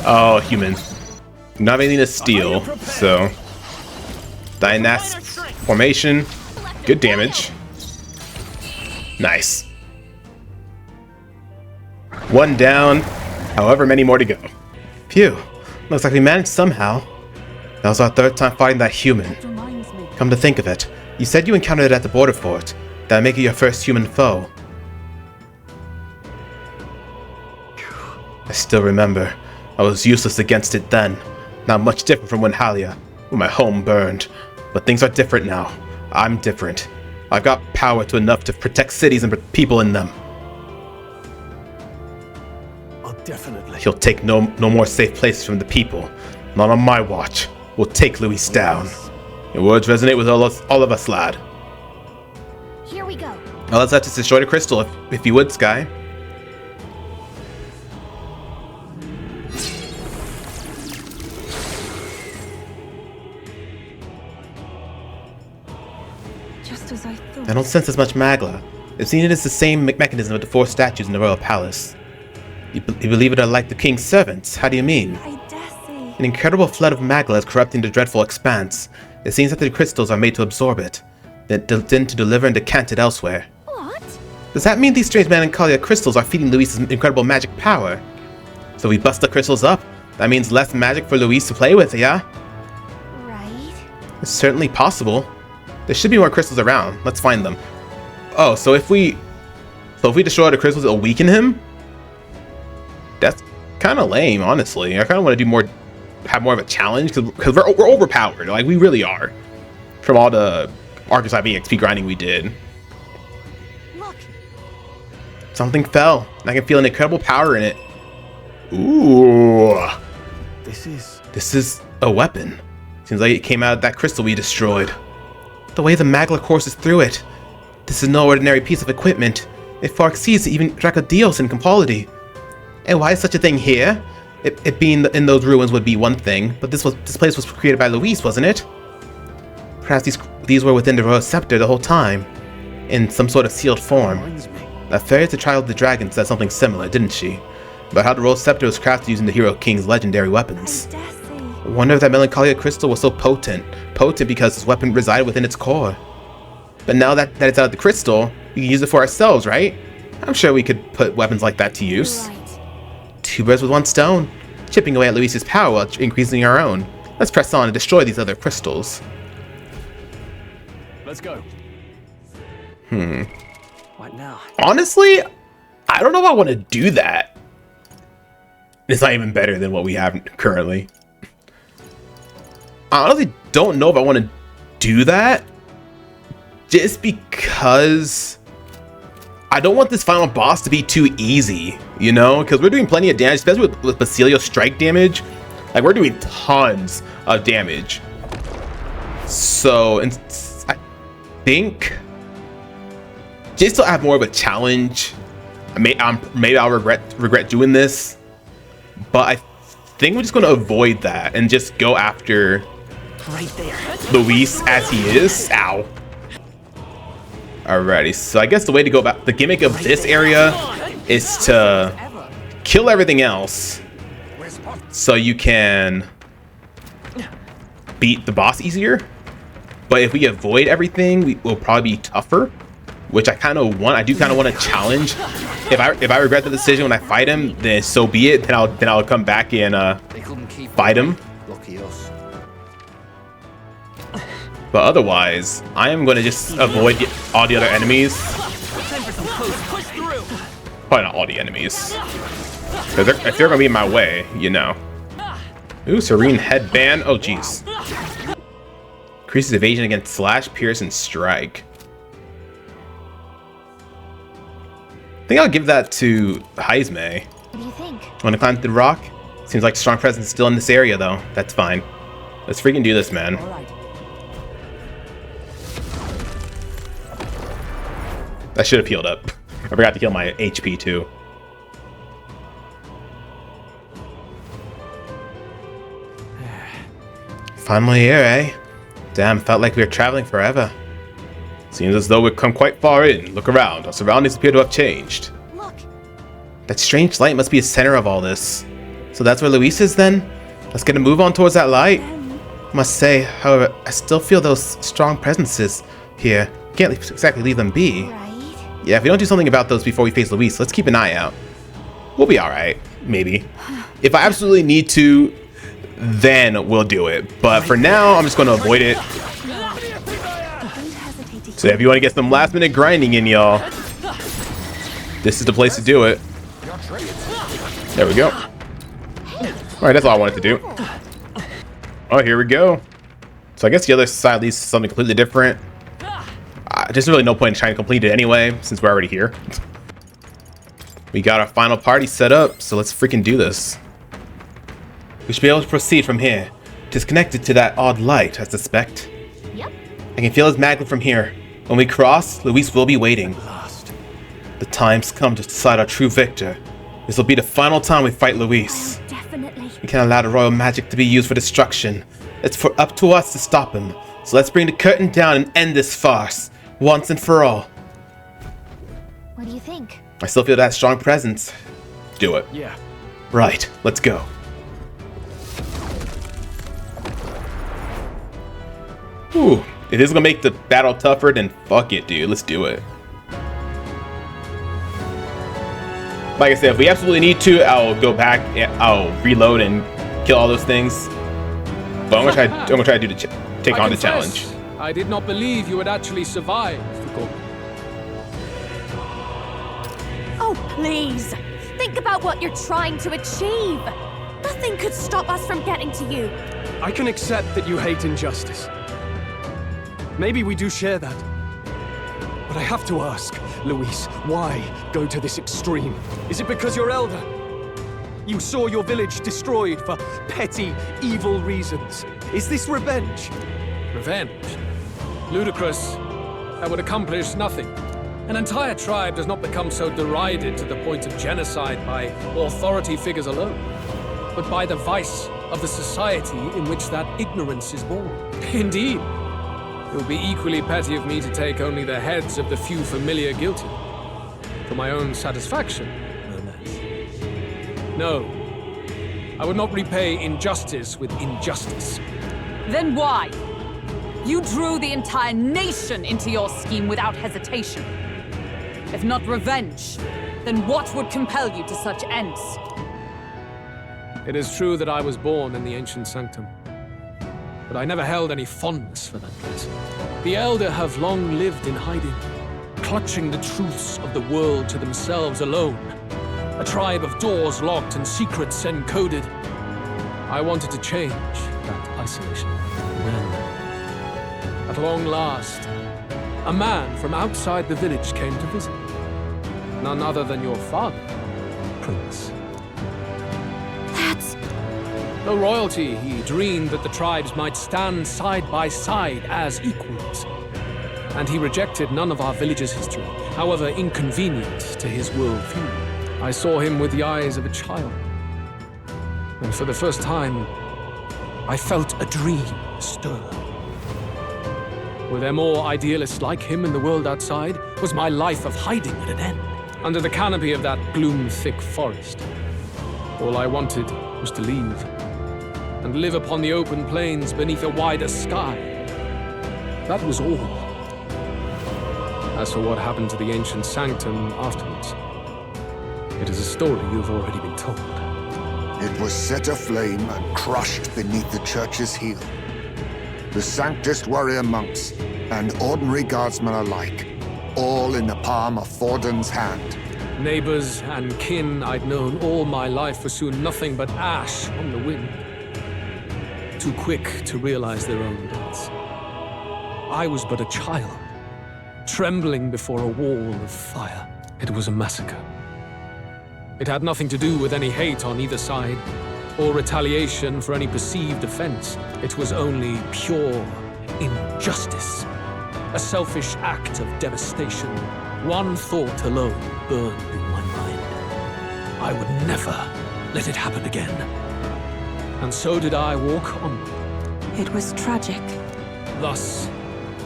Oh, human. We don't have anything to steal, so... Dynast formation. Good damage. Nice. One down. However many more to go. Phew. Looks like we managed somehow. That was our third time fighting that human. Come to think of it, you said you encountered it at the border fort. That would make it your first human foe. I still remember. I was useless against it then. Not much different from when my home burned. But things are different now. I'm different. I've got power to enough to protect cities and people in them. Oh, definitely. He'll take no more safe places from the people. Not on my watch. We'll take Luis down. Your words resonate with all of us, lad. Here we go. Now let's just destroy the crystal, if you would, Skye. Just as I thought. I don't sense as much magla. I've seen it as the same mechanism of the 4 statues in the royal palace. You believe it are like the king's servants? How do you mean? An incredible flood of magla is corrupting the dreadful expanse. It seems that the crystals are made to absorb it, then to deliver and decant it elsewhere. What? Does that mean these strange melancholia crystals are feeding Luis's incredible magic power? So we bust the crystals up? That means less magic for Luis to play with, yeah? Right. It's certainly possible. There should be more crystals around. Let's find them. Oh, so if we destroy the crystals, it'll weaken him? That's kind of lame, honestly. I kind of want to have more of a challenge because we're overpowered. Like, we really are. From all the Archetype EXP grinding we did. Look. Something fell, and I can feel an incredible power in it. Ooh. This is a weapon. Seems like it came out of that crystal we destroyed. The way the magla courses through it. This is no ordinary piece of equipment. It far exceeds even Dracodios in quality. And why is such a thing here? It being in those ruins would be one thing, but this place was created by Luis, wasn't it? Perhaps these were within the Royal Scepter the whole time, in some sort of sealed form. That fairy to Child of the Dragon said something similar, didn't she? About how the Royal Scepter was crafted using the Hero King's legendary weapons. I wonder if that Melancholia crystal was so potent because this weapon resided within its core. But now that it's out of the crystal, we can use it for ourselves, right? I'm sure we could put weapons like that to use. Two birds with one stone, chipping away at Luis's power while increasing our own. Let's press on and destroy these other crystals. Let's go. What now? Honestly, I don't know if I want to do that. It's not even better than what we have currently. I honestly don't know if I want to do that. Just because I don't want this final boss to be too easy, you know? Because we're doing plenty of damage, especially with Basilio's strike damage. Like, we're doing tons of damage. So, I think just to have more of a challenge, maybe I'll regret doing this. But I think we're just going to avoid that and just go after Right there. Luis as he is. Ow. Alrighty, so I guess the way to go about the gimmick of this area is to kill everything else so you can beat the boss easier. But if we avoid everything, we will probably be tougher, which I do kind of want to challenge. If I regret the decision when I fight him, then so be it. Then I'll come back and fight him. Lucky us. But otherwise, I am going to just avoid all the other enemies. Probably not all the enemies. Because if they're going to be in my way, you know. Ooh, Serene Headband. Oh, jeez. Increases evasion against Slash, Pierce, and Strike. I think I'll give that to Heisme. What do you think? Want to climb through the rock? Seems like strong presence still in this area, though. That's fine. Let's freaking do this, man. I should have healed up. I forgot to heal my HP too. Finally here, eh? Damn, felt like we were traveling forever. Seems as though we've come quite far in. Look around. Our surroundings appear to have changed. Look. That strange light must be the center of all this. So that's where Luis is then? Let's get a move on towards that light. Must say, however, I still feel those strong presences here. Can't exactly leave them be. Right. Yeah, if we don't do something about those before we face Luis, let's keep an eye out. We'll be alright. Maybe. If I absolutely need to, then we'll do it. But for now, I'm just going to avoid it. So if you want to get some last minute grinding in, y'all, this is the place to do it. There we go. Alright, that's all I wanted to do. Oh, here we go. So I guess the other side leads to something completely different. There's really no point in trying to complete it anyway, since we're already here. We got our final party set up, so let's freaking do this. We should be able to proceed from here. It is connected to that odd light, I suspect. Yep. I can feel his magnet from here. When we cross, Luis will be waiting. The time's come to decide our true victor. This will be the final time we fight Luis. Definitely. We can't allow the royal magic to be used for destruction. It's up to us to stop him. So let's bring the curtain down and end this farce, once and for all. What do you think? I still feel that strong presence. Do it. Yeah. Right, let's go. Ooh, if this is gonna make the battle tougher, then fuck it, dude. Let's do it. Like I said, if we absolutely need to, I'll go back and I'll reload and kill all those things. But I'm gonna try to do take on the challenge. I did not believe you would actually survive, Fuko. Oh, please. Think about what you're trying to achieve. Nothing could stop us from getting to you. I can accept that you hate injustice. Maybe we do share that. But I have to ask, Luis, why go to this extreme? Is it because you're elder? You saw your village destroyed for petty, evil reasons. Is this revenge? Revenge? Ludicrous. That would accomplish nothing. An entire tribe does not become so derided to the point of genocide by authority figures alone, but by the vice of the society in which that ignorance is born. Indeed. It would be equally petty of me to take only the heads of the few familiar guilty. For my own satisfaction, no less. No. I would not repay injustice with injustice. Then why? You drew the entire nation into your scheme without hesitation. If not revenge, then what would compel you to such ends? It is true that I was born in the ancient sanctum, but I never held any fondness for that place. The Elder have long lived in hiding, clutching the truths of the world to themselves alone. A tribe of doors locked and secrets encoded. I wanted to change that isolation. And then, at long last, a man from outside the village came to visit. None other than your father, Prince. That's... Though royalty, he dreamed that the tribes might stand side by side as equals. And he rejected none of our village's history, however inconvenient to his worldview. I saw him with the eyes of a child. And for the first time, I felt a dream stir. Were there more idealists like him in the world outside? Was my life of hiding at an end? Under the canopy of that gloom-thick forest, all I wanted was to leave and live upon the open plains beneath a wider sky. That was all. As for what happened to the ancient sanctum afterwards, it is a story you've already been told. It was set aflame and crushed beneath the church's heel. The Sanctist warrior monks and ordinary guardsmen alike, all in the palm of Forden's hand. Neighbors and kin I'd known all my life were soon nothing but ash on the wind. Too quick to realize their own deaths. I was but a child, trembling before a wall of fire. It was a massacre. It had nothing to do with any hate on either side, or retaliation for any perceived offense. It was only pure injustice. A selfish act of devastation. One thought alone burned in my mind. I would never let it happen again. And so did I walk on, It was tragic. Thus,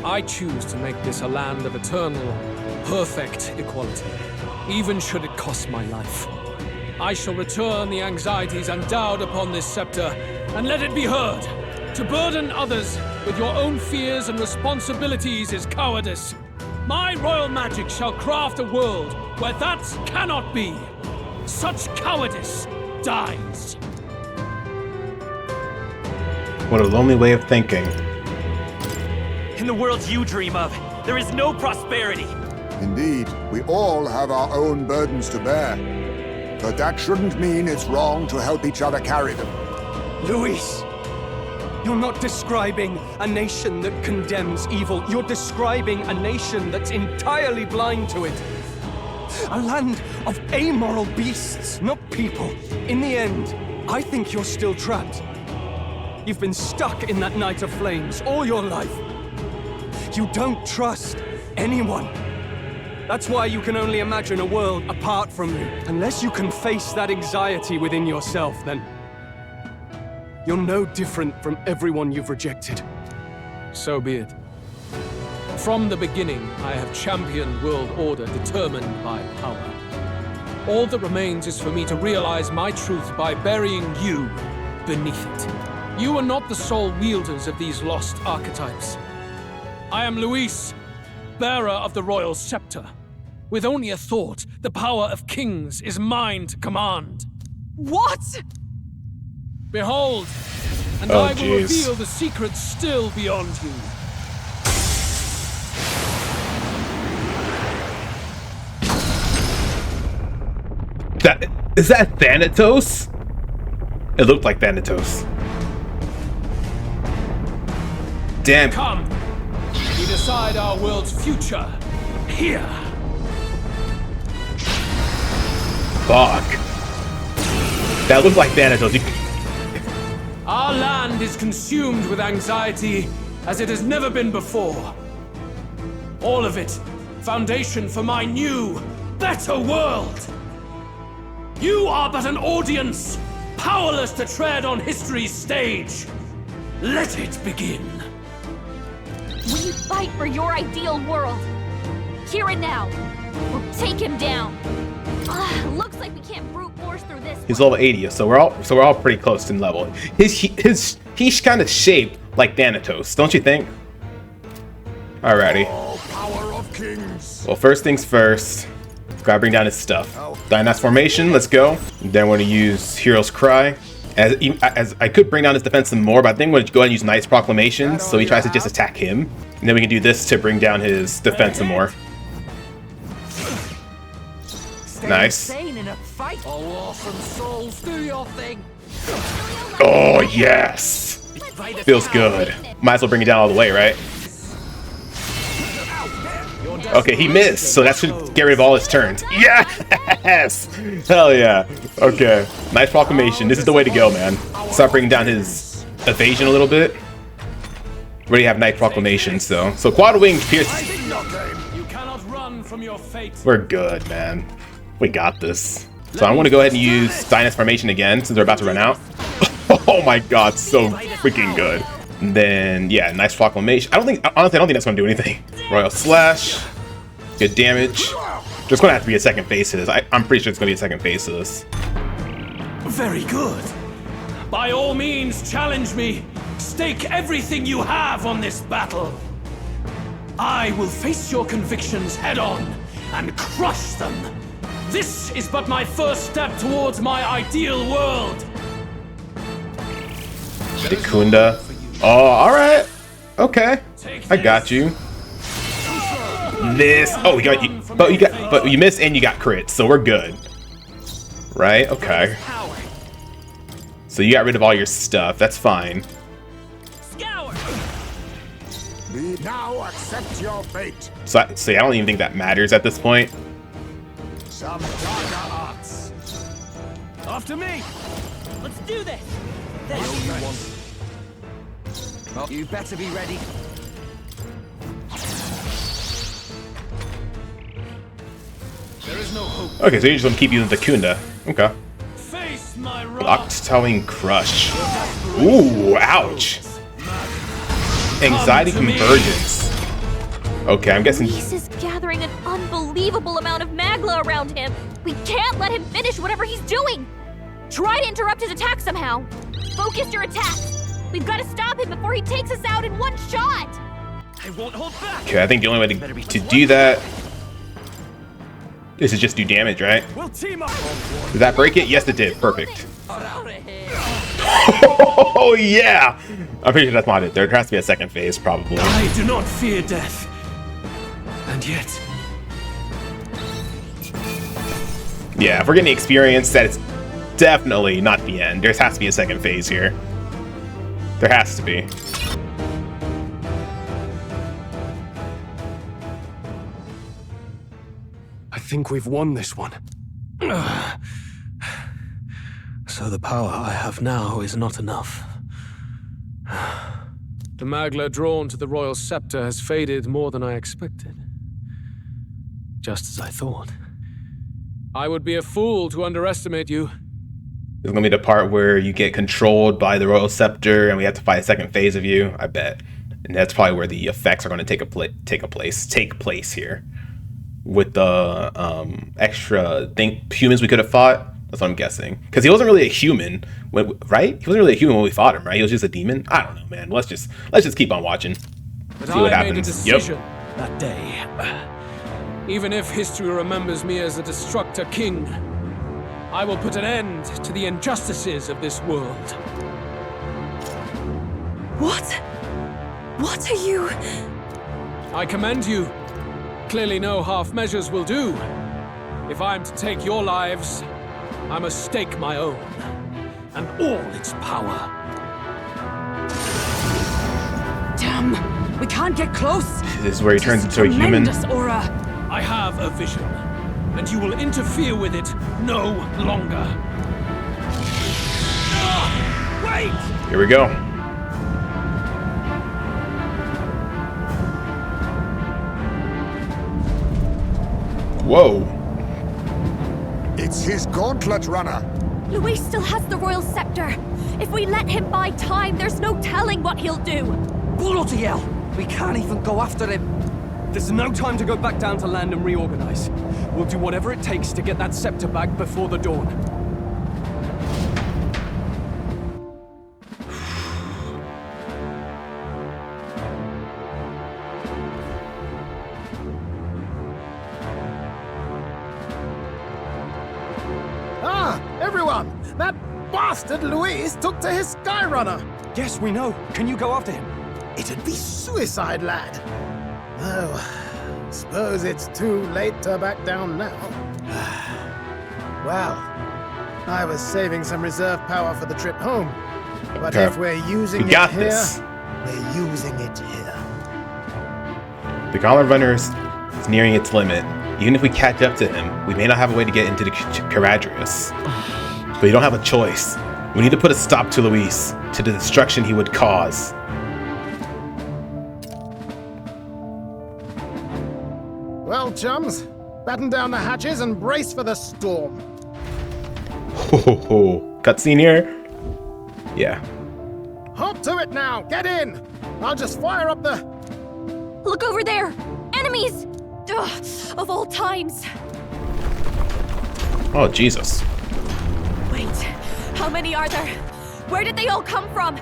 I choose to make this a land of eternal, perfect equality, even should it cost my life. I shall return the anxieties endowed upon this scepter, and let it be heard. To burden others with your own fears and responsibilities is cowardice. My royal magic shall craft a world where that cannot be. Such cowardice dies. What a lonely way of thinking. In the world you dream of, there is no prosperity. Indeed, we all have our own burdens to bear. But that shouldn't mean it's wrong to help each other carry them. Luis! You're not describing a nation that condemns evil. You're describing a nation that's entirely blind to it. A land of amoral beasts, not people. In the end, I think you're still trapped. You've been stuck in that night of flames all your life. You don't trust anyone. That's why you can only imagine a world apart from you. Unless you can face that anxiety within yourself, then you're no different from everyone you've rejected. So be it. From the beginning, I have championed world order determined by power. All that remains is for me to realize my truth by burying you beneath it. You are not the sole wielders of these lost archetypes. I am Luis, bearer of the royal scepter. With only a thought, the power of kings is mine to command. What? Behold, and Oh, I will jeez. reveal the secrets still beyond you. Is that Thanatos? It looked like Thanatos. Damn. Come, we decide our world's future here. Fuck. That looked like Thanatos. Our land is consumed with anxiety as it has never been before. All of it, foundation for my new, better world. You are but an audience, powerless to tread on history's stage. Let it begin. We fight for your ideal world. Here and now. We'll take him down. Looks like we can't brute force through this. He's level 80, so we're all pretty close in level. He's kind of shaped like Thanatos, don't you think? Alrighty. Power of kings. Well, first things first. Gotta bring down his stuff. Dynas formation, let's go. Then we're gonna use Hero's Cry. As I could bring down his defense some more, but I think we're gonna go ahead and use Knight's Proclamation, so he tries to just attack him. And then we can do this to bring down his defense some more. Nice. Oh, yes. Feels good. Might as well bring it down all the way, right? Okay, he missed, so that should get rid of all his turns. Yes! Hell yeah. Okay. Nice Proclamation. This is the way to go, man. Start bringing down his evasion a little bit. We already have Night Proclamation, so Quad Wing Pierce. You cannot run from your fate. We're good, man. We got this. So I'm gonna go ahead and use Dynas Formation again since we're about to run out. Oh my god, so freaking good. And then yeah, Nice Proclamation. Honestly, I don't think that's gonna do anything. Royal Slash. Good damage. There's gonna have to be a second phase to this. I'm pretty sure it's gonna be a second phase to this. Very good. By all means, challenge me. Stake everything you have on this battle. I will face your convictions head on and crush them. This is but my first step towards my ideal world. Dikunda. Oh, alright. Okay. I got you. This. Oh, we got you. But you missed and you got crit, so we're good. Right? Okay. So you got rid of all your stuff. That's fine. We now accept your fate. So I don't even think that matters at this point. Some darker arts. After me! Let's do this! Well, you better be ready. There is no hope. Okay, so you're just gonna keep using the Kunda. Okay. Face my wrath. Locked Towing Crush. Ooh, ouch. Anxiety convergence. Okay, I'm guessing. Luis is gathering an unbelievable amount of magla around him. We can't let him finish whatever he's doing. Try to interrupt his attack somehow. Focus your attacks. We've got to stop him before he takes us out in one shot. I won't hold back. Okay, I think the only way to do that is to just do damage, right? We'll team up. Did that break it? Yes, it did. Perfect. Oh yeah! I'm pretty sure that's not it. There has to be a second phase, probably. I do not fear death. And yet... Yeah, if we're getting experience, that it's definitely not the end. There has to be a second phase here. There has to be. I think we've won this one. So the power I have now is not enough. The magla drawn to the royal scepter has faded more than I expected. Just as I thought. I would be a fool to underestimate you. This is gonna be the part where you get controlled by the royal scepter, and we have to fight a second phase of you. I bet, and that's probably where the effects are going to take place here, with the extra humans we could have fought. That's what I'm guessing, because he wasn't really a human, right? He wasn't really a human when we fought him, right? He was just a demon. I don't know, man. Let's just keep on watching. But See what I happens. made a decision that day. Even if history remembers me as a destructor king, I will put an end to the injustices of this world. What? What are you... I commend you. Clearly no half measures will do. If I am to take your lives, I must stake my own, and all its power. Damn, we can't get close. This is where he turns into a human. Tremendous aura. I have a vision, and you will interfere with it no longer. Wait! Here we go. Whoa. It's his gauntlet runner. Luis still has the royal scepter. If we let him buy time, there's no telling what he'll do. Bloody hell! We can't even go after him. There's no time to go back down to land and reorganize. We'll do whatever it takes to get that scepter back before the dawn. Ah, everyone! That bastard Luis took to his Skye runner. Yes, we know. Can you go after him? It'd be suicide, lad. Oh, suppose it's too late to back down now. Well, I was saving some reserve power for the trip home. But if we're using it here, we're using it here. The Gauntlet Runner is nearing its limit. Even if we catch up to him, we may not have a way to get into the Caradrius. But you don't have a choice. We need to put a stop to Luis, to the destruction he would cause. Well, chums, batten down the hatches and brace for the storm. Ho ho ho. Cutscene here? Yeah. Hop to it now! Get in! I'll just fire up the... Look over there! Enemies! Ugh, of all times. Oh, Jesus. Wait, how many are there? Where did they all come from?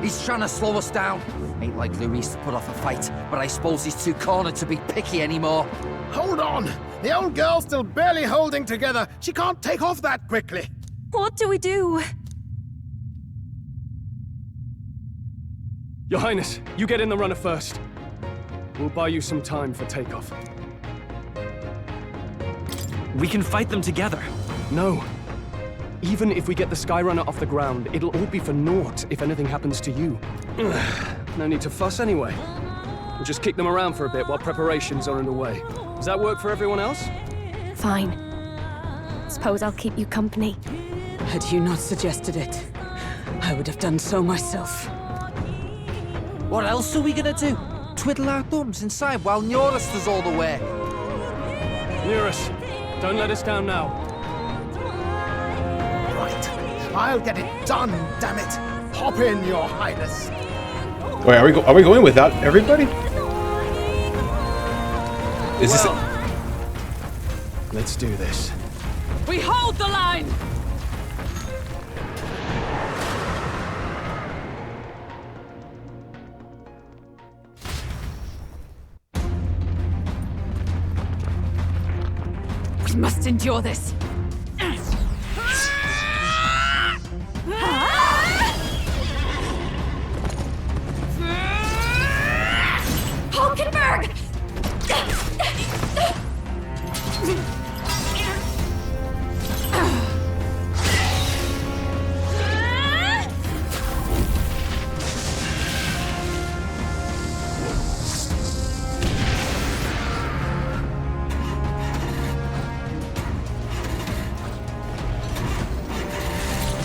He's trying to slow us down. Ain't like Luis to put off a fight, but I suppose he's too cornered to be picky anymore. Hold on! The old girl's still barely holding together. She can't take off that quickly. What do we do? Your Highness, you get in the runner first. We'll buy you some time for takeoff. We can fight them together. No. Even if we get the Skye runner off the ground, it'll all be for naught if anything happens to you. No need to fuss anyway. We'll just kick them around for a bit while preparations are underway. Does that work for everyone else? Fine. Suppose I'll keep you company. Had you not suggested it, I would have done so myself. What else are we gonna do? Twiddle our thumbs inside while Norris does all the work. Nearus, don't let us down now. Right. I'll get it done, damn it. Hop in, Your Highness. Wait, are we going without everybody? Is this? Let's do this. We hold the line! We must endure this. Hulkenberg!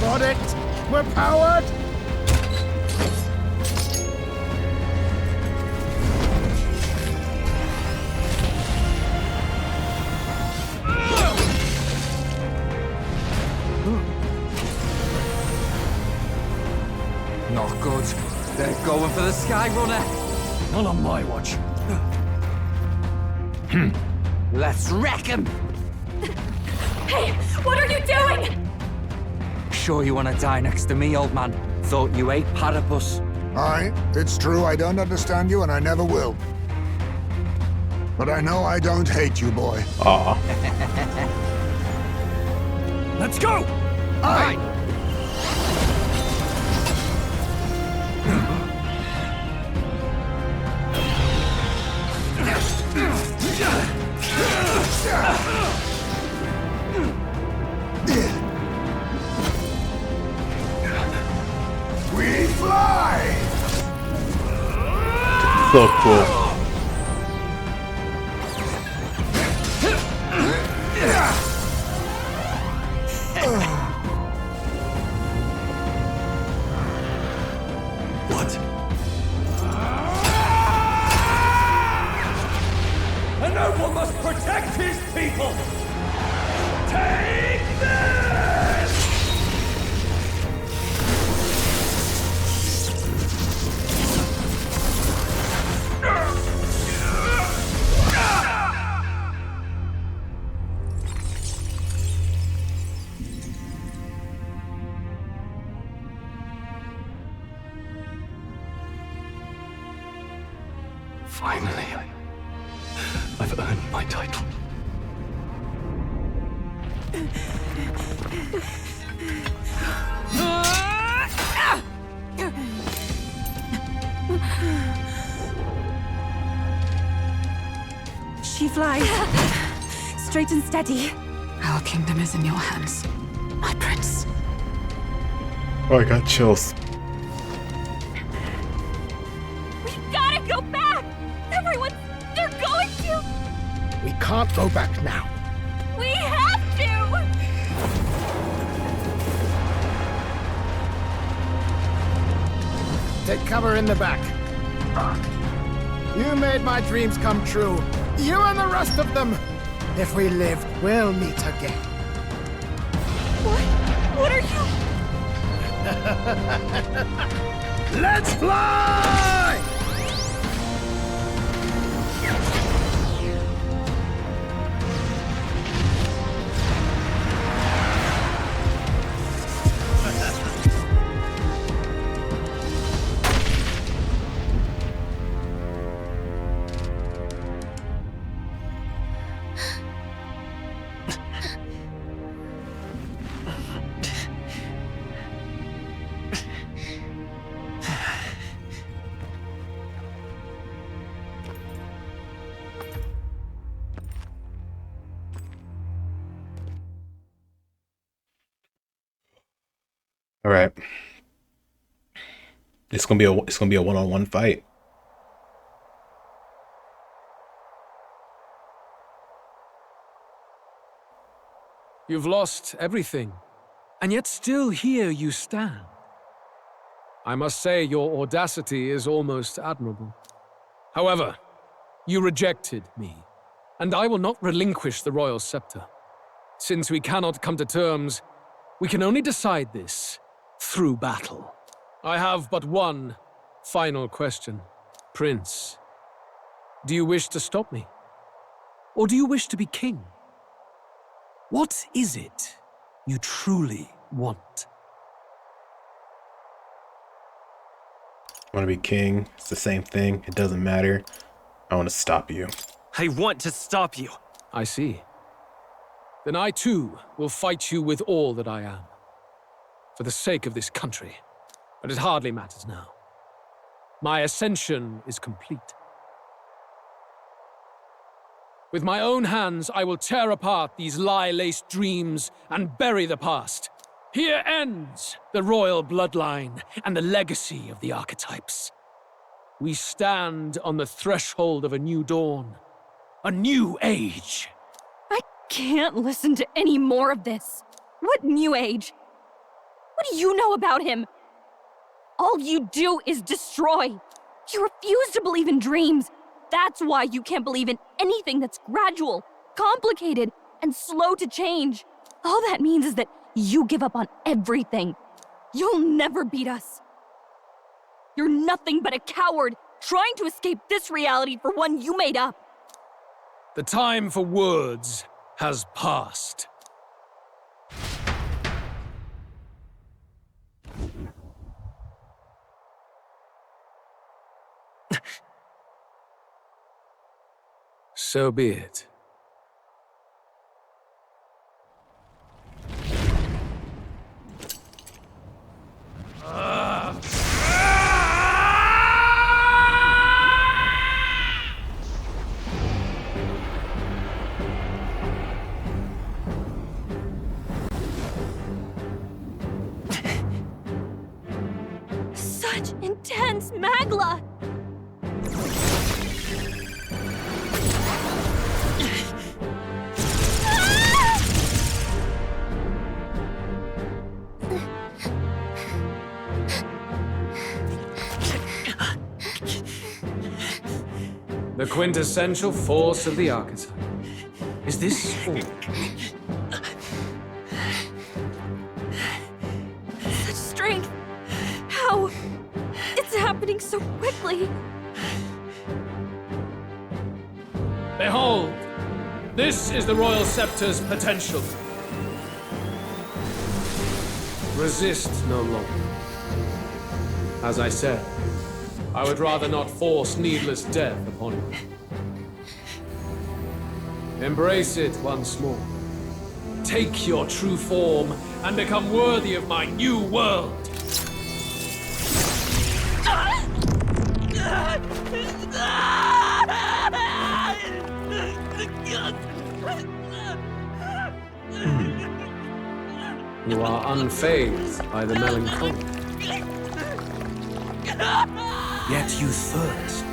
Got it! We're powered! Not good. They're going for the Skye Runner. Not on my watch. Let's wreck him! Hey, what are you doing? Sure you want to die next to me, old man? Thought you ate platypus. Aye, it's true I don't understand you and I never will. But I know I don't hate you, boy. Aw. Let's go! Aye! We fly! So cool. What? A noble must protect his people! Take this! Finally, I've earned my title. She flies. Straight and steady. Our kingdom is in your hands, my prince. Oh, I got chills. We gotta go back! Everyone, they're going to! We can't go back now. We have to! Take cover in the back. You made my dreams come true. You and the rest of them. If we live, we'll meet again. What are you? Let's fly! All right. It's gonna be a one-on-one fight. You've lost everything, and yet still here you stand. I must say your audacity is almost admirable. However, you rejected me, and I will not relinquish the royal scepter. Since we cannot come to terms, we can only decide this through battle. I have but one Final question. Prince, do you wish to stop me? Or do you wish to be king? What is it you truly want? I want to be king. It's the same thing. It doesn't matter. I want to stop you. I want to stop you. I see. Then I too will fight you with all that I am. For the sake of this country. But it hardly matters now. My ascension is complete. With my own hands, I will tear apart these lie-laced dreams and bury the past. Here ends the royal bloodline and the legacy of the archetypes. We stand on the threshold of a new dawn, a new age. I can't listen to any more of this. What new age? What do you know about him? All you do is destroy. You refuse to believe in dreams. That's why you can't believe in anything that's gradual, complicated, and slow to change. All that means is that you give up on everything. You'll never beat us. You're nothing but a coward trying to escape this reality for one you made up. The time for words has passed. So be it. Such intense magla! The quintessential force of the archetype. Is this all? Such strength! How? It's happening so quickly! Behold! This is the Royal Scepter's potential. Resist no longer. As I said, I would rather not force needless death upon you. Embrace it once more. Take your true form and become worthy of my new world. You are unfazed by the melancholy. Yet you thirst.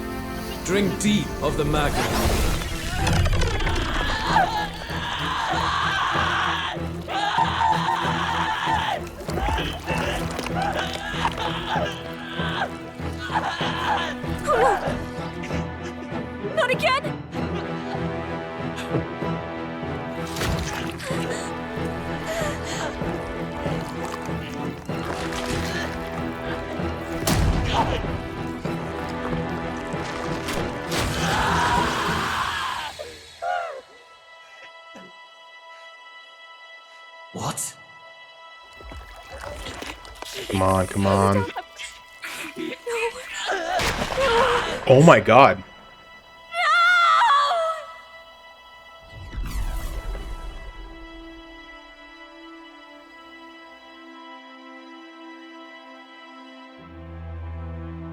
Drink deep of the magma. Not again! What? Come on, come on. Oh my god.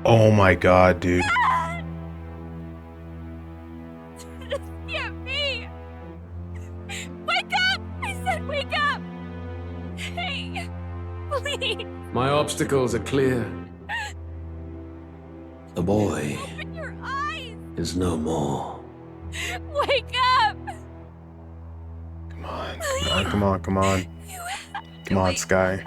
Oh my god, dude. Get me! Wake up! I said wake up! Hey, please! My obstacles are clear. The boy Open your eyes! is no more. Wake up! Come on, come on, come on, come on. Come on, Skye.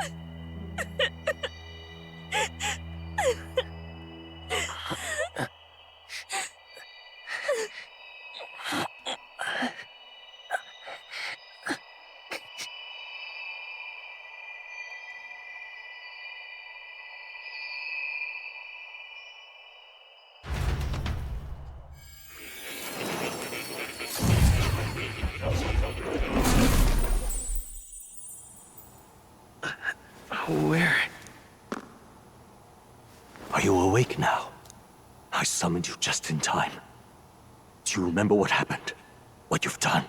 Where? Are you awake now? I summoned you just in time. Do you remember what happened? What you've done?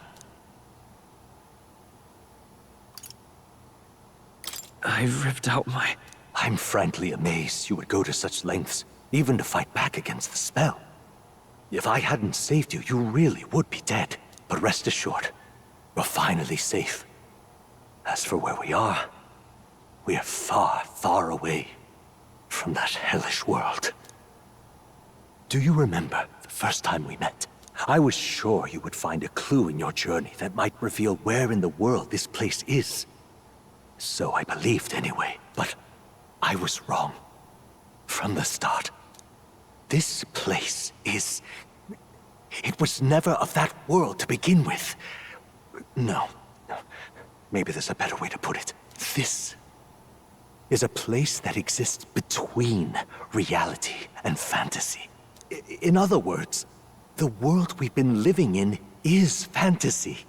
I ripped out my... I'm frankly amazed you would go to such lengths, even to fight back against the spell. If I hadn't saved you, you really would be dead. But rest assured, we're finally safe. As for where we are far, far away from that hellish world. Do you remember the first time we met? I was sure you would find a clue in your journey that might reveal where in the world this place is. So I believed anyway, but I was wrong. From the start. This place is... It was never of that world to begin with. No. Maybe there's a better way to put it. This is a place that exists between reality and fantasy. In other words, the world we've been living in is fantasy.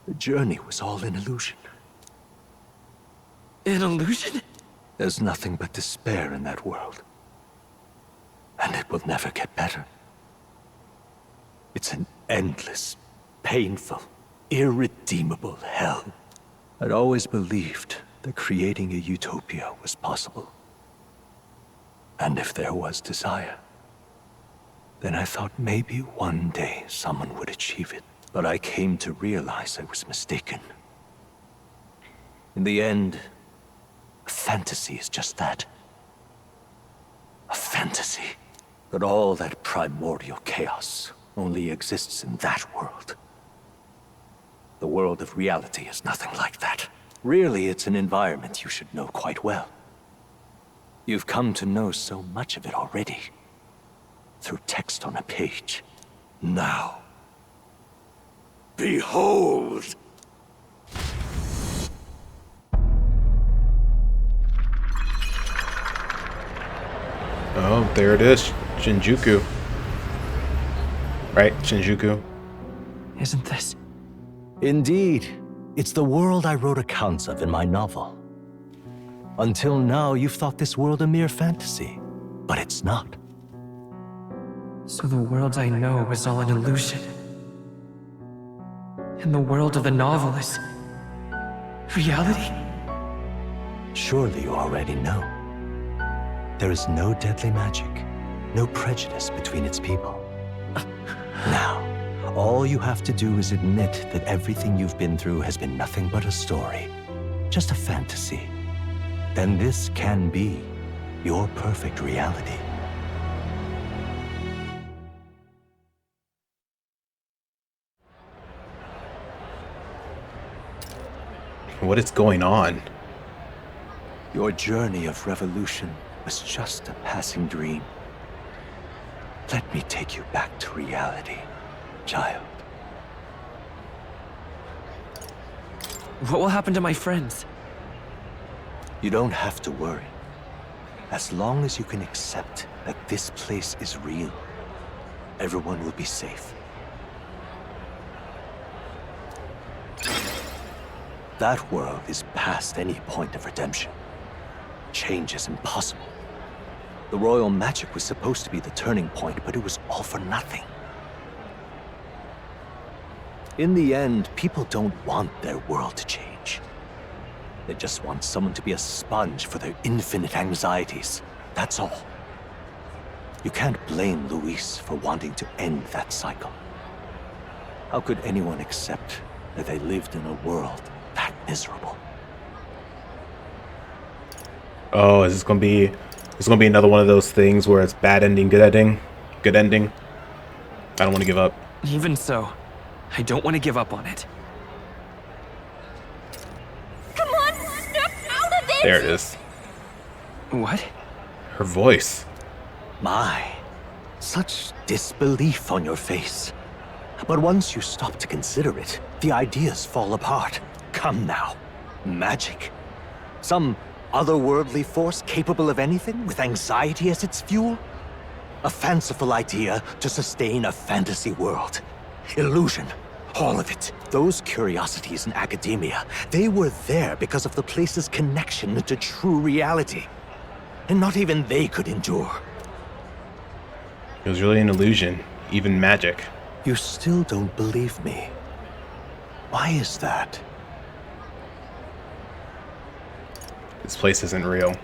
The journey was all an illusion. An illusion? There's nothing but despair in that world. And it will never get better. It's an endless, painful, irredeemable hell. I'd always believed that creating a utopia was possible. And if there was desire, then I thought maybe one day someone would achieve it. But I came to realize I was mistaken. In the end, a fantasy is just that. A fantasy. But all that primordial chaos only exists in that world. The world of reality is nothing like that. Really, it's an environment you should know quite well. You've come to know so much of it already. Through text on a page. Now, behold! Oh, there it is. Shinjuku. Right? Shinjuku. Isn't this? Indeed. It's the world I wrote accounts of in my novel. Until now, you've thought this world a mere fantasy. But it's not. So the world I know is all an illusion. And the world of the novel is... reality? Surely you already know. There is no deadly magic, no prejudice between its people. Now, all you have to do is admit that everything you've been through has been nothing but a story, just a fantasy. Then this can be your perfect reality. What is going on? Your journey of revolution was just a passing dream. Let me take you back to reality, child. What will happen to my friends? You don't have to worry. As long as you can accept that this place is real, everyone will be safe. That world is past any point of redemption. Change is impossible. The royal magic was supposed to be the turning point, but it was all for nothing. In the end, people don't want their world to change. They just want someone to be a sponge for their infinite anxieties. That's all. You can't blame Luis for wanting to end that cycle. How could anyone accept that they lived in a world that miserable? Oh, is this gonna be... It's gonna be another one of those things where it's bad ending, good ending? Good ending? I don't want to give up. Even so, I don't want to give up on it. Come on, snap out of it! There it is. What? Her voice. My, such disbelief on your face. But once you stop to consider it, the ideas fall apart. Come now. Magic? Some otherworldly force capable of anything with anxiety as its fuel? A fanciful idea to sustain a fantasy world. Illusion, All of it. Those curiosities in academia, they were there because of the place's connection to true reality. And not even they could endure. It was really an illusion, even magic. You still don't believe me. Why is that? This place isn't real.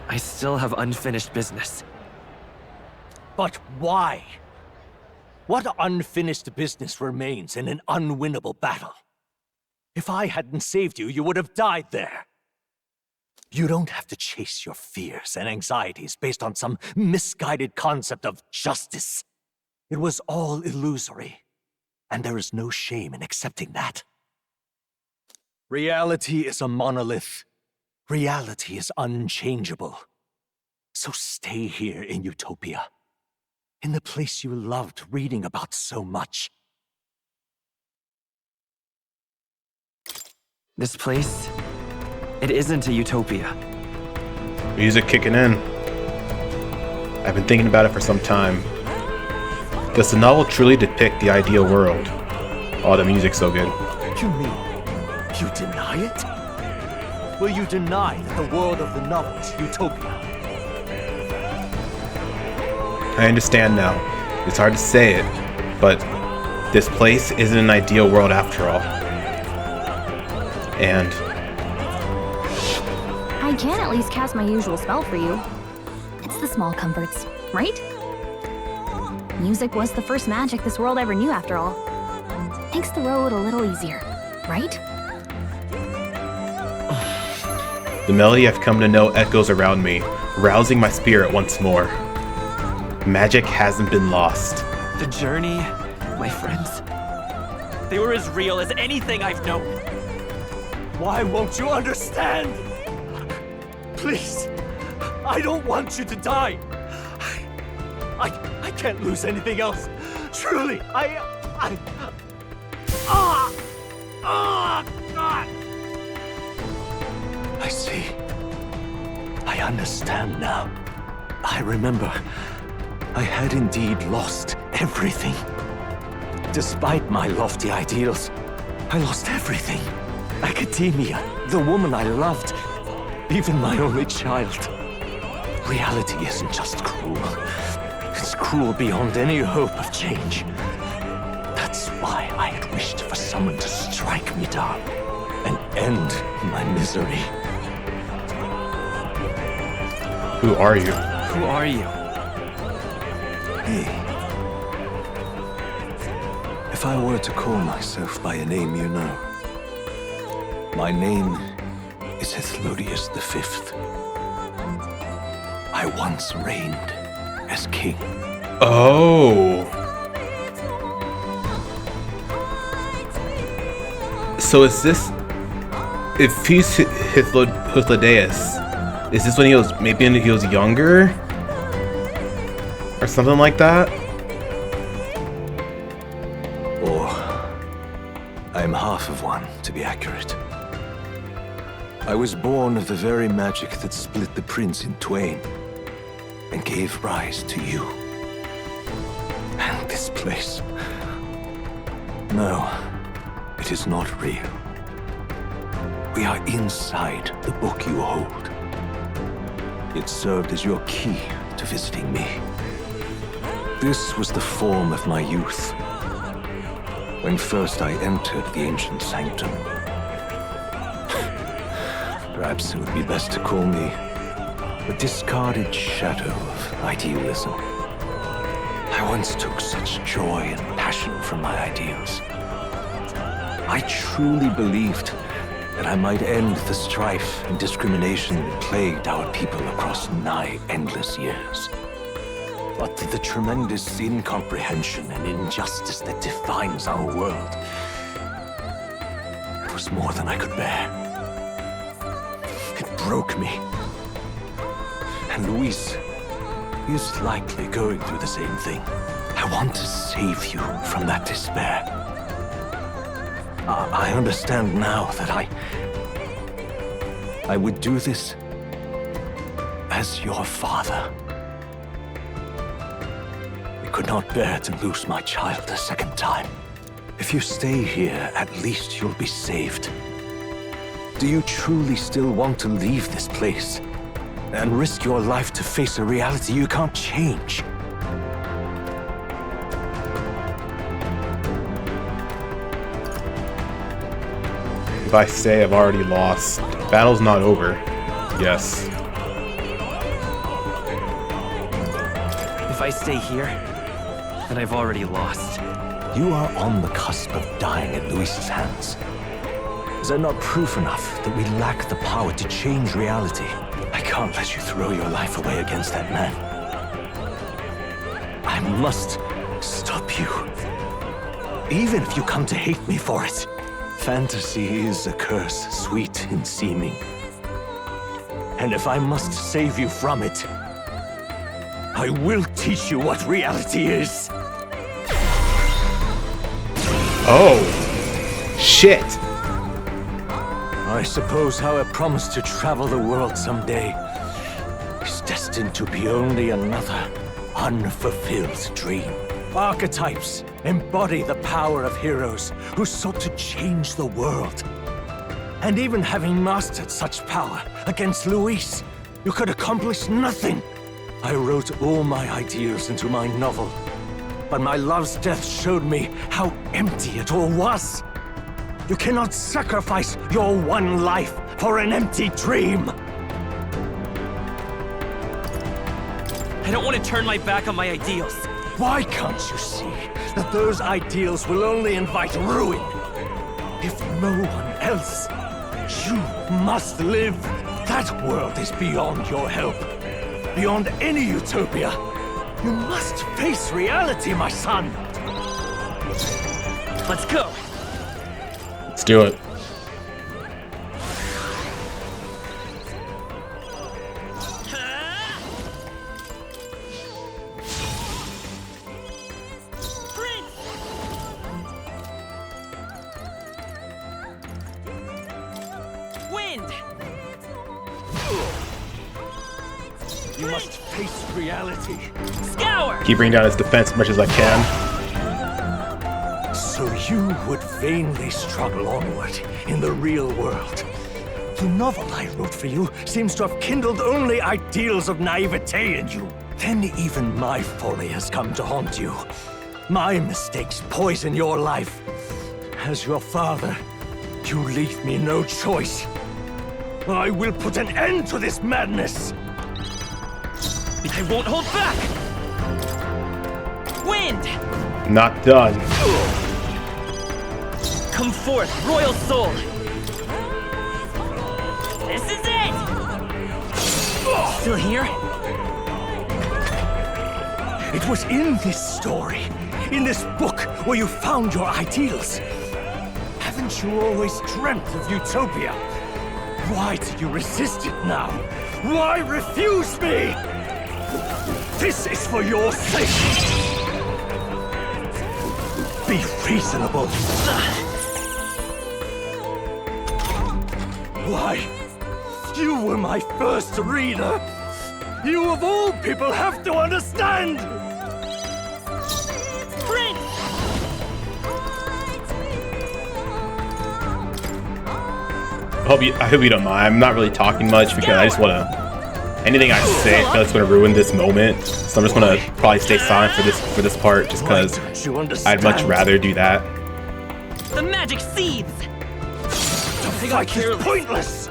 I still have unfinished business. But why? What unfinished business remains in an unwinnable battle? If I hadn't saved you, you would have died there. You don't have to chase your fears and anxieties based on some misguided concept of justice. It was all illusory, and there is no shame in accepting that. Reality is a monolith. Reality is unchangeable. So stay here in Utopia, in the place you loved reading about so much. This place, it isn't a utopia. Music kicking in. I've been thinking about it for some time. Does the novel truly depict the ideal world? Oh, the music's so good. You mean you deny it? Will you deny that the world of the novel is utopia? I understand now. It's hard to say it, but this place isn't an ideal world after all. And I can at least cast my usual spell for you. It's the small comforts, right? Music was the first magic this world ever knew after all. Makes the road a little easier, right? the melody I've come to know echoes around me, rousing my spirit once more. Magic hasn't been lost. The journey, my friends, they were as real as anything I've known. Why won't you understand? Please, I don't want you to die. I can't lose anything else. Truly, God. I see. I understand now. I remember. I had indeed lost everything. Despite my lofty ideals, I lost everything. Academia, the woman I loved, even my only child. Reality isn't just cruel. It's cruel beyond any hope of change. That's why I had wished for someone to strike me down and end my misery. Who are you? Who are you? Me. If I were to call myself by a name you know, my name is Hethlodius V. I once reigned as king. Oh. So is this... If he's Hethlodius, is this when he was... Maybe when he was younger? Or something like that? Or... I'm half of one, to be accurate. I was born of the very magic that split the prince in twain and gave rise to you. And this place. No, it is not real. We are inside the book you hold. It served as your key to visiting me. This was the form of my youth, when first I entered the ancient sanctum. Perhaps it would be best to call me a discarded shadow of idealism. I once took such joy and passion from my ideals. I truly believed that I might end the strife and discrimination that plagued our people across nigh endless years. But the tremendous incomprehension and injustice that defines our world, it was more than I could bear. It broke me. And Luis is likely going through the same thing. I want to save you from that despair. I understand now that I would do this as your father. could not bear to lose my child a second time. If you stay here, at least you'll be saved. Do you truly still want to leave this place and risk your life to face a reality you can't change? If I say I've already lost, battle's not over. Yes. If I stay here, then I've already lost. You are on the cusp of dying at Luis's hands. Is that not proof enough that we lack the power to change reality? I can't let you throw your life away against that man. I must stop you. Even if you come to hate me for it. Fantasy is a curse, sweet in seeming. And if I must save you from it, I will teach you what reality is. Oh, shit. I suppose our promise to travel the world someday is destined to be only another unfulfilled dream. Archetypes embody the power of heroes who sought to change the world. And even having mastered such power against Luis, you could accomplish nothing. I wrote all my ideals into my novel, but my love's death showed me how empty it all was. You cannot sacrifice your one life for an empty dream. I don't want to turn my back on my ideals. Why can't you see that those ideals will only invite ruin? If no one else, you must live. That world is beyond your help. Beyond any utopia. You must face reality, my son. Let's go. Let's do it. Wind. You must face reality. Scour. Keep bringing down his defense as much as I can. So you would vainly struggle onward in the real world. The novel I wrote for you seems to have kindled only ideals of naivete in you. Then even my folly has come to haunt you. My mistakes poison your life. As your father, you leave me no choice. I will put an end to this madness. I won't hold back. Wind. Not done. Come forth, royal soul. This is it. Still here? It was in this story, in this book, where you found your ideals. Haven't you always dreamt of utopia? Why did you resist it now? Why refuse me? This is for your sake. Be reasonable. Why? You were my first reader. You of all people have to understand. Prince. I hope you don't mind. I'm not really talking much because I just want to. Anything I say, I feel like it's going to ruin this moment. So I'm just going to probably stay silent for this part, just because I'd much rather do that. The magic seeds. The fight is pointless.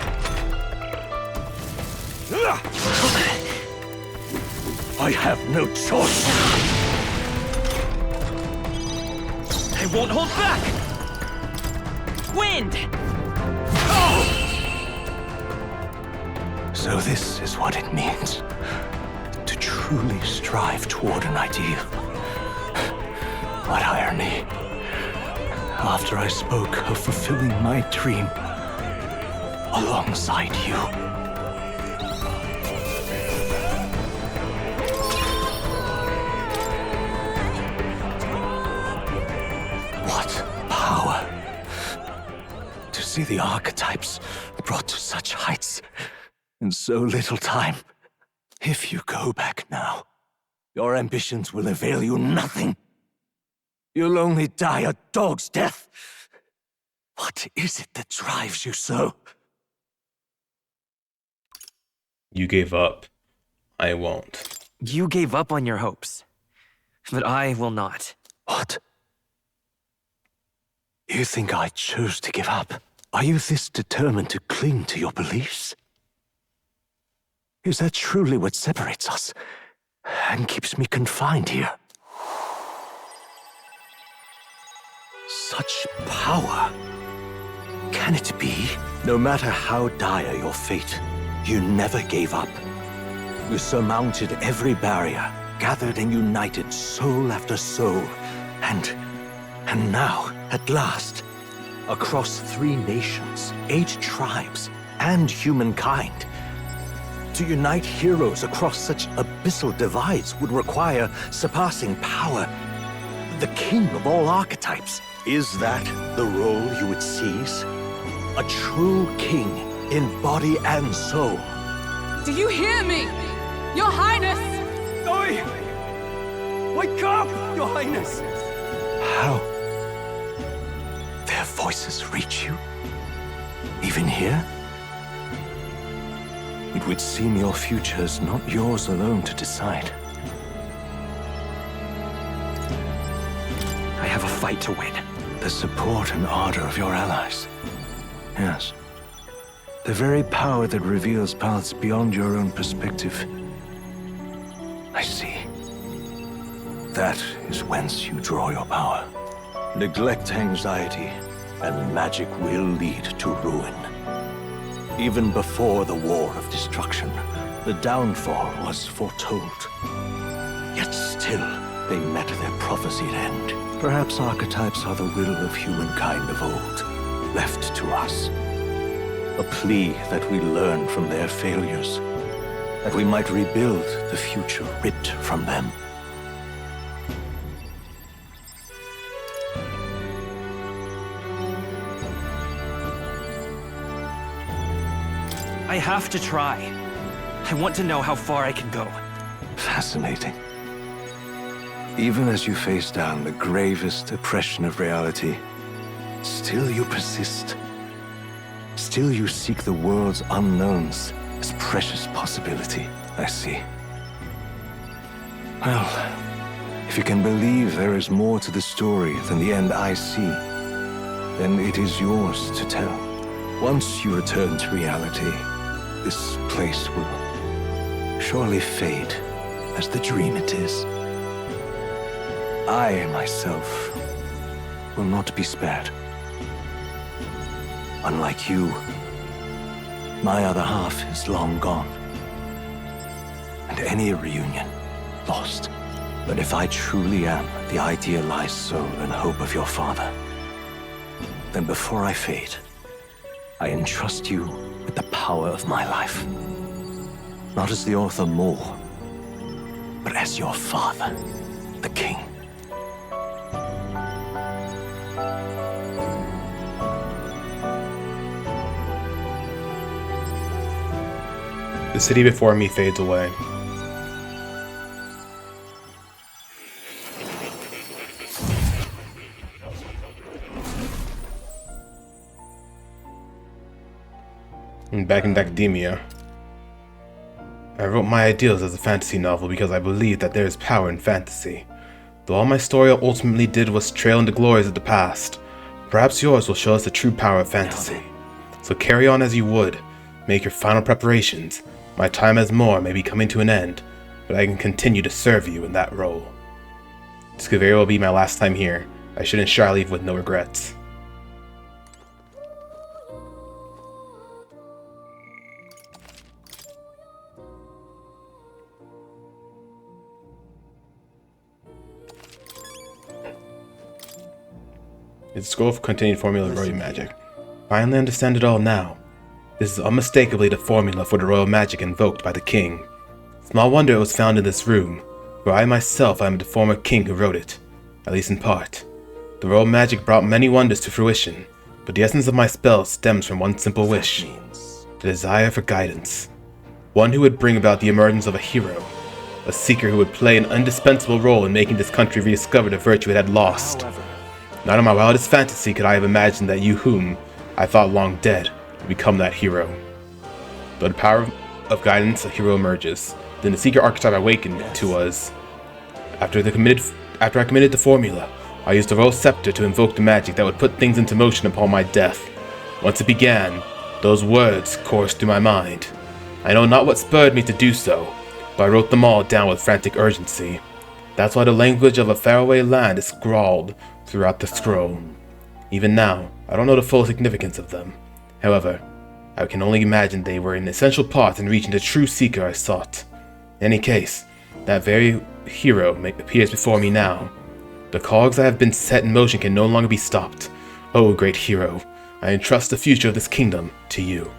I have no choice. I won't hold back. Wind. So this is what it means to truly strive toward an ideal. What irony. After I spoke of fulfilling my dream alongside you. What power to see the archetypes brought to such heights in so little time. If you go back now, Your ambitions will avail you nothing. You'll only die a dog's death. What is it that drives you so? You gave up. I won't. You gave up on your hopes, but I will not. What? You think I chose to give up? Are you this determined to cling to your beliefs? Is that truly what separates us and keeps me confined here? Such power. Can it be? No matter how dire your fate, you never gave up. You surmounted every barrier, gathered and united soul after soul, and now, at last, across 3 nations, 8 tribes, and humankind, to unite heroes across such abyssal divides would require surpassing power. The king of all archetypes. Is that the role you would seize? A true king in body and soul. Do you hear me? Your Highness! Oi! Wake up, Your Highness! How? Their voices reach you? Even here? It would seem your future is not yours alone to decide. I have a fight to win. The support and ardor of your allies. Yes. The very power that reveals paths beyond your own perspective. I see. That is whence you draw your power. Neglect anxiety, and magic will lead to ruin. Even before the War of Destruction, the downfall was foretold. Yet still, they met their prophesied end. Perhaps archetypes are the will of humankind of old, left to us. A plea that we learn from their failures, that we might rebuild the future ripped from them. I have to try. I want to know how far I can go. Fascinating. Even as you face down the gravest oppression of reality, still you persist. Still you seek the world's unknowns as precious possibility. I see. Well, if you can believe there is more to the story than the end I see, then it is yours to tell. Once you return to reality, this place will surely fade as the dream it is. I, myself, will not be spared. Unlike you, my other half is long gone. And any reunion, lost. But if I truly am the idealized soul and hope of your father, then before I fade, I entrust you with the power of my life. Not as the author more, but as your father, the king. The city before me fades away. And back in academia, I wrote my ideals as a fantasy novel because I believe that there is power in fantasy. Though all my story ultimately did was trail in the glories of the past, perhaps yours will show us the true power of fantasy. So carry on as you would, make your final preparations. My time as Moore may be coming to an end, but I can continue to serve you in that role. This could very well be my last time here. I should ensure I leave with no regrets. It's a scroll for continued formula of royal magic. Finally understand it all now. This is unmistakably the formula for the royal magic invoked by the king. Small wonder it was found in this room, for I myself am the former king who wrote it, at least in part. The royal magic brought many wonders to fruition, but the essence of my spell stems from one simple wish, the desire for guidance. One who would bring about the emergence of a hero, a seeker who would play an indispensable role in making this country rediscover the virtue it had lost. Not in my wildest fantasy could I have imagined that you whom I thought long dead would become that hero. Though the power of guidance, a hero emerges. Then the seeker archetype awakened to us. After I committed the formula, I used the royal scepter to invoke the magic that would put things into motion upon my death. Once it began, those words coursed through my mind. I know not what spurred me to do so, but I wrote them all down with frantic urgency. That's why the language of a faraway land is scrawled throughout the scroll. Even now, I don't know the full significance of them. However, I can only imagine they were an essential part in reaching the true seeker I sought. In any case, that very hero appears before me now. The cogs that have been set in motion can no longer be stopped. Oh, great hero, I entrust the future of this kingdom to you.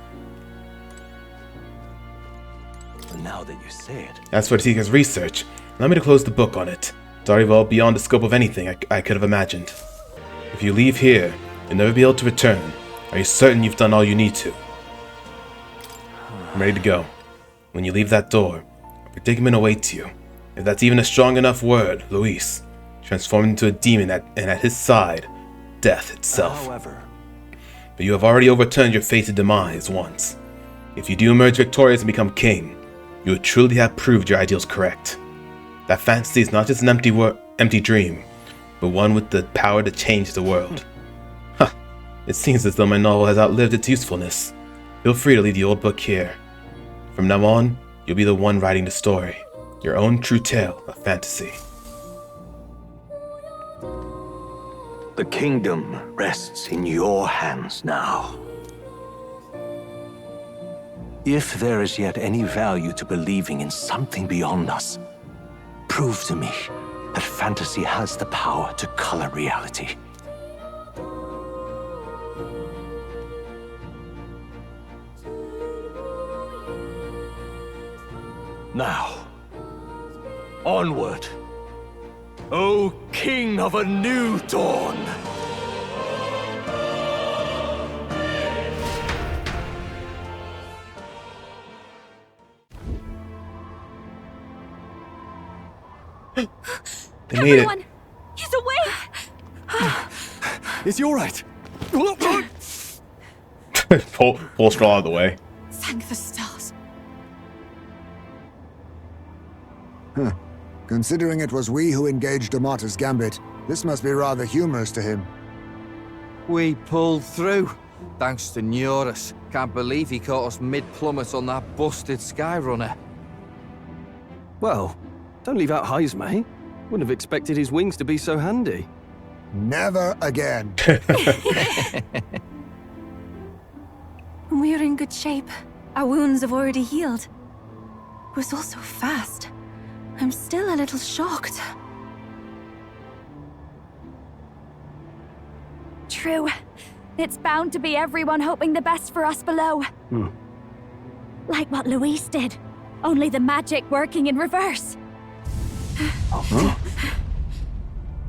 Now that you say it. As for the seeker's research, allow me to close the book on it. It's already well beyond the scope of anything I could have imagined. If you leave here, you'll never be able to return. Are you certain you've done all you need to? I'm ready to go. When you leave that door, a predicament awaits you. If that's even a strong enough word, Luis, transformed into a demon and at his side, death itself. However, but you have already overturned your fated demise once. If you do emerge victorious and become king, you would truly have proved your ideals correct. That fantasy is not just an empty dream, but one with the power to change the world. Huh, it seems as though my novel has outlived its usefulness. Feel free to leave the old book here. From now on, you'll be the one writing the story, your own true tale of fantasy. the kingdom rests in your hands now. If there is yet any value to believing in something beyond us, prove to me that fantasy has the power to color reality. Now, onward, O King of a new dawn! They made Everyone, he's awake! Is he all right? pull straw out of the way. Thank the stars. Huh. Considering it was we who engaged Amata's gambit, this must be rather humorous to him. We pulled through, thanks to Neurus. Can't believe he caught us mid-plummet on that busted Skye runner. Well, don't leave out highs, mate. Wouldn't have expected his wings to be so handy. Never again. We're in good shape. Our wounds have already healed. It was all so fast. I'm still a little shocked. True. It's bound to be everyone hoping the best for us below. Like what Luis did. Only the magic working in reverse.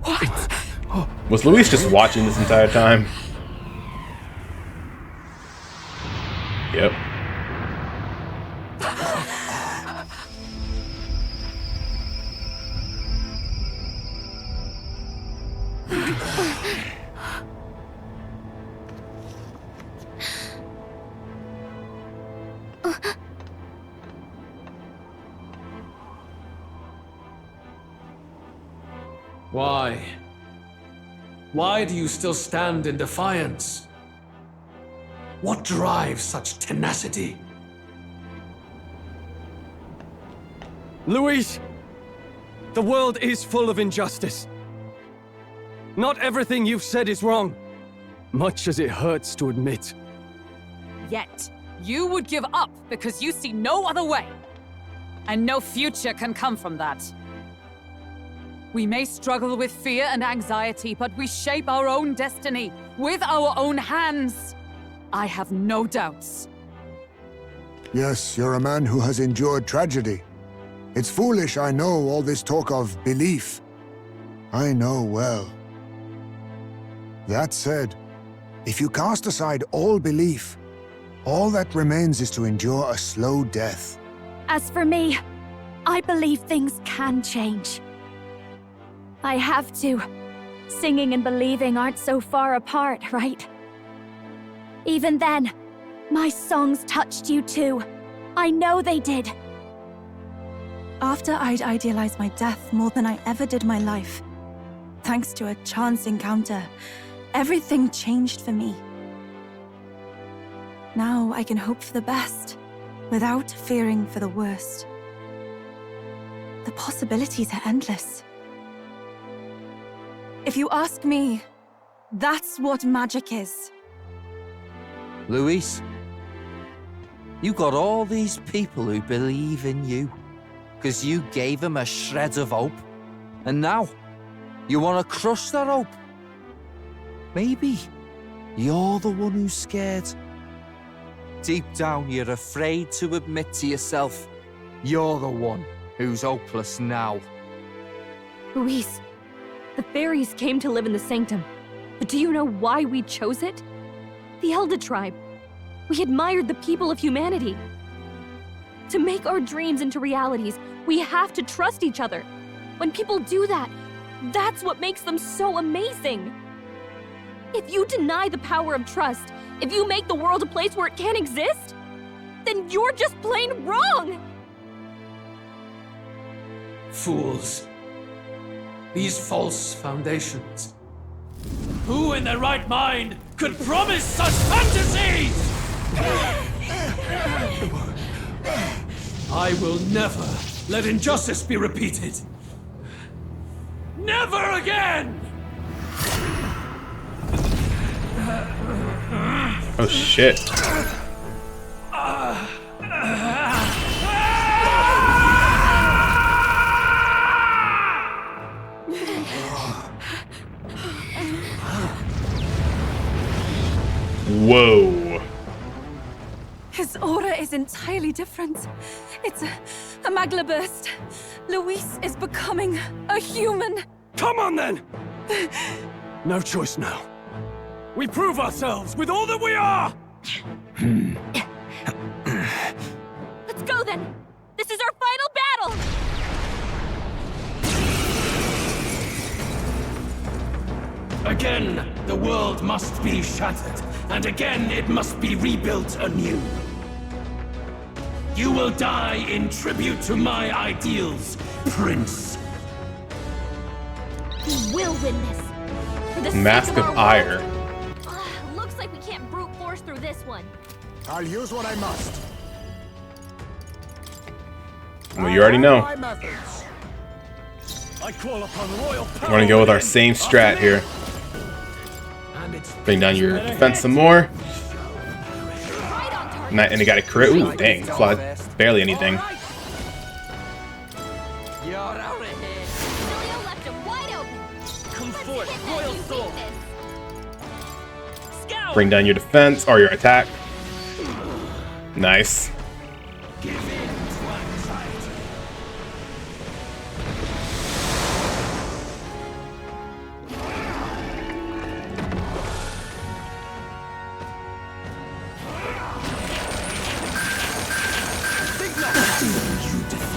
What? Was Luis just watching this entire time? Yep. Why? Why do you still stand in defiance? What drives such tenacity? Luis! The world is full of injustice. Not everything you've said is wrong, much as it hurts to admit. Yet, you would give up because you see no other way. And no future can come from that. We may struggle with fear and anxiety, but we shape our own destiny with our own hands. I have no doubts. Yes, you're a man who has endured tragedy. It's foolish, I know, all this talk of belief. I know well. That said, if you cast aside all belief, all that remains is to endure a slow death. As for me, I I believe things can change. I have to. Singing and believing aren't so far apart, right? Even then, my songs touched you too. I know they did. After I'd idealized my death more than I ever did my life, thanks to a chance encounter, everything changed for me. Now I can hope for the best, without fearing for the worst. The possibilities are endless. If you ask me, that's what magic is. Luis, you got all these people who believe in you, because you gave them a shred of hope. And now, you want to crush that hope. Maybe you're the one who's scared. Deep down, you're afraid to admit to yourself, you're the one who's hopeless now. Luis, the fairies came to live in the Sanctum. But do you know why we chose it? The Elder Tribe. We admired the people of humanity. To make our dreams into realities, we have to trust each other. When people do that, that's what makes them so amazing. If you deny the power of trust, if you make the world a place where it can't exist, then you're just plain wrong! Fools. These false foundations. Who in their right mind could promise such fantasies? I will never let injustice be repeated. Never again! Oh shit. Whoa. His aura is entirely different. It's a magla burst. Luis is becoming a human. Come on then! No choice now. We prove ourselves with all that we are! Let's go then! This is our final battle! Again, the world must be shattered, and again it must be rebuilt anew. You will die in tribute to my ideals, Prince. We will win this. For the Mask sake of our Ire. world. Looks like we can't brute force through this one. I'll use what I must. Well, you already know. My methods. I call upon royal power. We're gonna go with our same strat here. Bring down your defense some more. And it got a crit. Ooh, dang. Fly. Barely anything. You're out of here. Emilio left him wide open. Come Let's forth, hit that royal new soul. weakness. Scout! Bring down your defense or your attack. Nice. Give in to anxiety.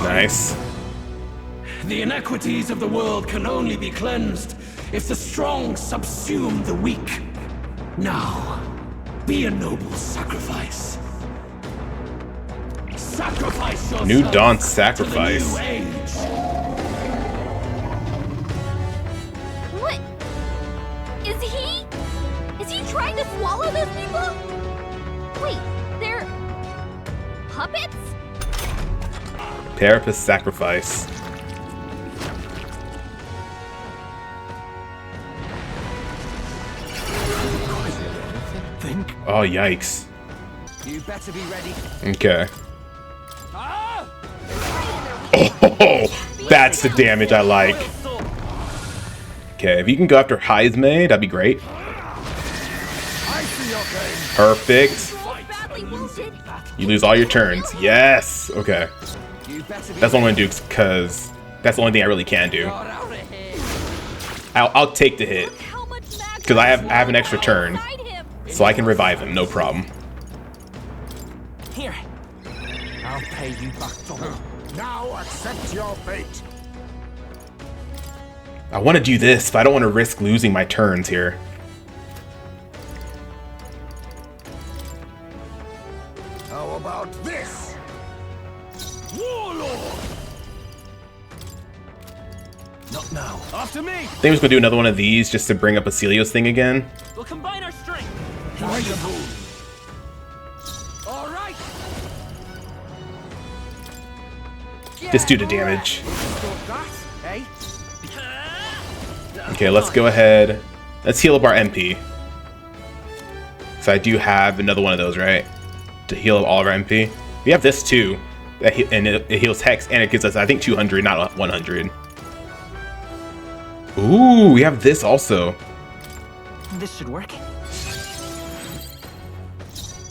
Nice. The inequities of the world can only be cleansed if the strong subsume the weak. Now, be a noble sacrifice. Sacrifice yourself. New Dawn to the sacrifice. new age. What? Is he trying to swallow those people? Wait, they're puppets? Carapace sacrifice. Think. Oh, yikes. You better be ready. Okay. Oh, that's the damage I like. Okay, if you can go after Heisme, that'd be great. I see your game. Perfect. So badly wounded. You lose all your turns. Yes. Okay. You better be That's what I'm gonna do because that's the only thing I really can do. You're out of here. I'll take the hit Look how much magma because I is have an extra turn, inside him. so I can revive him. No problem. Here. I'll pay you back double. Now accept your fate. I want to do this, but I don't want to risk losing my turns here. How about this? Warlord! Not now. After me! I think I'm just gonna do another one of these just to bring up Acilio's thing again. We'll combine our strength. All right. Just do the damage. Hey. Okay, let's go ahead. Let's heal up our MP. So I do have another one of those, right? To heal up all of our MP. We have this too. And it heals Hex, and it gives us, I think, 200, not 100. Ooh, we have this also. This should work.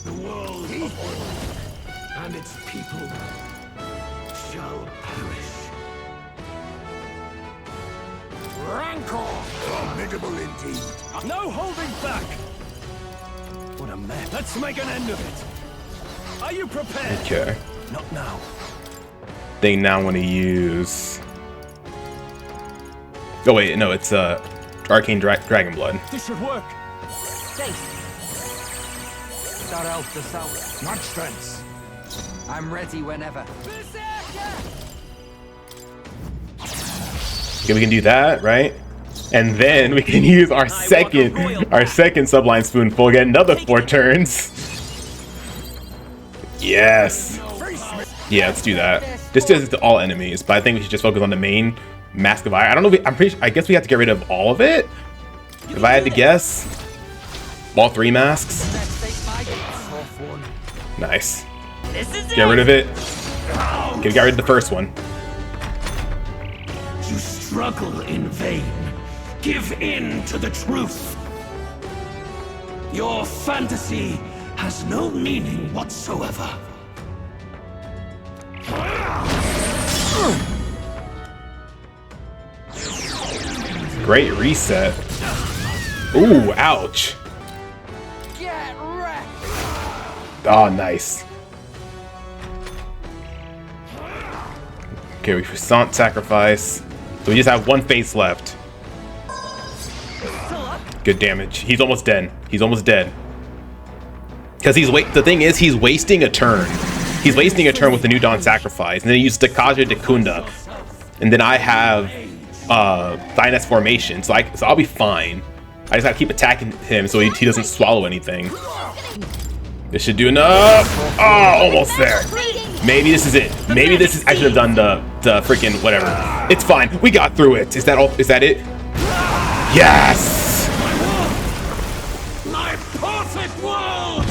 The world and its people shall perish. Rancor! Formidable indeed. No holding back! What a mess. Let's make an end of it. Are you prepared? Okay. Not now. They now want to use. Oh wait, no, it's Arcane Dragon Blood. This should work. That helped us out. Much thanks. I'm ready whenever. Okay, we can do that, right? And then we can use our second Sublime Spoonful, get another 4 turns. Yes. Yeah, let's do that. This does it to all enemies, but I think we should just focus on the main Mask of Iron. I don't know. I guess we have to get rid of all of it. If I had to guess, all 3 masks. Nice. Get rid of it. Okay, got rid of the first one. You struggle in vain. Give in to the truth. Your fantasy has no meaning whatsoever. Great reset. Ooh, ouch. Get wrecked. Oh, nice. Okay, we Croissant Sacrifice. So we just have 1 face left. Good damage. He's almost dead. He's almost dead. Because the thing is, he's wasting a turn. He's wasting a turn with the New Dawn Sacrifice. And then he used Dakaja Dekunda. And then I have Thyness Formation. So I'll be fine. I just gotta keep attacking him so he doesn't swallow anything. This should do enough. Oh, almost there. Maybe this is it. Maybe this is. I should have done the freaking whatever. It's fine. We got through it. Is that all? Is that it? Yes. My perfect world!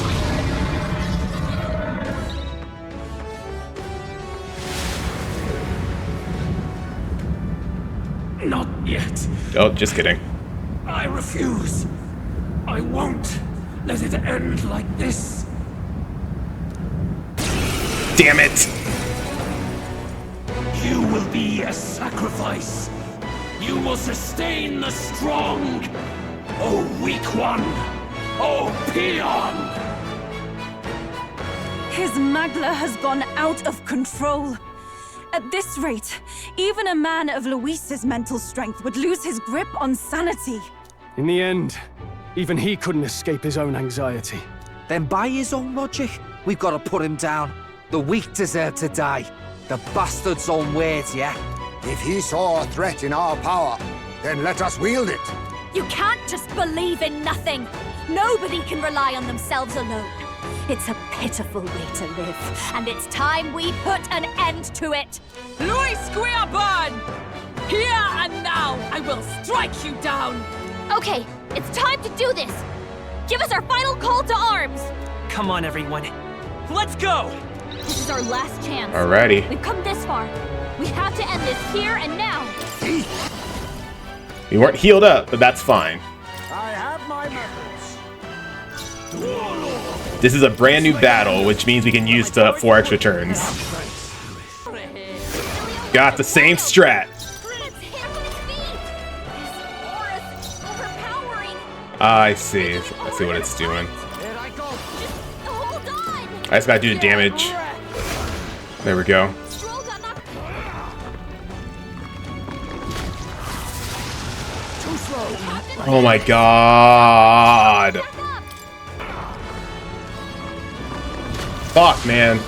Not yet. Oh, just kidding. I refuse. I won't let it end like this. Damn it. You will be a sacrifice. You will sustain the strong. Oh, weak one. Oh, peon. His Magla has gone out of control. At this rate, even a man of Luis's mental strength would lose his grip on sanity. In the end, even he couldn't escape his own anxiety. Then by his own logic, we've got to put him down. The weak deserve to die. The bastard's own words, yeah? If he saw a threat in our power, then let us wield it. You can't just believe in nothing. Nobody can rely on themselves alone. It's a pitiful way to live, and it's time we put an end to it. Luis Squeaburn! Here and now, I will strike you down! Okay, it's time to do this. Give us our final call to arms. Come on, everyone. Let's go! This is our last chance. Alrighty. We've come this far. We have to end this here and now. We weren't healed up, but that's fine. I have my methods. This is a brand new battle, which means we can use 4 extra turns. Got the same strat. I see. I see what it's doing. I just gotta do the damage. There we go. Oh my god. Fuck, man.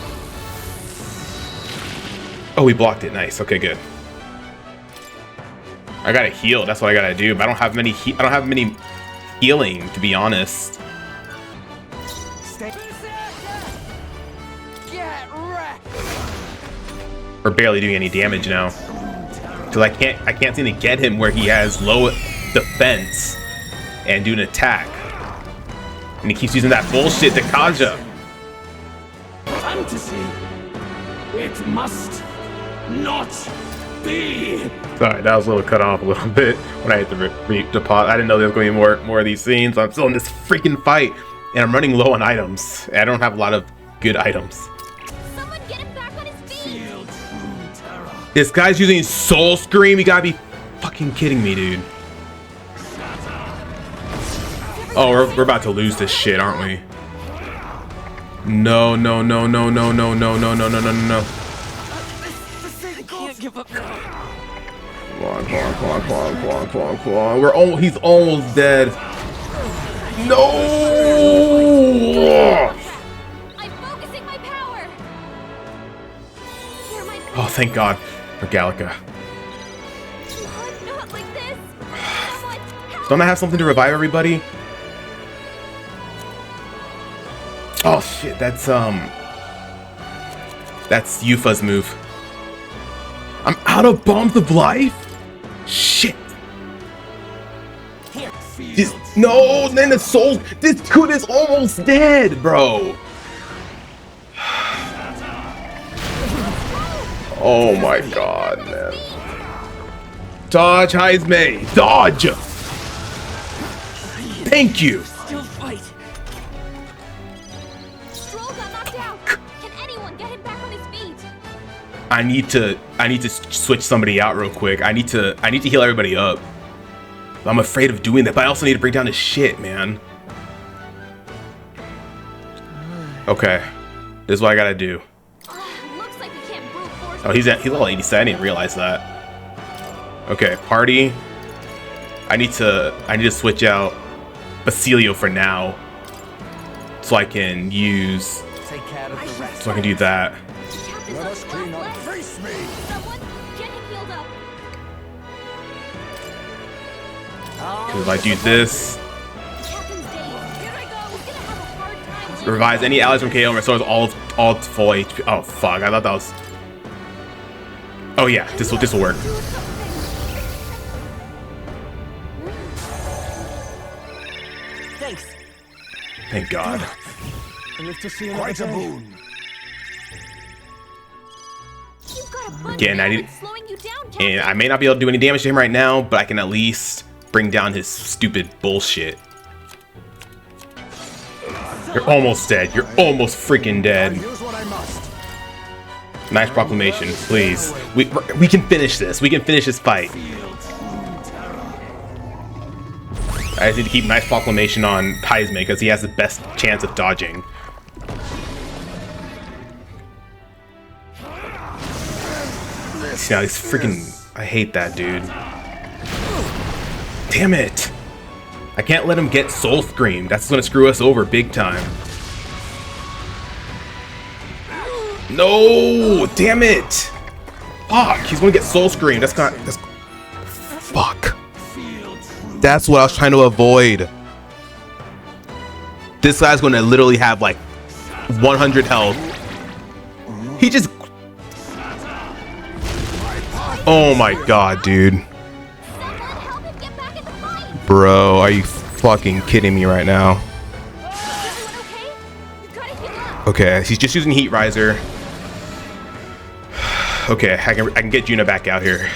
Oh, we blocked it. Nice. Okay, good. I gotta heal. That's what I gotta do. But I don't have many. I don't have many healing, to be honest. We're barely doing any damage now, because I can't seem to get him where he has low defense and do an attack, and he keeps using that bullshit to Kaja. Fantasy. It must not be. Sorry, that was a little cut off a little bit when I hit the pause. I didn't know there was going to be more of these scenes. I'm still in this freaking fight, and I'm running low on items. I don't have a lot of good items. Someone get him back on his feet. This guy's using Soul Scream. You gotta be fucking kidding me, dude. Oh, we're about to lose this shit, aren't we? No, no, no, no, no, no, no, no, no, no, no, no. I can't give up now. Come on. He's almost dead. No! I'm focusing my power. Oh, thank God for Gallica. Not like this. Don't I have something to revive everybody? Oh shit, that's Yufa's move. I'm out of bombs of life? Shit. No, then the soul. This dude is almost dead, bro. Oh my god, man. Dodge, Heisme. Dodge. Thank you. Still fight. Stroll got knocked out. Can anyone get him back on his feet? I need to switch somebody out real quick. I need to heal everybody up. I'm afraid of doing that, but I also need to bring down his shit, man. Okay. This is what I gotta do. Looks like we can't brute force. Oh, he's level 87. I didn't realize that. Okay, party. I need to switch out Basilio for now, so I can use. Take care of the rest. So I can do that. Let us clean up. Face me. Someone get him healed up. Because if I do this, Captain's days. Here I go. He's gonna have a hard time. revives any allies from KO and restores all full HP. Oh fuck! I thought that was. Oh yeah, this will work. Thanks. Thank God. Quite a boon. You've got a bunch Again, of I need, enemies slowing you down, Captain. and I may not be able to do any damage to him right now, but I can at least bring down his stupid bullshit. You're almost dead. You're almost freaking dead. Use what I must. Nice proclamation, please. We can finish this. We can finish this fight. I just need to keep nice proclamation on Heisme because he has the best chance of dodging. See, now he's freaking. I hate that dude. Damn it! I can't let him get Soul Scream. That's gonna screw us over big time. No! Damn it! Fuck! He's gonna get Soul Scream. That's not. That's. Fuck. That's what I was trying to avoid. This guy's gonna literally have like 100 health. He just. Oh my god, dude. Bro, are you fucking kidding me right now? Okay, he's just using Heat Riser. Okay, I can get Juna back out here.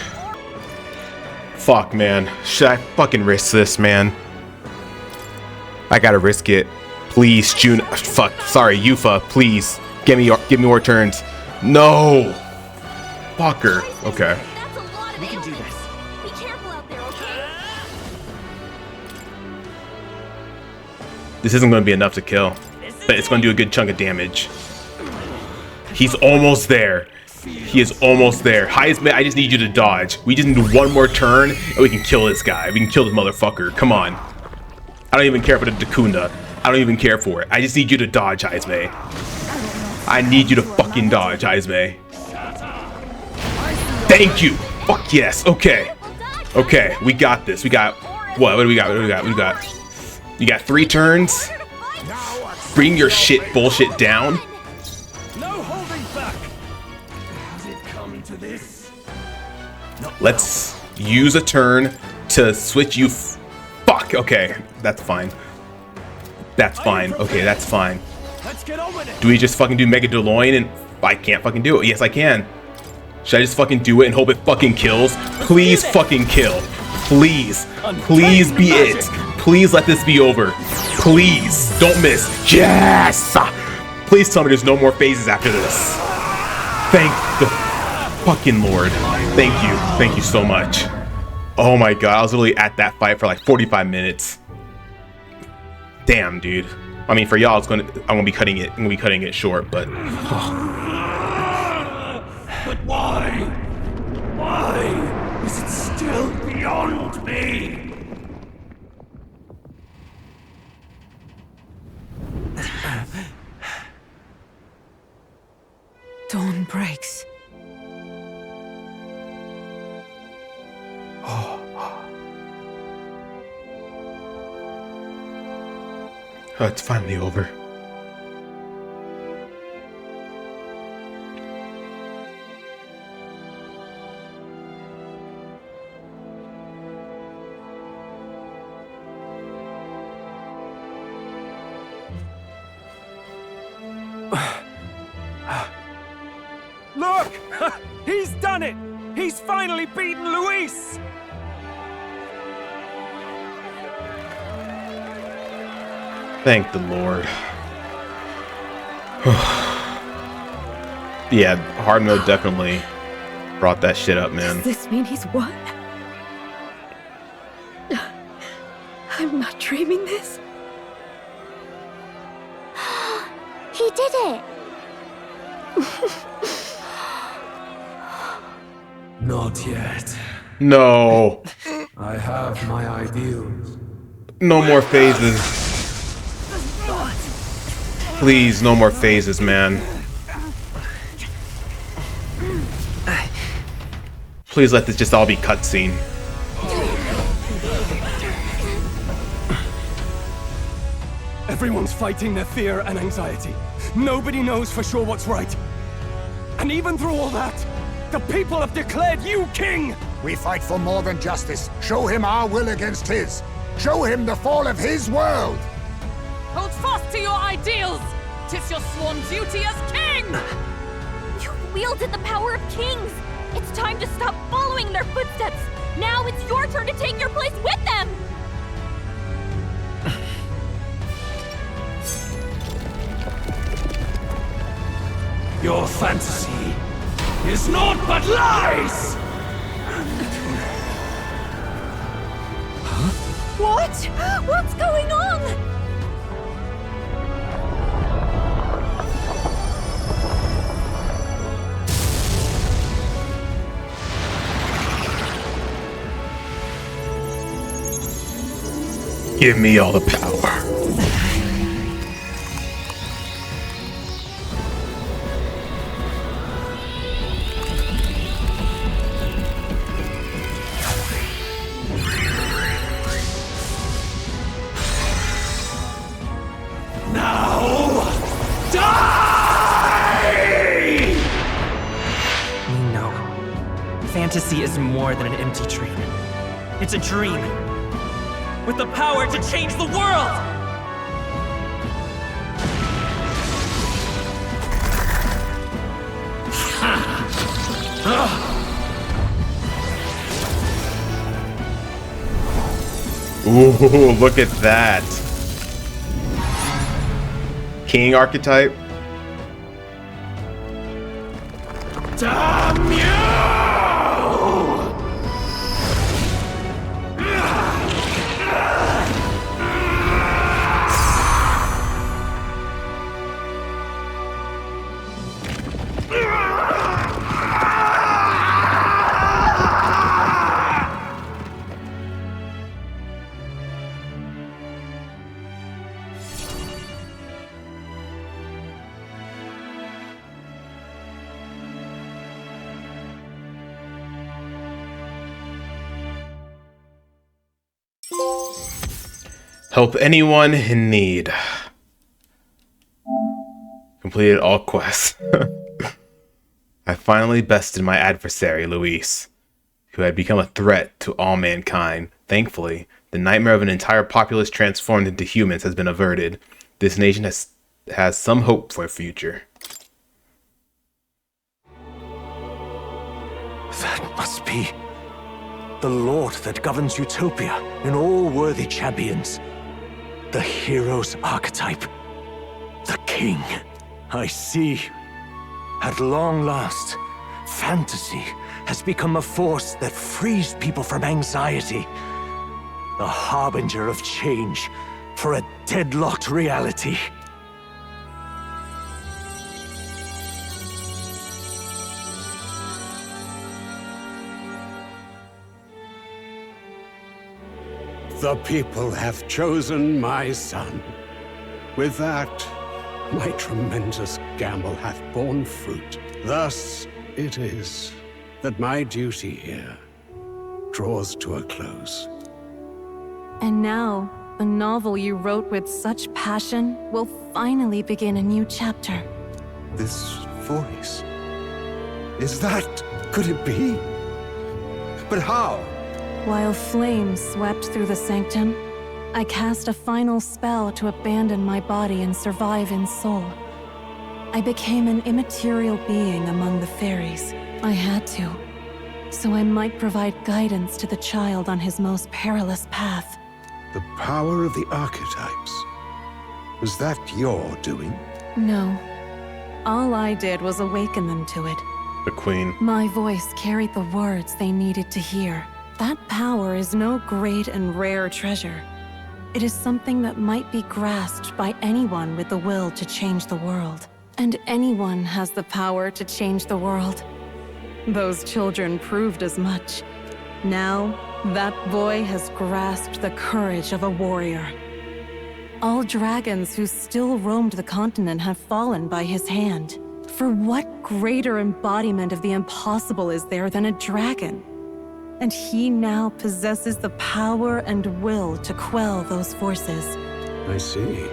Fuck, man. Should I fucking risk this, man? I gotta risk it. Please, Juna. Fuck. Sorry, Yufa. Please, give me more turns. No. Fucker. Okay. We can do this. Be careful out there, okay? This isn't going to be enough to kill, but it's going to do a good chunk of damage. He's almost there. He is almost there. Heisman, I just need you to dodge. We just need one more turn, and we can kill this guy. We can kill this motherfucker. Come on. I don't even care for the Dakunda. I don't even care for it. I just need you to dodge, Heisman. I need you to fucking dodge, Heisman. Thank you. Fuck yes. Okay. Okay, we got this. We got... What do we got? What do we got? What do we got? You got 3 turns. Bring your shit bullshit down. No holding back. Has it come to this? Let's use a turn to switch you. Fuck. Okay, that's fine. That's fine. Okay, that's fine. Let's get on with it. Do we just fucking do Mega Deloitte and I can't fucking do it? Yes, I can. Should I just fucking do it and hope it fucking kills? Please fucking kill. Please. Please be it. Please let this be over. Please. Don't miss. Yes! Please tell me there's no more phases after this. Thank the fucking Lord. Thank you. Thank you so much. Oh my god, I was literally at that fight for like 45 minutes. Damn, dude. I mean, for y'all, I'm gonna be cutting it. I'm gonna be cutting it short, but. But why? Why is it still beyond me? Dawn breaks. Oh, it's finally over. Look! He's done it! He's finally beaten Luis! Thank the Lord. Yeah, hard mode definitely brought that shit up, man. Does this mean he's won? I'm not dreaming this. He did it! Not yet. No. I have my ideals. No more phases. Please, no more phases, man. Please let this just all be cutscene. Everyone's fighting their fear and anxiety. Nobody knows for sure what's right. And even through all that, the people have declared you king! We fight for more than justice. Show him our will against his. Show him the fall of his world. Hold fast to your ideals! 'Tis your sworn duty as king! You've wielded the power of kings! It's time to stop following in their footsteps! Now it's your turn to take your place with them! Your fantasy is naught but lies! What? What's going on? Give me all the power. Fantasy is more than an empty dream. It's a dream with the power to change the world! Ooh, look at that. King archetype. Damn you! Help anyone in need. Completed all quests. I finally bested my adversary, Luis, who had become a threat to all mankind. Thankfully, the nightmare of an entire populace transformed into humans has been averted. This nation has some hope for the future. That must be the Lord that governs Utopia in all worthy champions. The hero's archetype. The king. I see. At long last, fantasy has become a force that frees people from anxiety. A harbinger of change for a deadlocked reality. The people have chosen my son. With that, my tremendous gamble hath borne fruit. Thus it is that my duty here draws to a close. And now, the novel you wrote with such passion will finally begin a new chapter. This voice... could it be? But how? While flames swept through the sanctum, I cast a final spell to abandon my body and survive in soul. I became an immaterial being among the fairies. I had to, so I might provide guidance to the child on his most perilous path. The power of the archetypes. Was that your doing? No. All I did was awaken them to it. The Queen. My voice carried the words they needed to hear. That power is no great and rare treasure. It is something that might be grasped by anyone with the will to change the world. And anyone has the power to change the world. Those children proved as much. Now, that boy has grasped the courage of a warrior. All dragons who still roamed the continent have fallen by his hand. For what greater embodiment of the impossible is there than a dragon? And he now possesses the power and will to quell those forces. I see.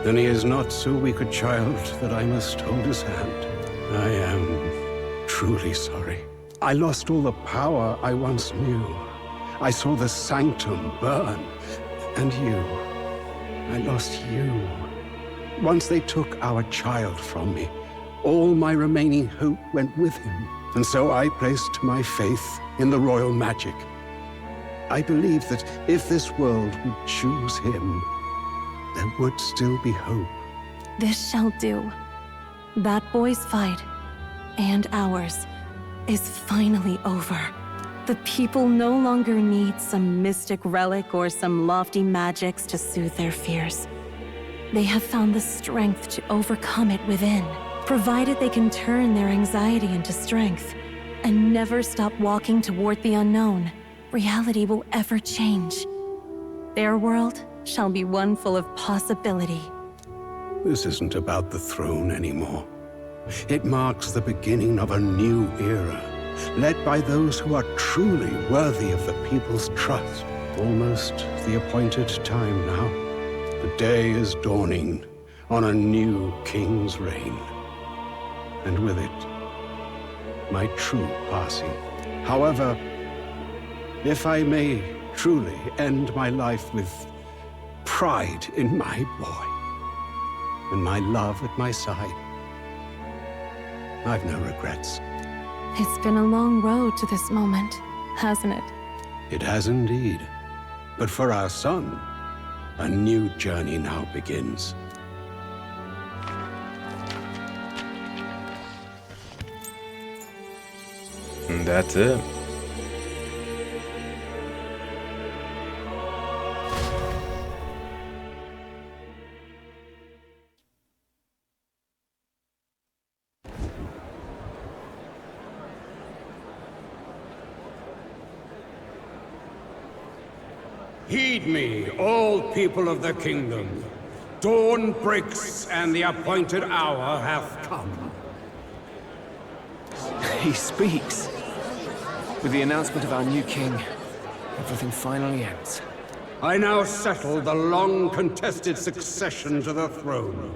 Then he is not so weak a child that I must hold his hand. I am truly sorry. I lost all the power I once knew. I saw the sanctum burn. And you. I lost you. Once they took our child from me, all my remaining hope went with him. And so I placed my faith in the royal magic. I believe that if this world would choose him, there would still be hope. This shall do. That boy's fight, and ours, is finally over. The people no longer need some mystic relic or some lofty magics to soothe their fears. They have found the strength to overcome it within, provided they can turn their anxiety into strength and never stop walking toward the unknown. Reality will ever change. Their world shall be one full of possibility. This isn't about the throne anymore. It marks the beginning of a new era, led by those who are truly worthy of the people's trust. Almost the appointed time now. The day is dawning on a new king's reign. And with it, my true passing. However, if I may truly end my life with pride in my boy, and my love at my side, I've no regrets. It's been a long road to this moment, hasn't it? It has indeed. But for our son, a new journey now begins. And that's it. Heed me, all people of the kingdom. Dawn breaks, and the appointed hour hath come. He speaks. With the announcement of our new king, everything finally ends. I now settle the long-contested succession to the throne.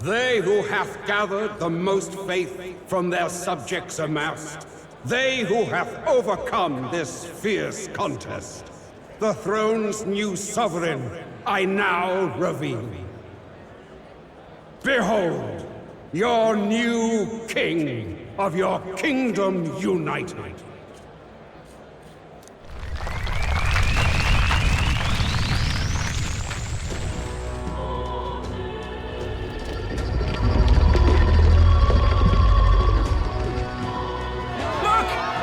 They who hath gathered the most faith from their subjects amassed, they who have overcome this fierce contest, the throne's new sovereign, I now reveal. Behold, your new king of your kingdom united.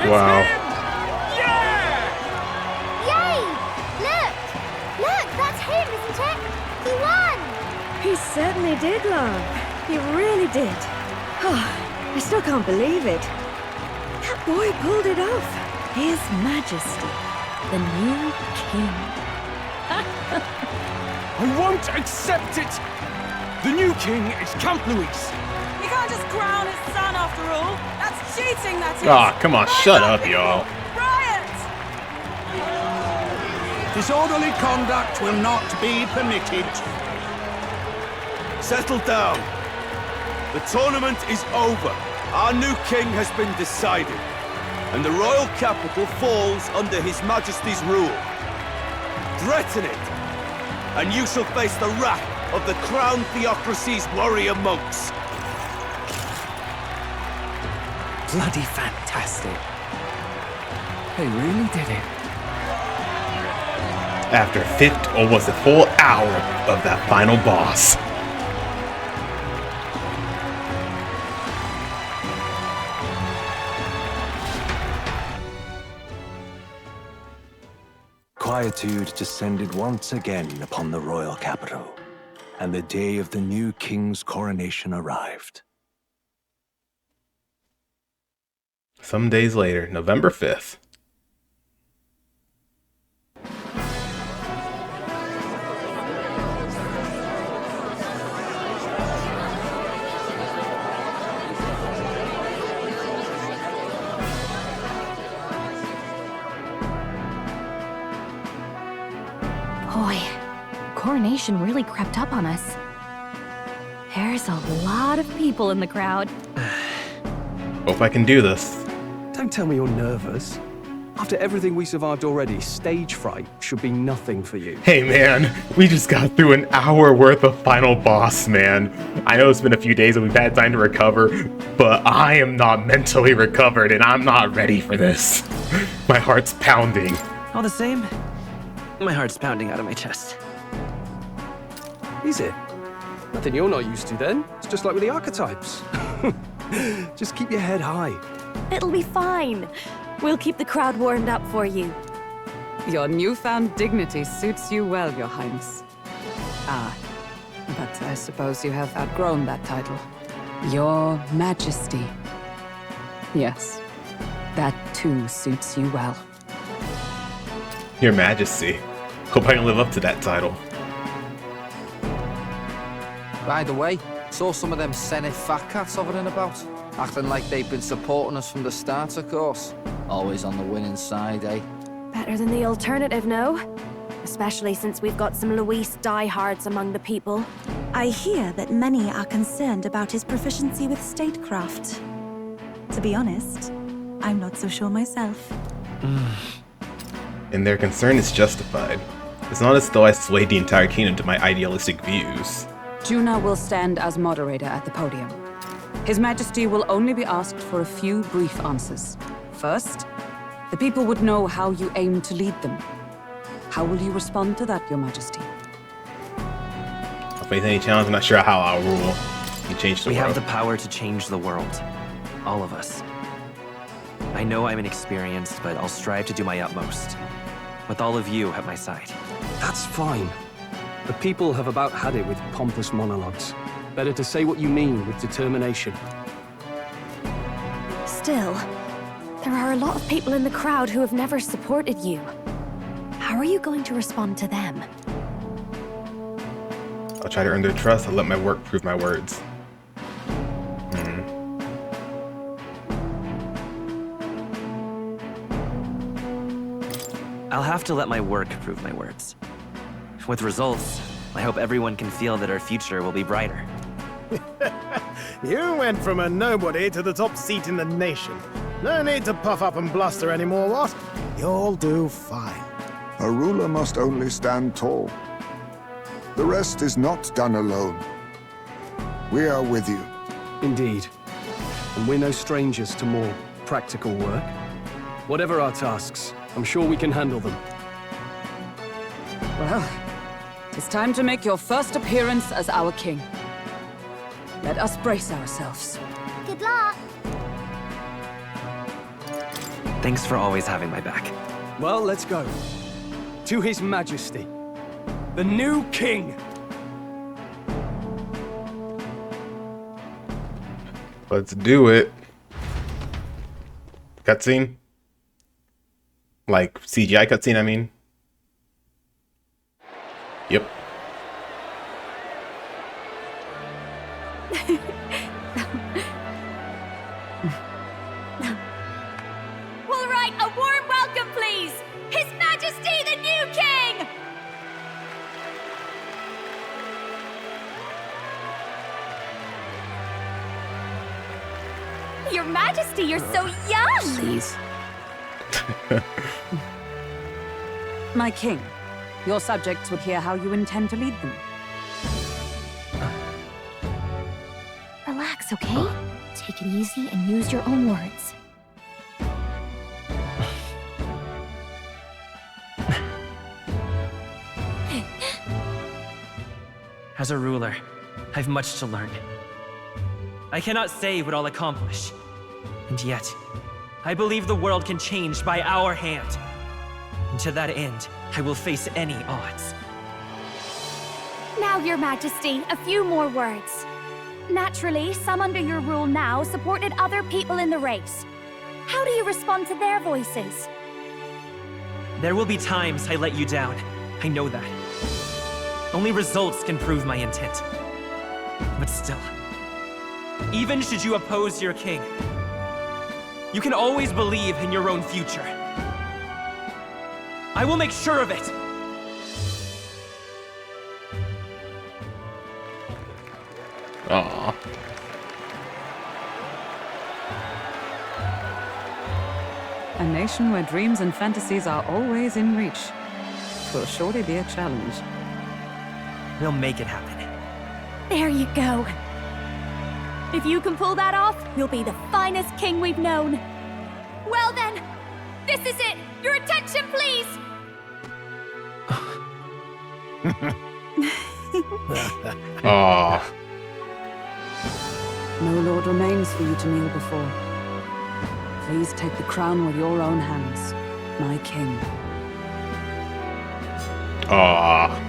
Wow. Yay! Look! Look, that's him, isn't it? He won! He certainly did, love. He really did. Oh, I still can't believe it. That boy pulled it off. His Majesty, the new king. I won't accept it! The new king is Camp Louis. You can't just crown his son after all. That's cheating, that is. Aw, come on, shut up, y'all. Riot! Disorderly conduct will not be permitted. Settle down. The tournament is over. Our new king has been decided, and the royal capital falls under His Majesty's rule. Threaten it, and you shall face the wrath of the crown theocracy's warrior monks. Bloody fantastic. They really did it. After almost a full hour of that final boss. Quietude descended once again upon the royal capital, and the day of the new king's coronation arrived. Some days later, November 5th. Boy, coronation really crept up on us. There's a lot of people in the crowd. Hope I can do this. Don't tell me you're nervous. After everything we survived already, stage fright should be nothing for you. Hey man, we just got through an hour worth of final boss, man. I know it's been a few days and we've had time to recover, but I am not mentally recovered and I'm not ready for this. My heart's pounding. All the same, my heart's pounding out of my chest. Is it? Nothing you're not used to then. It's just like with the archetypes. Just keep your head high. It'll be fine. We'll keep the crowd warmed up for you. Your newfound dignity suits you well, Your Highness. Ah, but I suppose you have outgrown that title. Your Majesty. Yes, that too suits you well. Your Majesty. Hope I can live up to that title. By the way, saw some of them Senate fat cats hovering about, acting like they've been supporting us from the start, of course. Always on the winning side, eh? Better than the alternative, no? Especially since we've got some Luis diehards among the people. I hear that many are concerned about his proficiency with statecraft. To be honest, I'm not so sure myself. And their concern is justified. It's not as though I swayed the entire kingdom to my idealistic views. Juna will stand as moderator at the podium. His Majesty will only be asked for a few brief answers. First, the people would know how you aim to lead them. How will you respond to that, Your Majesty? I'll face any challenge, I'm not sure how I'll rule. You change the We world. have the power to change the world. All of us. I know I'm inexperienced, but I'll strive to do my utmost. With all of you at my side. That's fine. The people have about had it with pompous monologues. Better to say what you mean with determination. Still, there are a lot of people in the crowd who have never supported you. How are you going to respond to them? I'll try to earn their trust. I'll let my work prove my words. I'll have to let my work prove my words. With results, I hope everyone can feel that our future will be brighter. You went from a nobody to the top seat in the nation. No need to puff up and bluster anymore, what? You'll do fine. A ruler must only stand tall. The rest is not done alone. We are with you. Indeed. And we're no strangers to more practical work. Whatever our tasks, I'm sure we can handle them. Well, it's time to make your first appearance as our king. Let us brace ourselves. Good luck. Thanks for always having my back. Well, let's go. To His Majesty, the new king. Let's do it. Cutscene? Like CGI cutscene, I mean. Yep. All right, a warm welcome, please. His Majesty, the new king! Your Majesty, you're so young! Please. My king, your subjects would hear how you intend to lead them. Relax, okay? Take it easy and use your own words. As a ruler, I've much to learn. I cannot say what I'll accomplish. And yet, I believe the world can change by our hand. And to that end, I will face any odds. Now, Your Majesty, a few more words. Naturally, some under your rule now supported other people in the race. How do you respond to their voices? There will be times I let you down. I know that. Only results can prove my intent. But still, even should you oppose your king, you can always believe in your own future. I will make sure of it! Aww. A nation where dreams and fantasies are always in reach. Will surely be a challenge. We'll make it happen. There you go. If you can pull that off, you'll be the finest king we've known. Well then, this is it! Your attention, please! Aww. No lord remains for you to kneel before. Please take the crown with your own hands, my king. Aww.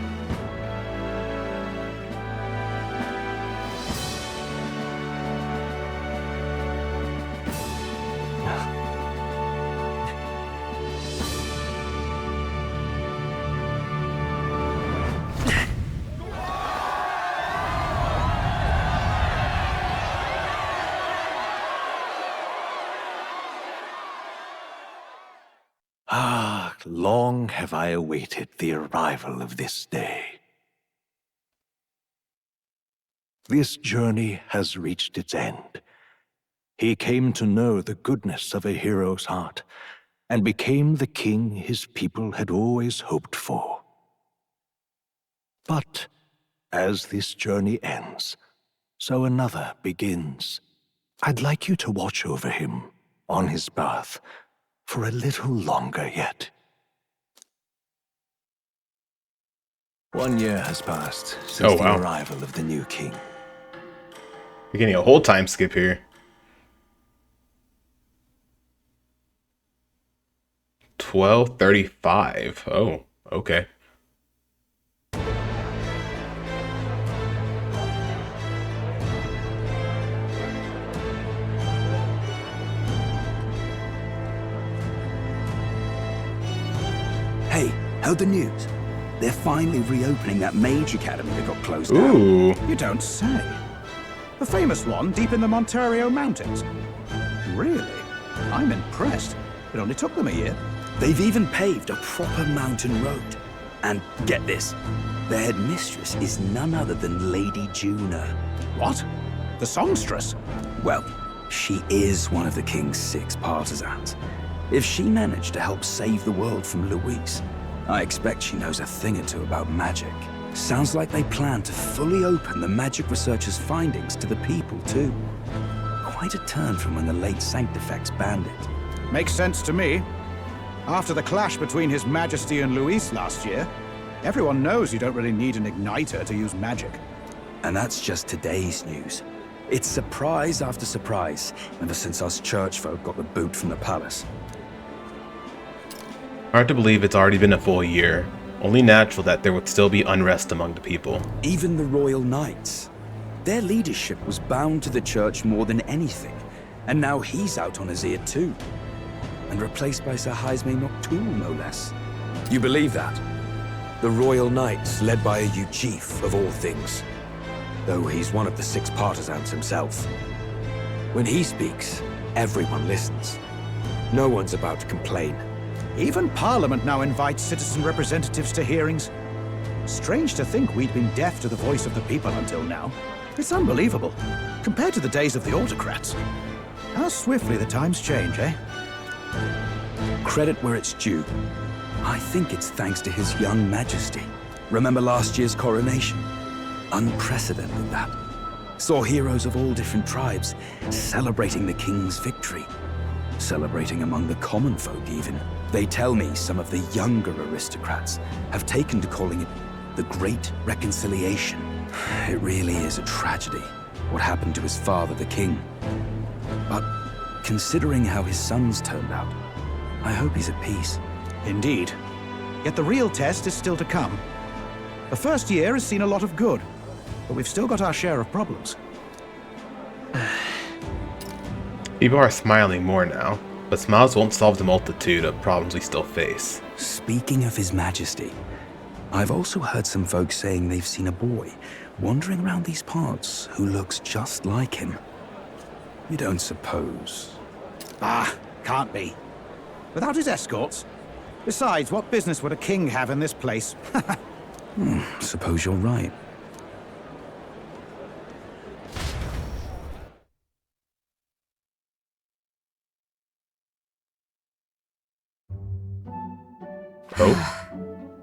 Ah, long have I awaited the arrival of this day. This journey has reached its end. He came to know the goodness of a hero's heart, and became the king his people had always hoped for. But as this journey ends, so another begins. I'd like you to watch over him on his path for a little longer yet. 1 year has passed since the arrival of the new king. You're getting a whole time skip here. 12:35. Oh, okay. Hey, heard the news? They're finally reopening that mage academy that got closed Ooh. down. You don't say. The famous one deep in the Montario Mountains. Really? I'm impressed. It only took them a year. They've even paved a proper mountain road. And get this, their headmistress is none other than Lady Juna. What? The songstress? Well, she is one of the king's 6 partisans. If she managed to help save the world from Luis, I expect she knows a thing or two about magic. Sounds like they plan to fully open the magic researcher's findings to the people, too. Quite a turn from when the late Sanctifex banned it. Makes sense to me. After the clash between His Majesty and Luis last year, everyone knows you don't really need an igniter to use magic. And that's just today's news. It's surprise after surprise, ever since us church folk got the boot from the palace. Hard to believe it's already been a full year. Only natural that there would still be unrest among the people. Even the Royal Knights. Their leadership was bound to the church more than anything, and now he's out on his ear too. And replaced by Sir Haisme Noctul, no less. You believe that? The Royal Knights, led by a Chief of all things. Though he's one of the 6 partisans himself. When he speaks, everyone listens. No one's about to complain. Even Parliament now invites citizen representatives to hearings. Strange to think we'd been deaf to the voice of the people until now. It's unbelievable, compared to the days of the autocrats. How swiftly the times change, eh? Credit where it's due. I think it's thanks to His young majesty. Remember last year's coronation? Unprecedented, that. Saw heroes of all different tribes celebrating the king's victory. Celebrating among the common folk, even. They tell me some of the younger aristocrats have taken to calling it the Great Reconciliation. It really is a tragedy, what happened to his father, the king. But considering how his sons turned out, I hope he's at peace. Indeed. Yet the real test is still to come. The first year has seen a lot of good, but we've still got our share of problems. People are smiling more now, but smiles won't solve the multitude of problems we still face. Speaking of His Majesty, I've also heard some folks saying they've seen a boy wandering around these parts who looks just like him. You don't suppose? Ah, can't be. Without his escorts? Besides, what business would a king have in this place? Suppose you're right. Oh.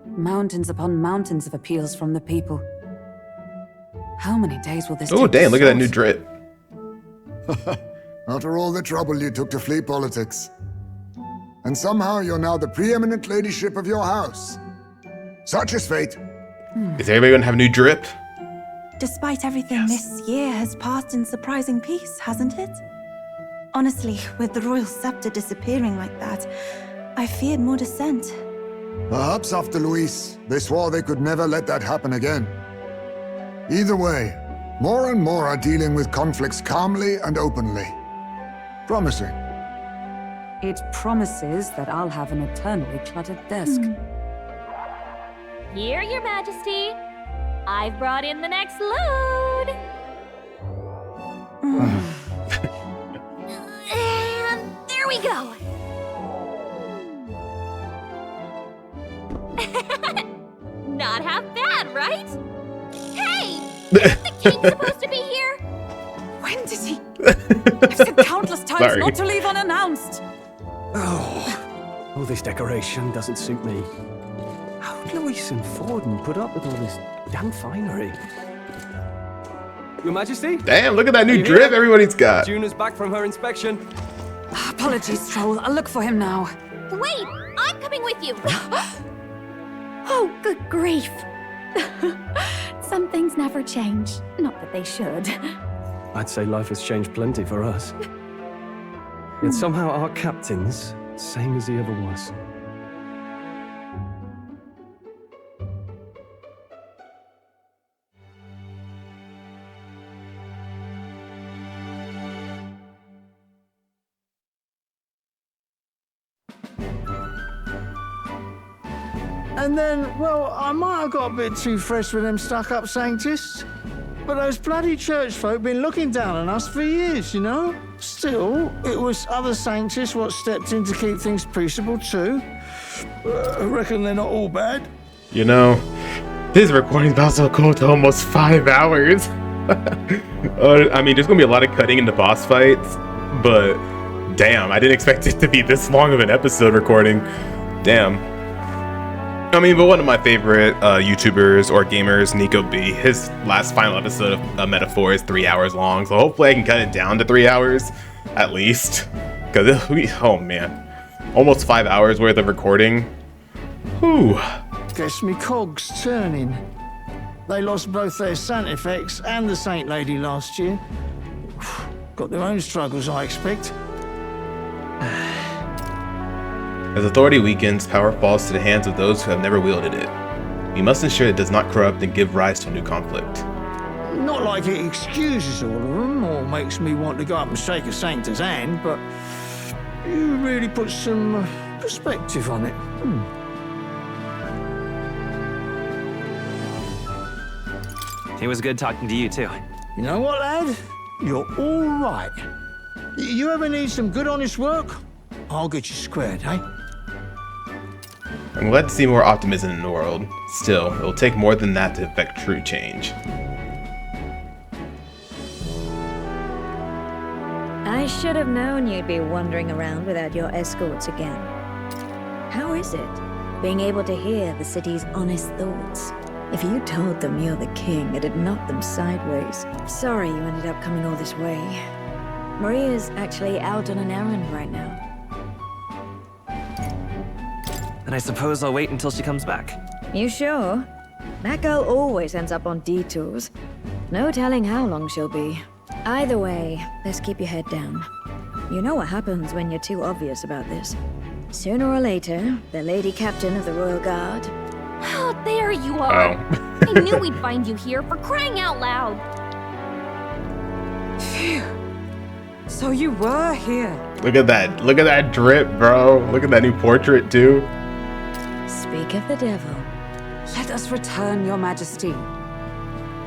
Mountains upon mountains of appeals from the people. How many days will this Oh, take damn, to look at that sort? new drip. After all the trouble you took to flee politics. And somehow you're now the preeminent ladyship of your house. Such is fate. Is everybody gonna have a new drip? Despite everything, this year has passed in surprising peace, hasn't it? Honestly, with the royal scepter disappearing like that, I feared more dissent. Perhaps after Luis, they swore they could never let that happen again. Either way, more and more are dealing with conflicts calmly and openly. Promising. It promises that I'll have an eternally cluttered desk. Here, Your Majesty. I've brought in the next load. And there we go. Not half bad, right? Hey! Isn't the king supposed to be here? When did he? I've said countless times Sorry. not to leave unannounced. Oh, this decoration doesn't suit me. How'd Luis and Forden put up with all this damn finery? Your Majesty? Damn, look at that Are new you drip here? everybody's got. Juna's back from her inspection. Apologies, Troll. I'll look for him now. Wait! I'm coming with you! Oh, good grief. Some things never change. Not that they should. I'd say life has changed plenty for us. Yet somehow our captain's same as he ever was. And then, well, I might have got a bit too fresh with them stuck-up Sanctists. But those bloody church folk been looking down on us for years, you know? Still, it was other sanctus what stepped in to keep things peaceable too. I reckon they're not all bad. You know, this recording's about to go to almost 5 hours. I mean, there's gonna be a lot of cutting into boss fights, but damn, I didn't expect it to be this long of an episode recording. Damn. I mean, but one of my favorite YouTubers or gamers, Nico B, his last final episode of Metaphor is 3 hours long, so hopefully I can cut it down to 3 hours, at least. Because, oh man, almost 5 hours worth of recording. Whew. Guess me cogs turning. They lost both their Santifex and the Saint Lady last year. Got their own struggles, I expect. As authority weakens, power falls to the hands of those who have never wielded it. We must ensure it does not corrupt and give rise to a new conflict. Not like it excuses all of them or makes me want to go up and shake a sanctor's hand, but you really put some perspective on it. It was good talking to you, too. You know what, lad? You're all right. You ever need some good, honest work? I'll get you squared, eh? I'm glad to see more optimism in the world. Still, it will take more than that to effect true change. I should have known you'd be wandering around without your escorts again. How is it, being able to hear the city's honest thoughts? If you told them you're the king, it'd knock them sideways. Sorry you ended up coming all this way. Maria's actually out on an errand right now. And I suppose I'll wait until she comes back. You sure? That girl always ends up on detours. No telling how long she'll be. Either way, let's keep your head down. You know what happens when you're too obvious about this. Sooner or later, the Lady Captain of the Royal Guard... Oh, there you are! I knew we'd find you here, for crying out loud! Phew. So you were here. Look at that drip, bro. Look at that new portrait, too. Speak of the devil. Let us return, your majesty.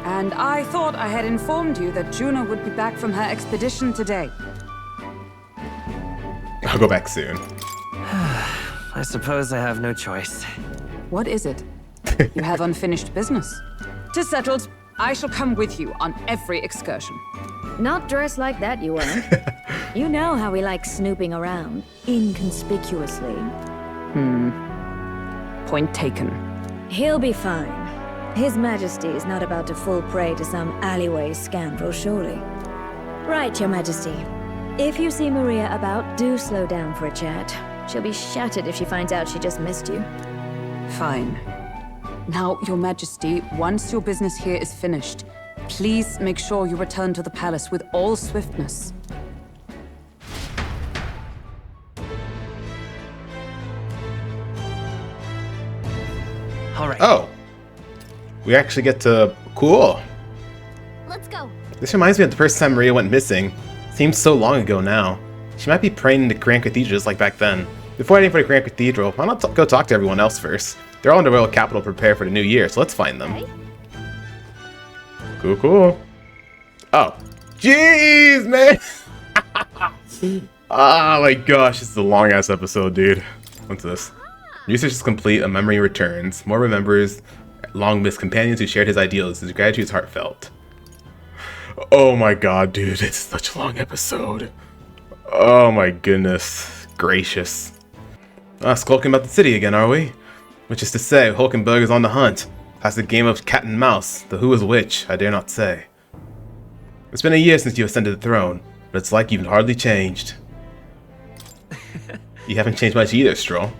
And I thought I had informed you that Juno would be back from her expedition today. I'll go back soon. I suppose I have no choice. What is it? You have unfinished business. 'Tis settled. I shall come with you on every excursion. Not dressed like that, you won't. You know how we like snooping around, inconspicuously. Point taken. He'll be fine. His Majesty is not about to fall prey to some alleyway scoundrel, surely. Right, your Majesty. If you see Maria about, do slow down for a chat. She'll be shattered if she finds out she just missed you. Fine. Now, your majesty, once your business here is finished, please make sure you return to the palace with all swiftness. All right. Oh. We actually get to... Cool. Let's go. This reminds me of the first time Maria went missing. Seems so long ago now. She might be praying in the Grand Cathedral just like back then. Before heading for the Grand Cathedral, why not go talk to everyone else first? They're all in the royal capital to prepare for the new year, so let's find them. Cool, cool. Oh. Jeez, man! Oh my gosh, this is a long-ass episode, dude. What's this? Research is complete, a memory returns. More remembers long-missed companions who shared his ideals. His gratitude is heartfelt. Oh my god, dude, it's such a long episode. Oh my goodness gracious. Skulking about the city again, are we? Which is to say, Hulkenberg is on the hunt. Past the game of cat and mouse, the who is which, I dare not say. It's been a year since you ascended the throne, but it's like you've hardly changed. You haven't changed much either, Stroll.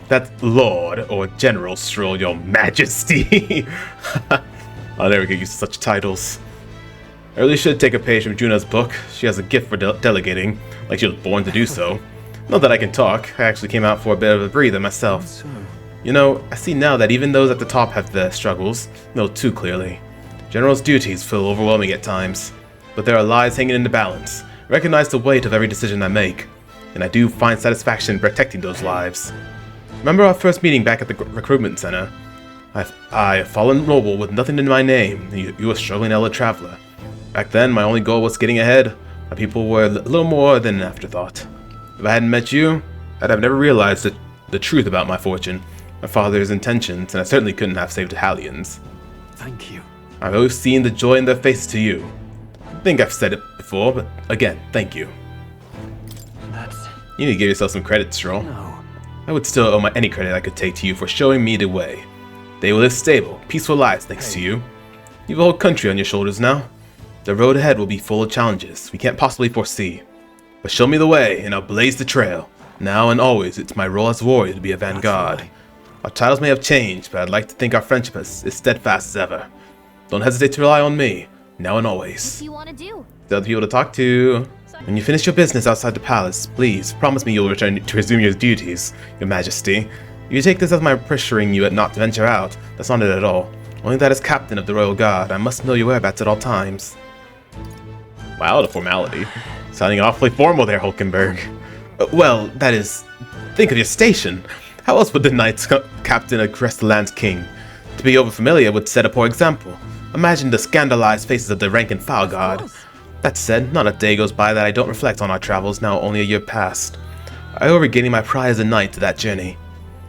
That's Lord or General Stroll, your majesty. I'll never get used to such titles. I really should take a page from Juno's book. She has a gift for delegating, like she was born to do so. Not that I can talk, I actually came out for a bit of a breather myself. You know, I see now that even those at the top have their struggles, no too clearly. General's duties feel overwhelming at times, but there are lives hanging in the balance. I recognize the weight of every decision I make, and I do find satisfaction in protecting those lives. Remember our first meeting back at the recruitment center? I've fallen noble with nothing in my name. You a struggling elder traveler. Back then, my only goal was getting ahead. My people were a little more than an afterthought. If I hadn't met you, I'd have never realized the truth about my fortune, my father's intentions, and I certainly couldn't have saved the Hallions. Thank you. I've always seen the joy in their faces to you. I think I've said it before, but again, thank you. You need to give yourself some credit, Stroll. No. I would still owe any credit I could take to you for showing me the way. They will live stable, peaceful lives thanks to you. You have a whole country on your shoulders now. The road ahead will be full of challenges we can't possibly foresee. But show me the way, and I'll blaze the trail. Now and always, it's my role as warrior to be a vanguard. Our titles may have changed, but I'd like to think our friendship is steadfast as ever. Don't hesitate to rely on me, now and always. What do you want to do? The other people to talk to. When you finish your business outside the palace, please promise me you'll return to resume your duties, Your Majesty. If you take this as my pressuring you not to venture out, that's not it at all. Only that as captain of the Royal Guard, I must know your whereabouts at all times. Wow, the formality. Sounding awfully formal there, Hulkenberg. Well, that is... Think of your station. How else would the Knights Captain address the land's king? To be overfamiliar would set a poor example. Imagine the scandalized faces of the rank-and-file guard. That said, not a day goes by that I don't reflect on our travels now only a year past. I owe regaining my pride as a knight to that journey.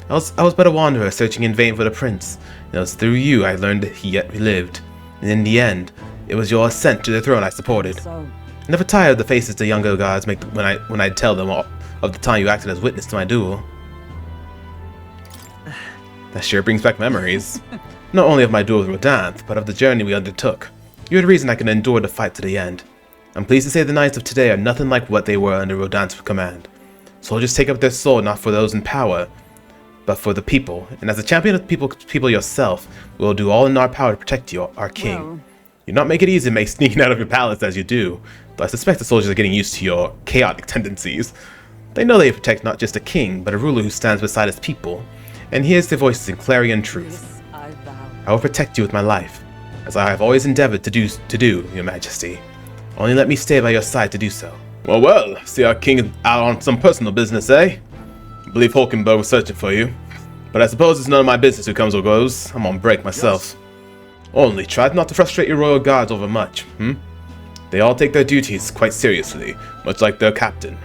I was but a wanderer searching in vain for the prince, and it was through you I learned that he yet lived. And in the end, it was your ascent to the throne I supported. I never tired of the faces the younger guards make when I tell them of the time you acted as witness to my duel. That sure brings back memories. Not only of my duel with Rodanth, but of the journey we undertook. You're the reason I can endure the fight to the end. I'm pleased to say the knights of today are nothing like what they were under Rodanth's command. Soldiers take up their sword not for those in power, but for the people. And as a champion of people yourself, we will do all in our power to protect you, our king. Well, you not make it easy to make sneaking out of your palace as you do, though I suspect the soldiers are getting used to your chaotic tendencies. They know they protect not just a king, but a ruler who stands beside his people, and hears their voices in clarion truth. I will protect you with my life, as I have always endeavored to do, Your Majesty. Only let me stay by your side to do so. Well, see our king is out on some personal business, eh? I believe Hulkenberg was searching for you, but I suppose it's none of my business who comes or goes. I'm on break myself. Only try not to frustrate your royal guards over much, They all take their duties quite seriously, much like their captain.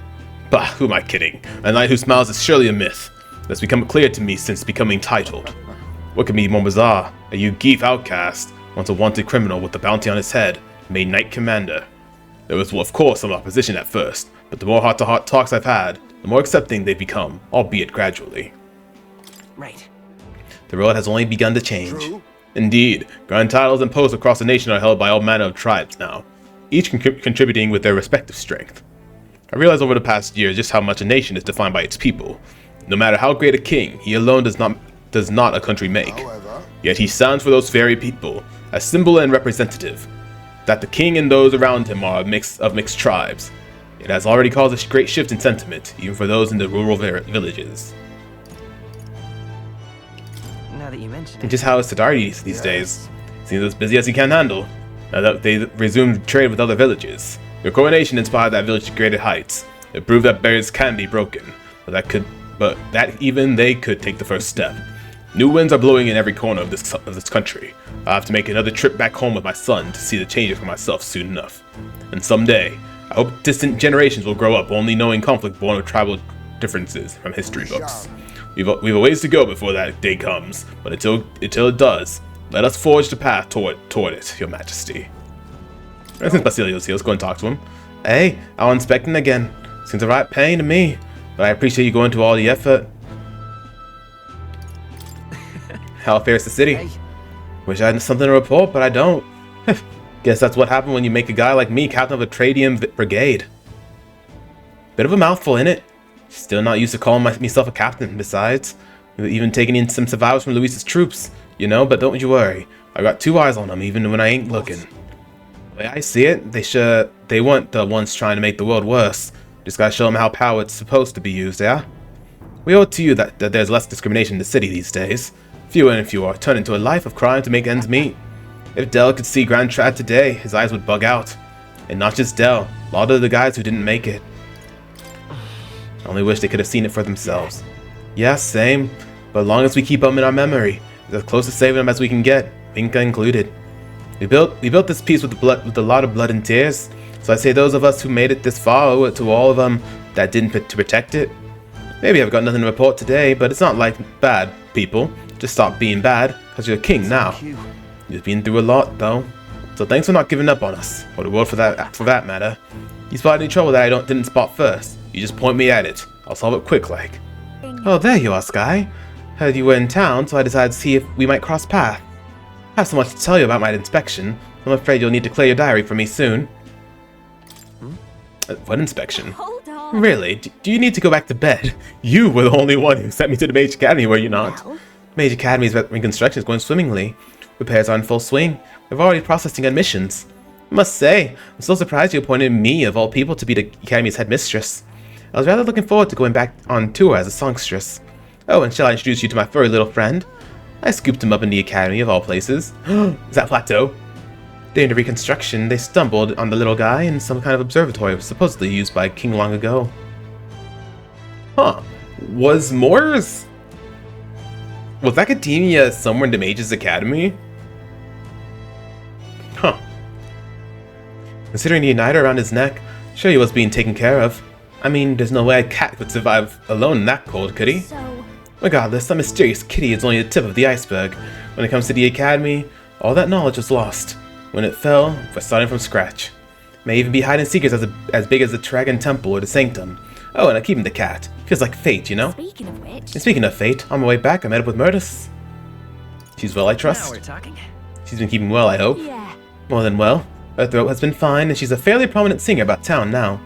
Bah, who am I kidding? A knight who smiles is surely a myth. That's become clear to me since becoming titled. What could be more bizarre? A Yugeef outcast, once a wanted criminal with a bounty on his head, made knight commander. There was, of course, some opposition at first, but the more heart-to-heart talks I've had, the more accepting they've become, albeit gradually. Right. The road has only begun to change. True. Indeed, grand titles and posts across the nation are held by all manner of tribes now, each contributing with their respective strength. I realized over the past year just how much a nation is defined by its people. No matter how great a king, he alone does not a country make. However, yet he stands for those very people, as symbol and representative. That the king and those around him are a mix of mixed tribes. It has already caused a great shift in sentiment, even for those in the rural villages. Now that you mention it. Just how is Sidari these days? Seems as busy as he can handle, now that they resumed trade with other villages. Your coronation inspired that village to greater heights. It proved that barriers can be broken, but that even they could take the first step. New winds are blowing in every corner of this country. I'll have to make another trip back home with my son to see the changes for myself soon enough. And someday, I hope distant generations will grow up only knowing conflict born of tribal differences from history books. We've a ways to go before that day comes, but until it does, let us forge the path toward it, Your Majesty. And since Basilio's here, let's go and talk to him. Hey, I'll inspect him again. Seems a right pain to me, but I appreciate you going to all the effort. How fares the city? Hey. Wish I had something to report, but I don't. Guess that's what happened when you make a guy like me captain of a Tradium brigade. Bit of a mouthful, innit? Still not used to calling myself a captain, besides. We've even taken in some survivors from Luis's troops, you know, but don't you worry. I got two eyes on them, even when I ain't looking. The way I see it, they weren't the ones trying to make the world worse. Just gotta show them how power is supposed to be used, yeah? We owe it to you that there's less discrimination in the city these days. Fewer and fewer turn into a life of crime to make ends meet. If Del could see Grand Trad today, his eyes would bug out. And not just Del, a lot of the guys who didn't make it. I only wish they could have seen it for themselves. Yeah, same. But as long as we keep them in our memory, It's as close to saving them as we can get, Minka included. We built this peace with a lot of blood and tears. So I say those of us who made it this far owe it to all of them that didn't to protect it. Maybe I've got nothing to report today, but it's not like bad people. Just stop being bad, because you're king now. You've been through a lot, though. So thanks for not giving up on us, or the world for that matter. You spot any trouble that I didn't spot first. You just point me at it. I'll solve it quick like. Oh, there you are, Skye. Heard you were in town, so I decided to see if we might cross paths. I have so much to tell you about my inspection. I'm afraid you'll need to clear your diary for me soon. What inspection? Hold on. Really? Do you need to go back to bed? You were the only one who sent me to the Mage Academy, were you not? Well. Mage Academy's reconstruction is going swimmingly. Repairs are in full swing. We've already processing admissions. I must say, I'm so surprised you appointed me, of all people, to be the Academy's headmistress. I was rather looking forward to going back on tour as a songstress. Oh, and shall I introduce you to my furry little friend? I scooped him up in the Academy, of all places. Is that Plateau? During the reconstruction, they stumbled on the little guy in some kind of observatory supposedly used by King long ago. Huh. Was Academia somewhere in the Mage's Academy? Huh. Considering the uniter around his neck, sure he was being taken care of. I mean, there's no way a cat could survive alone in that cold, could he? Regardless, that mysterious kitty is only the tip of the iceberg. When it comes to the Academy, all that knowledge was lost. When it fell, we're starting from scratch. May even be hiding secrets as big as the Dragon Temple or the Sanctum. Oh, and I'm keeping the cat. Feels like fate, you know? Speaking of which... And speaking of fate, on my way back, I met up with Murtis. She's well, I trust. Now we're talking. She's been keeping well, I hope. Yeah. More than well. Her throat has been fine, and she's a fairly prominent singer about town now.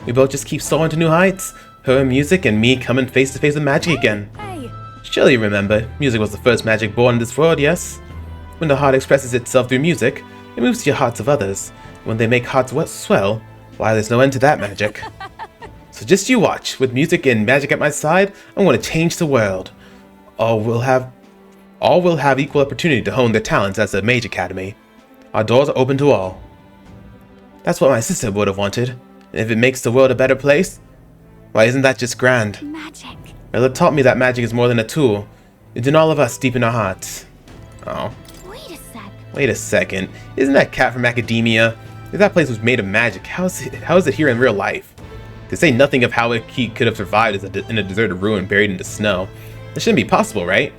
We both just keep soaring to new heights. Her music and me coming face to face with magic again. Hey. Surely you remember, music was the first magic born in this world, yes? When the heart expresses itself through music, it moves to your hearts of others. When they make hearts swell, why, there's no end to that magic. So just you watch. With music and magic at my side, I'm going to change the world. All will have equal opportunity to hone their talents as a Mage Academy. Our doors are open to all. That's what my sister would have wanted. And if it makes the world a better place, why isn't that just grand? Magic. Ella taught me that magic is more than a tool. It's in all of us deep in our hearts. Oh. Wait a second. Isn't that cat from Academia? If that place was made of magic, how is it here in real life? To say nothing of how he could have survived in a deserted ruin buried in the snow. That shouldn't be possible, right?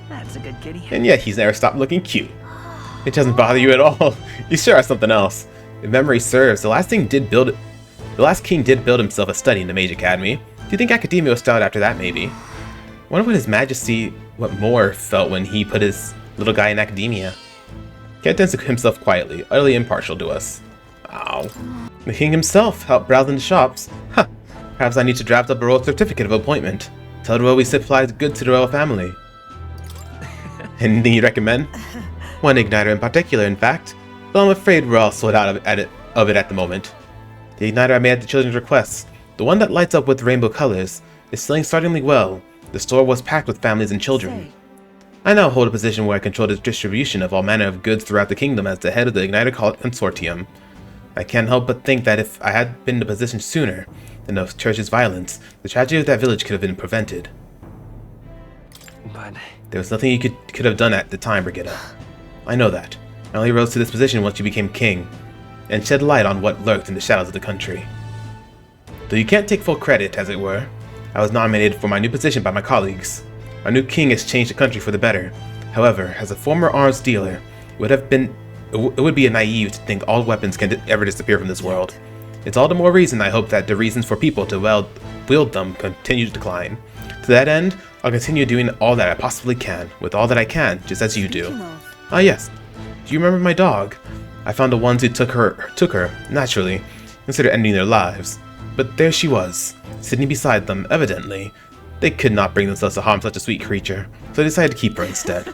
That's a good kitty. And yet he's never stopped looking cute. It doesn't bother you at all. You sure have something else. If memory serves, the last king did build himself a study in the Mage Academy. Do you think Academia was started after that, maybe? Wonder what His Majesty, what Moore felt when he put his little guy in Academia. Can't dance himself quietly, utterly impartial to us. Ow. The king himself, out browsing the shops. Huh. Perhaps I need to draft up a royal certificate of appointment. Tell the royal we supply goods to the royal family. Anything you'd recommend? One igniter in particular, in fact. Though I'm afraid we're all sold out of it at the moment. The igniter I made at the children's request, the one that lights up with rainbow colors, is selling startlingly well. The store was packed with families and children. I now hold a position where I control the distribution of all manner of goods throughout the kingdom as the head of the Igniter Consortium. I can't help but think that if I had been in the position sooner than the church's violence, the tragedy of that village could have been prevented. But there was nothing you could have done at the time, Brigitta. I know that. I only rose to this position once you became king, and shed light on what lurked in the shadows of the country. Though you can't take full credit, as it were, I was nominated for my new position by my colleagues. Our new king has changed the country for the better. However, as a former arms dealer, it would be naive to think all weapons can ever disappear from this world. It's all the more reason I hope that the reasons for people to wield them continue to decline. To that end, I'll continue doing all that I possibly can, with all that I can, just as you do. Ah yes, do you remember my dog? I found the ones who took her, naturally, considered ending their lives. But there she was, sitting beside them, evidently. They could not bring themselves to harm such a sweet creature, so I decided to keep her instead.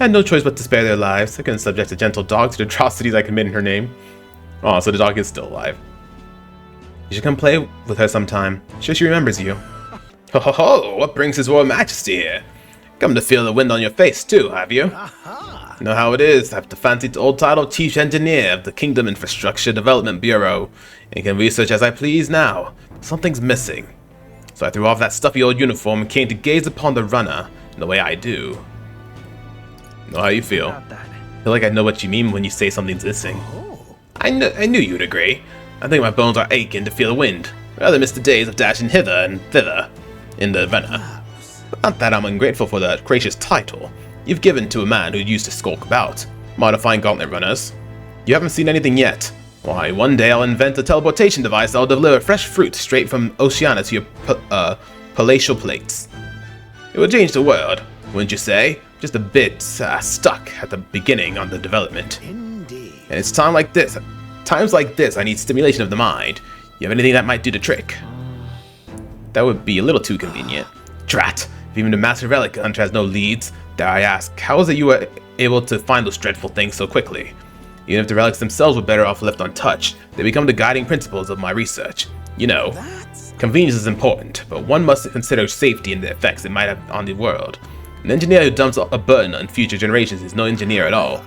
I had no choice but to spare their lives. I couldn't subject a gentle dog to the atrocities I commit in her name. Oh, so the dog is still alive. You should come play with her sometime. Sure she remembers you. Ho ho ho, what brings His Royal Majesty here? Come to feel the wind on your face too, have you? You know how it is, I have the fancied old title Chief Engineer of the Kingdom Infrastructure Development Bureau, and can research as I please now. Something's missing. So I threw off that stuffy old uniform and came to gaze upon the runner, in the way I do. Know how you feel. I feel like I know what you mean when you say something's missing. I knew you'd agree. I think my bones are aching to feel the wind. Rather miss the days of dashing hither and thither in the arena. Not that I'm ungrateful for the gracious title you've given to a man who used to skulk about, modifying gauntlet runners. You haven't seen anything yet. Why, one day I'll invent a teleportation device that'll deliver fresh fruit straight from Oceania to your palatial plates. It would change the world, wouldn't you say? Just a bit stuck at the beginning on the development. Indeed. And it's times like this I need stimulation of the mind. You have anything that might do the trick? That would be a little too convenient. Drat! If even the Master Relic Hunter has no leads, dare I ask, how is it you were able to find those dreadful things so quickly? Even if the relics themselves were better off left untouched, they become the guiding principles of my research. You know, convenience is important, but one must consider safety and the effects it might have on the world. An engineer who dumps a burden on future generations is no engineer at all.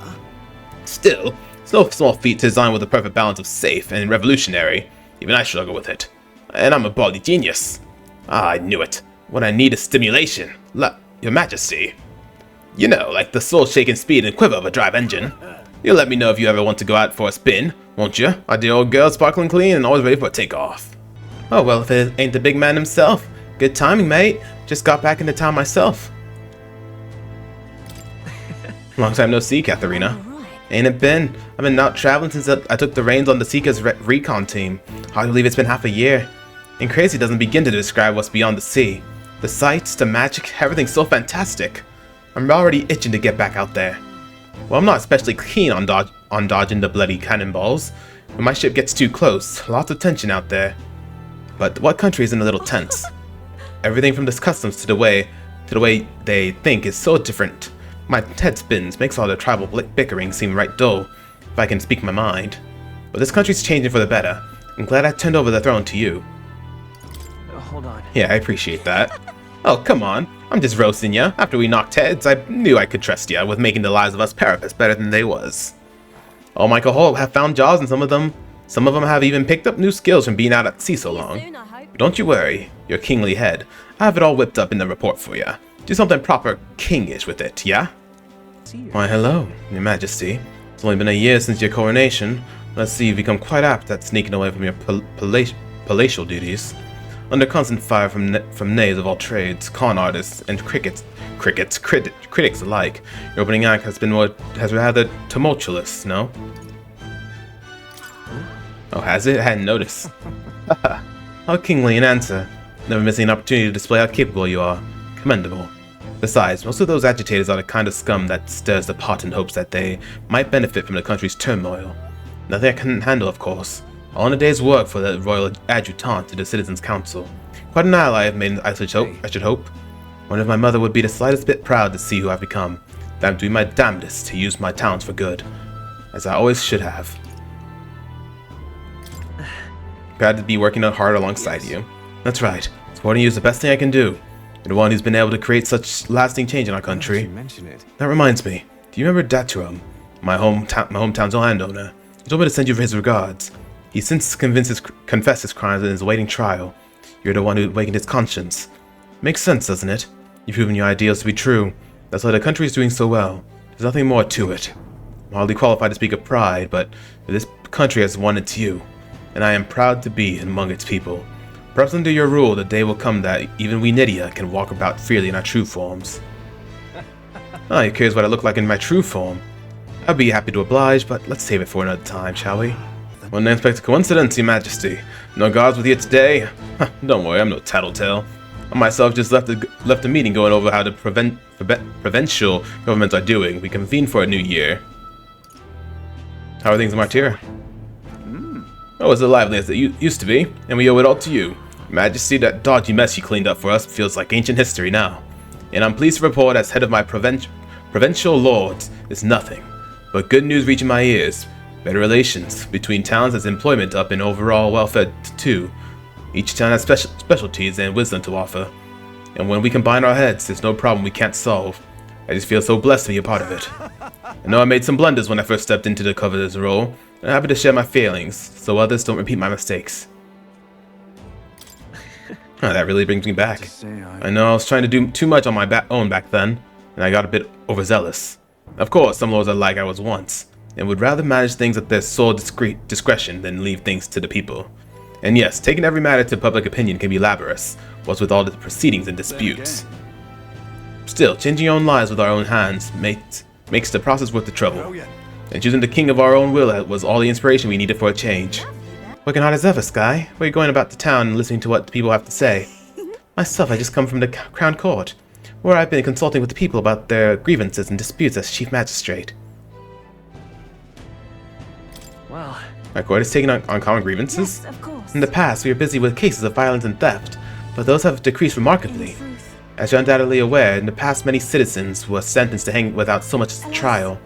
Still, it's no small feat to design with a perfect balance of safe and revolutionary. Even I struggle with it. And I'm a baldy genius. Ah, I knew it. What I need is stimulation. Your Majesty. You know, like the soul-shaking speed and quiver of a drive engine. You'll let me know if you ever want to go out for a spin, won't you? Our dear old girl, sparkling clean and always ready for a takeoff. Oh, well, if it ain't the big man himself. Good timing, mate. Just got back into town myself. Long time no see, Katharina. Ain't it been? I've been out traveling since I took the reins on the Seeker's recon team. Hard to believe it's been half a year. And crazy doesn't begin to describe what's beyond the sea. The sights, the magic, everything's so fantastic. I'm already itching to get back out there. Well, I'm not especially keen on dodging the bloody cannonballs. When my ship gets too close, lots of tension out there. But what country isn't a little tense? Everything from the customs to the way they think is so different. My head spins, makes all the tribal bickering seem right dull, if I can speak my mind. But this country's changing for the better. I'm glad I turned over the throne to you. Hold on. Yeah, I appreciate that. Oh, come on. I'm just roasting ya. After we knocked heads, I knew I could trust ya with making the lives of us Parapets better than they was. All my cohort have found jobs, and some of them have even picked up new skills from being out at sea so long. But don't you worry, your kingly head. I have it all whipped up in the report for ya. Do something proper kingish with it, yeah? Why, hello, Your Majesty. It's only been a year since your coronation. Let's see, you've become quite apt at sneaking away from your palatial duties. Under constant fire from knaves of all trades, con artists, and critics alike, your opening act has rather tumultuous, no? Oh, has it? I hadn't noticed. How kingly an answer. Never missing an opportunity to display how capable you are. Commendable. Besides, most of those agitators are the kind of scum that stirs the pot in hopes that they might benefit from the country's turmoil. Nothing I can handle, of course. All in a day's work for the royal adjutant to the Citizens' Council. Quite an ally I've made, I should hope. Wonder if my mother would be the slightest bit proud to see who I've become. That I'm doing my damnedest to use my talents for good. As I always should have. Glad to be working hard alongside you. That's right. Supporting you is the best thing I can do. You're the one who's been able to create such lasting change in our country. That reminds me. Do you remember Daturum, my hometown's landowner? He told me to send you his regards. He's since confessed his crimes and is awaiting trial. You're the one who awakened his conscience. Makes sense, doesn't it? You've proven your ideals to be true. That's why the country is doing so well. There's nothing more to it. I'm hardly qualified to speak of pride, but this country has won its you, and I am proud to be among its people. Perhaps under your rule, the day will come that even we Nydia can walk about freely in our true forms. Ah, you're curious what I look like in my true form. I'd be happy to oblige, but let's save it for another time, shall we? One unexpected coincidence, Your Majesty. No guards with you today? Don't worry, I'm no tattletale. I myself just left a meeting going over how the provincial governments are doing. We convene for a new year. How are things in Martyr? Oh, it's as lively as it used to be, and we owe it all to you. Your Majesty, that dodgy mess you cleaned up for us feels like ancient history now. And I'm pleased to report, as head of my provincial lords, is nothing but good news reaching my ears. Better relations between towns has employment up and overall welfare too. Each town has specialties and wisdom to offer. And when we combine our heads, there's no problem we can't solve. I just feel so blessed to be a part of it. I know I made some blunders when I first stepped into the coveted role, and I'm happy to share my failings, so others don't repeat my mistakes. Oh, that really brings me back. I know I was trying to do too much on my own back then, and I got a bit overzealous. Of course, some lords are like I was once, and would rather manage things at their sole discretion than leave things to the people. And yes, taking every matter to public opinion can be laborious, what's with all the proceedings and disputes. Still, changing your own lives with our own hands makes the process worth the trouble. And choosing the king of our own will was all the inspiration we needed for a change. Working hard as ever, Skye. Where are you going about the town and listening to what the people have to say? Myself, I just come from the Crown Court, where I've been consulting with the people about their grievances and disputes as Chief Magistrate. Well, Our court is taking on common grievances? Yes, of course. In the past, we were busy with cases of violence and theft, but those have decreased remarkably. As you're undoubtedly aware, in the past many citizens were sentenced to hang without so much as a trial.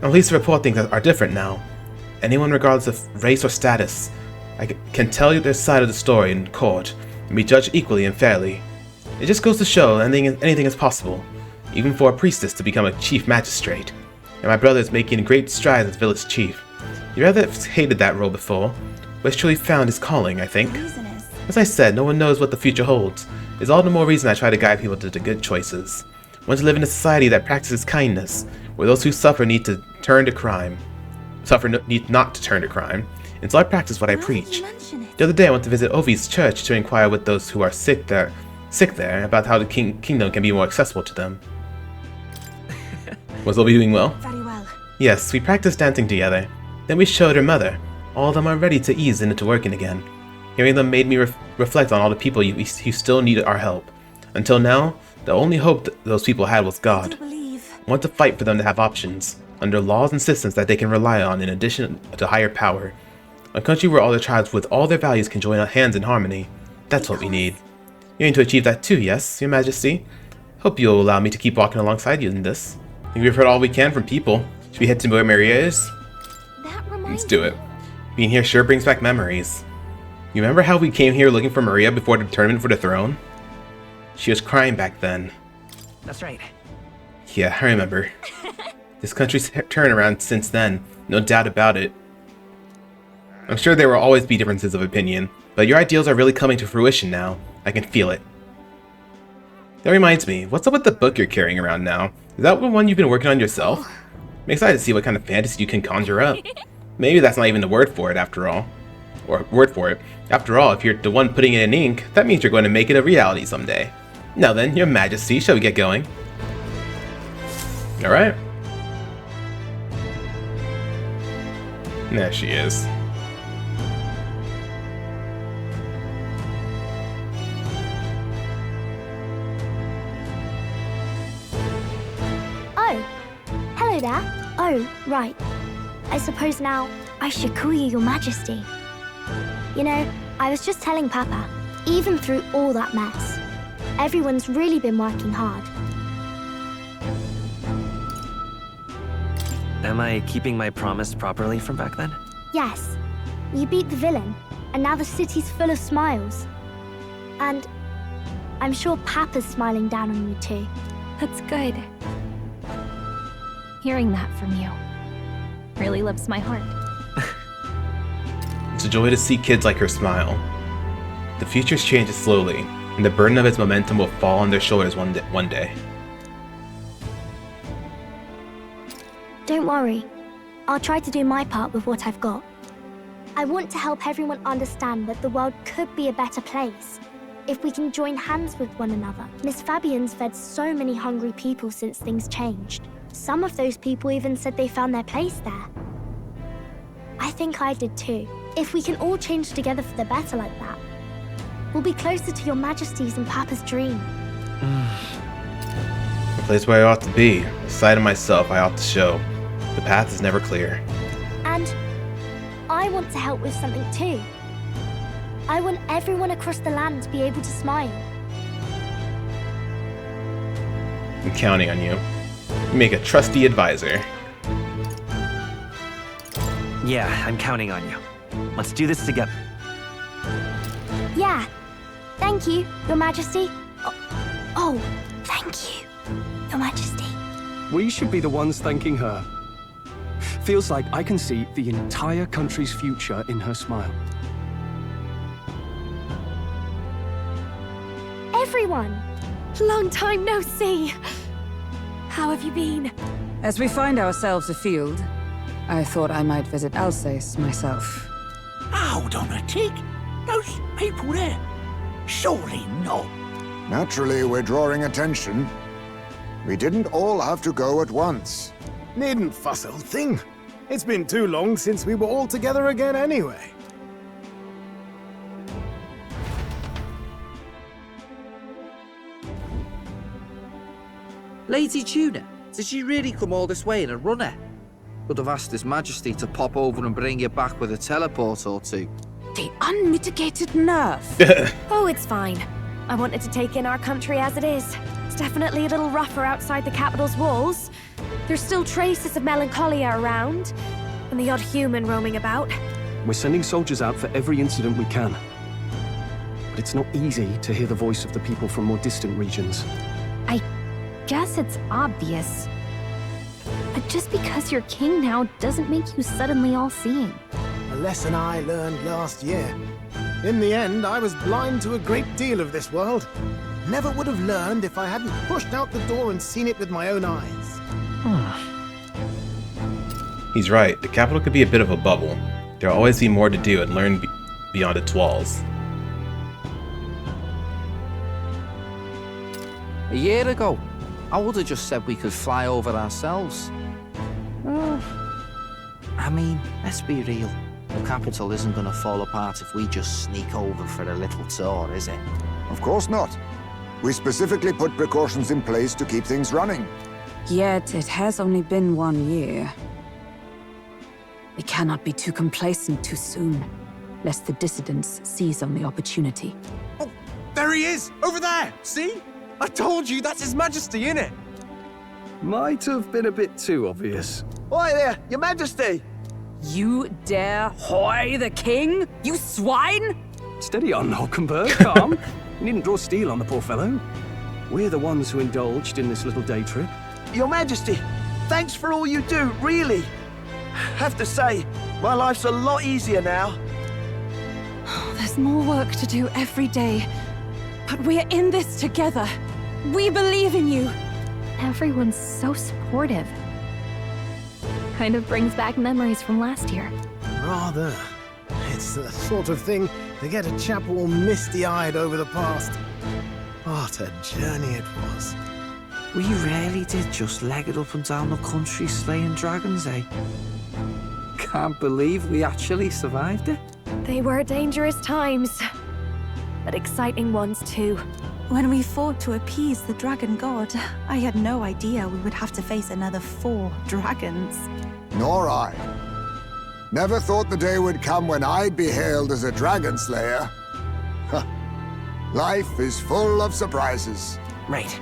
I'm pleased to report things are different now. Anyone regardless of race or status, I can tell you their side of the story in court and be judged equally and fairly. It just goes to show anything is possible, even for a priestess to become a chief magistrate. And my brother is making great strides as village chief. He rather hated that role before, but has truly found his calling, I think. As I said, no one knows what the future holds. It's all the more reason I try to guide people to the good choices. I want to live in a society that practices kindness, where those who suffer need to turn to crime. Need not to turn to crime, and so I practice what I preach. The other day I went to visit Ovi's church to inquire with those who are sick there about how the kingdom can be more accessible to them. Was Ovi doing well? Very well. Yes, we practiced dancing together. Then we showed her mother. All of them are ready to ease into working again. Hearing them made me reflect on all the people who still needed our help. Until now, the only hope those people had was God. I want to fight for them to have options, under laws and systems that they can rely on in addition to higher power. A country where all the tribes with all their values can join hands in harmony. That's what we need. You aim to achieve that too, yes, Your Majesty? Hope you'll allow me to keep walking alongside you in this. I think we've heard all we can from people. Should we head to where Maria is? Let's do it. Being here sure brings back memories. You remember how we came here looking for Maria before the tournament for the throne? She was crying back then. that's right. Yeah, I remember. This country's turnaround since then, no doubt about it. I'm sure there will always be differences of opinion, but your ideals are really coming to fruition now. I can feel it. That reminds me, what's up with the book you're carrying around now? Is that the one you've been working on yourself? I'm excited to see what kind of fantasy you can conjure up. Maybe that's not even the word for it after all. After all, if you're the one putting it in ink, that means you're going to make it a reality someday. Now then, Your Majesty, shall we get going? Alright. There she is. Oh, hello there. Oh, right. I suppose now I should call you Your Majesty. You know, I was just telling Papa, even through all that mess, everyone's really been working hard. Am I keeping my promise properly from back then? Yes, you beat the villain, and now the city's full of smiles. And I'm sure Papa's smiling down on you too. That's good. Hearing that from you really lifts my heart. It's a joy to see kids like her smile. The future's changes slowly, and the burden of its momentum will fall on their shoulders one day. Don't worry. I'll try to do my part with what I've got. I want to help everyone understand that the world could be a better place if we can join hands with one another. Miss Fabian's fed so many hungry people since things changed. Some of those people even said they found their place there. I think I did too. If we can all change together for the better like that, we'll be closer to Your Majesty's and Papa's dream. The place where I ought to be, the side of myself I ought to show. The path is never clear. And I want to help with something too. I want everyone across the land to be able to smile. I'm counting on you. You make a trusty advisor. Yeah, I'm counting on you. Let's do this together. Yeah. Thank you, Your Majesty. Oh, thank you, Your Majesty. We should be the ones thanking her. Feels like I can see the entire country's future in her smile. everyone! Long time no see! How have you been? As we find ourselves afield, I thought I might visit Alsace myself. Hold on a tick. Those people there? Surely not. Naturally, we're drawing attention. We didn't all have to go at once. Needn't fuss, old thing. It's been too long since we were all together again anyway. Lady Tuna, did you really come all this way in a runner? Could have asked His Majesty to pop over and bring you back with a teleport or two. The unmitigated nerve. Oh, it's fine. I wanted to take in our country as it is. It's definitely a little rougher outside the capital's walls. There's still traces of melancholia around, and the odd human roaming about. We're sending soldiers out for every incident we can. But it's not easy to hear the voice of the people from more distant regions. I guess it's obvious. But just because you're king now doesn't make you suddenly all-seeing. A lesson I learned last year. In the end, I was blind to a great deal of this world. Never would have learned if I hadn't pushed out the door and seen it with my own eyes. He's right. The capital could be a bit of a bubble. There'll always be more to do and learn beyond its walls. A year ago, I would have just said we could fly over ourselves. I mean, let's be real. The capital isn't going to fall apart if we just sneak over for a little tour, is it? Of course not. We specifically put precautions in place to keep things running. Yet it has only been 1 year. We cannot be too complacent too soon, lest the dissidents seize on the opportunity. Oh, there he is! Over there! See? I told you, that's His Majesty, innit? Might have been a bit too obvious. Oi there, Your Majesty! You dare hoy the king? You swine! Steady on, Hulkenberg, calm. You needn't draw steel on the poor fellow. We're the ones who indulged in this little day trip. Your Majesty, thanks for all you do, really. Have to say, my life's a lot easier now. There's more work to do every day, but we're in this together. We believe in you. Everyone's so supportive. Kind of brings back memories from last year. Rather. It's the sort of thing to get a chap all misty-eyed over the past. What a journey it was. We really did just leg it up and down the country slaying dragons, eh? Can't believe we actually survived it. They were dangerous times, but exciting ones too. When we fought to appease the dragon god, I had no idea we would have to face another 4 dragons. Nor I. Never thought the day would come when I'd be hailed as a dragon slayer. Life is full of surprises. Right.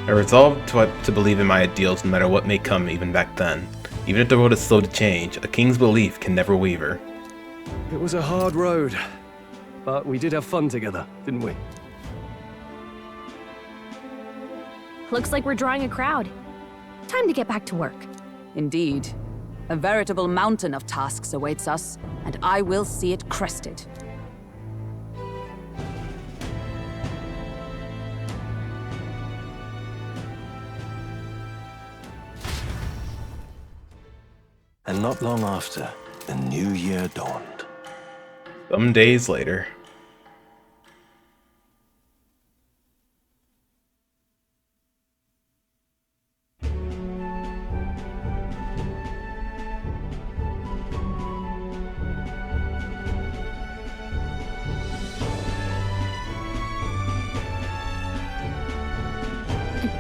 I resolved to believe in my ideals no matter what may come even back then. Even if the world is slow to change, a king's belief can never waver. It was a hard road, but we did have fun together, didn't we? Looks like we're drawing a crowd. Time to get back to work. Indeed. A veritable mountain of tasks awaits us, and I will see it crested. And not long after, the new year dawned. Some days later.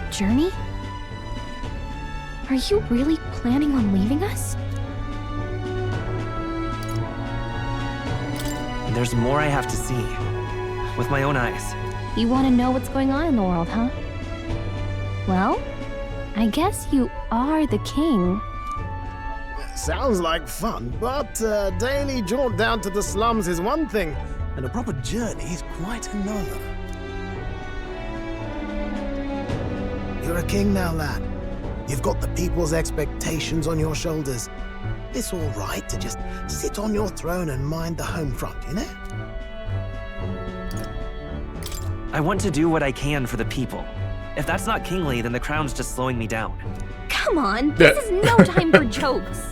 Journey? Are you really planning on leaving us? There's more I have to see. With my own eyes. You want to know what's going on in the world, huh? Well, I guess you are the king. Sounds like fun, but a daily jaunt down to the slums is one thing, and a proper journey is quite another. You're a king now, lad. You've got the people's expectations on your shoulders. It's all right to just sit on your throne and mind the home front, you know? I want to do what I can for the people. If that's not kingly, then the crown's just slowing me down. Come on, this is no time for jokes.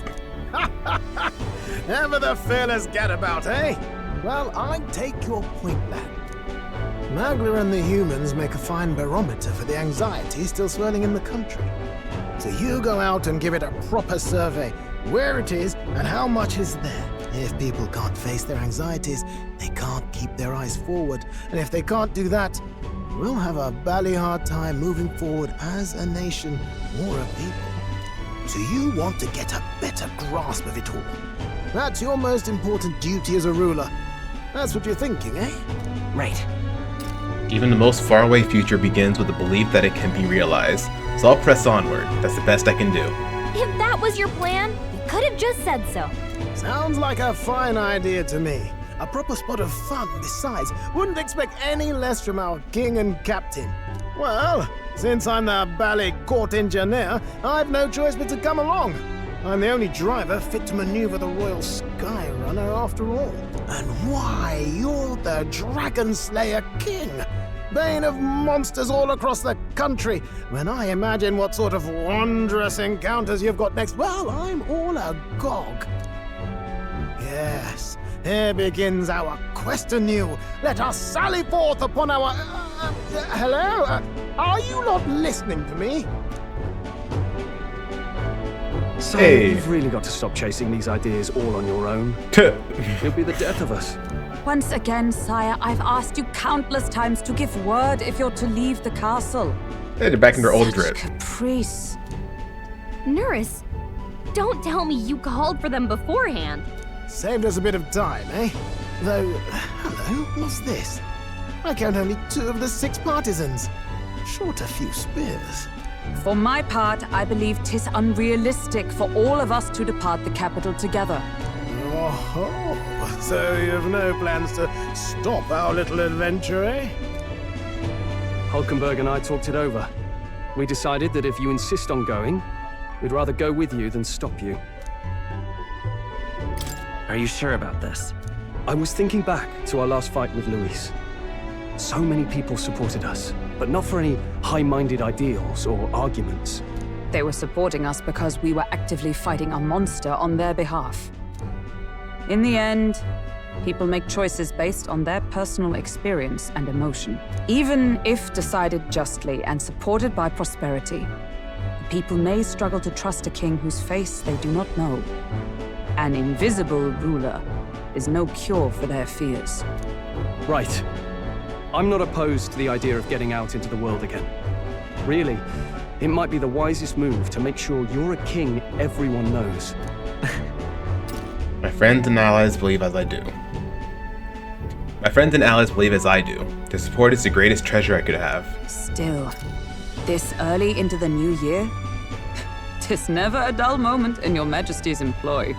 Ever the fearless gadabout, eh? Well, I take your point, lad. Magla and the humans make a fine barometer for the anxiety still swirling in the country. So you go out and give it a proper survey, where it is and how much is there. If people can't face their anxieties, they can't keep their eyes forward. And if they can't do that, we'll have a bally hard time moving forward as a nation or a people. So you want to get a better grasp of it all. That's your most important duty as a ruler. That's what you're thinking, eh? Right. Even the most faraway future begins with the belief that it can be realized. So I'll press onward. That's the best I can do. If that was your plan, you could have just said so. Sounds like a fine idea to me. A proper spot of fun besides. Wouldn't expect any less from our king and captain. Well, since I'm the bally court engineer, I've no choice but to come along. I'm the only driver fit to maneuver the Royal Skye Runner after all. And why, you're the Dragon Slayer King, bane of monsters all across the country. When I imagine what sort of wondrous encounters you've got next, well, I'm all agog. Yes, here begins our quest anew. Let us sally forth upon our... hello? Are you not listening to me? So Hey. you've really got to stop chasing these ideas all on your own. It'll be the death of us. Once again, sire, I've asked you countless times to give word if you're to leave the castle. Hey, they're back in their old Such grip. caprice. Nurse, don't tell me you called for them beforehand. Saved us a bit of time, eh? Though, hello, what's this? I count only 2 of the 6 partisans. Short a few spears. For my part, I believe 'tis unrealistic for all of us to depart the capital together. Oh, so you've no plans to stop our little adventure, eh? Hulkenberg and I talked it over. We decided that if you insist on going, we'd rather go with you than stop you. Are you sure about this? I was thinking back to our last fight with Luis. So many people supported us, but not for any high-minded ideals or arguments. They were supporting us because we were actively fighting a monster on their behalf. In the end, people make choices based on their personal experience and emotion. Even if decided justly and supported by prosperity, the people may struggle to trust a king whose face they do not know. An invisible ruler is no cure for their fears. Right. I'm not opposed to the idea of getting out into the world again. Really, it might be the wisest move to make sure you're a king everyone knows. My friends and allies believe as I do. My friends and allies believe as I do. Their support is the greatest treasure I could have. Still, this early into the new year? 'Tis never a dull moment in your majesty's employ.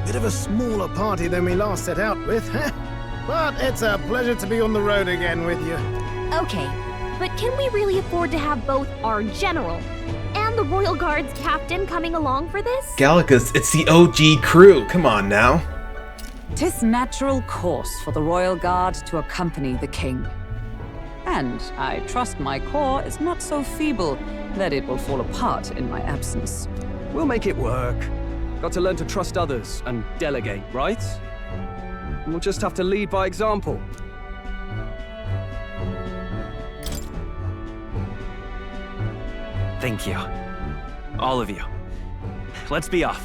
Bit of a smaller party than we last set out with, huh? But it's a pleasure to be on the road again with you. Okay, but can we really afford to have both our general and the Royal Guard's captain coming along for this? Gallicus, it's the OG crew. Come on now. 'Tis natural course for the Royal Guard to accompany the king. And I trust my corps is not so feeble that it will fall apart in my absence. We'll make it work. Got to learn to trust others and delegate, right? We'll just have to lead by example. Thank you. All of you. Let's be off.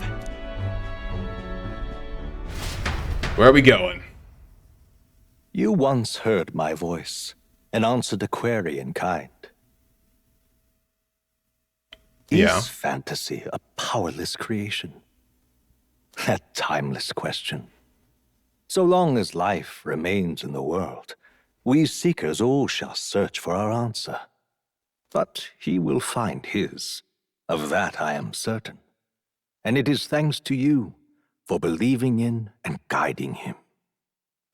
Where are we going? You once heard my voice and answered a query in kind. Yeah. Is fantasy a powerless creation? A timeless question. So long as life remains in the world, we seekers all shall search for our answer. But he will find his. Of that I am certain. And it is thanks to you for believing in and guiding him.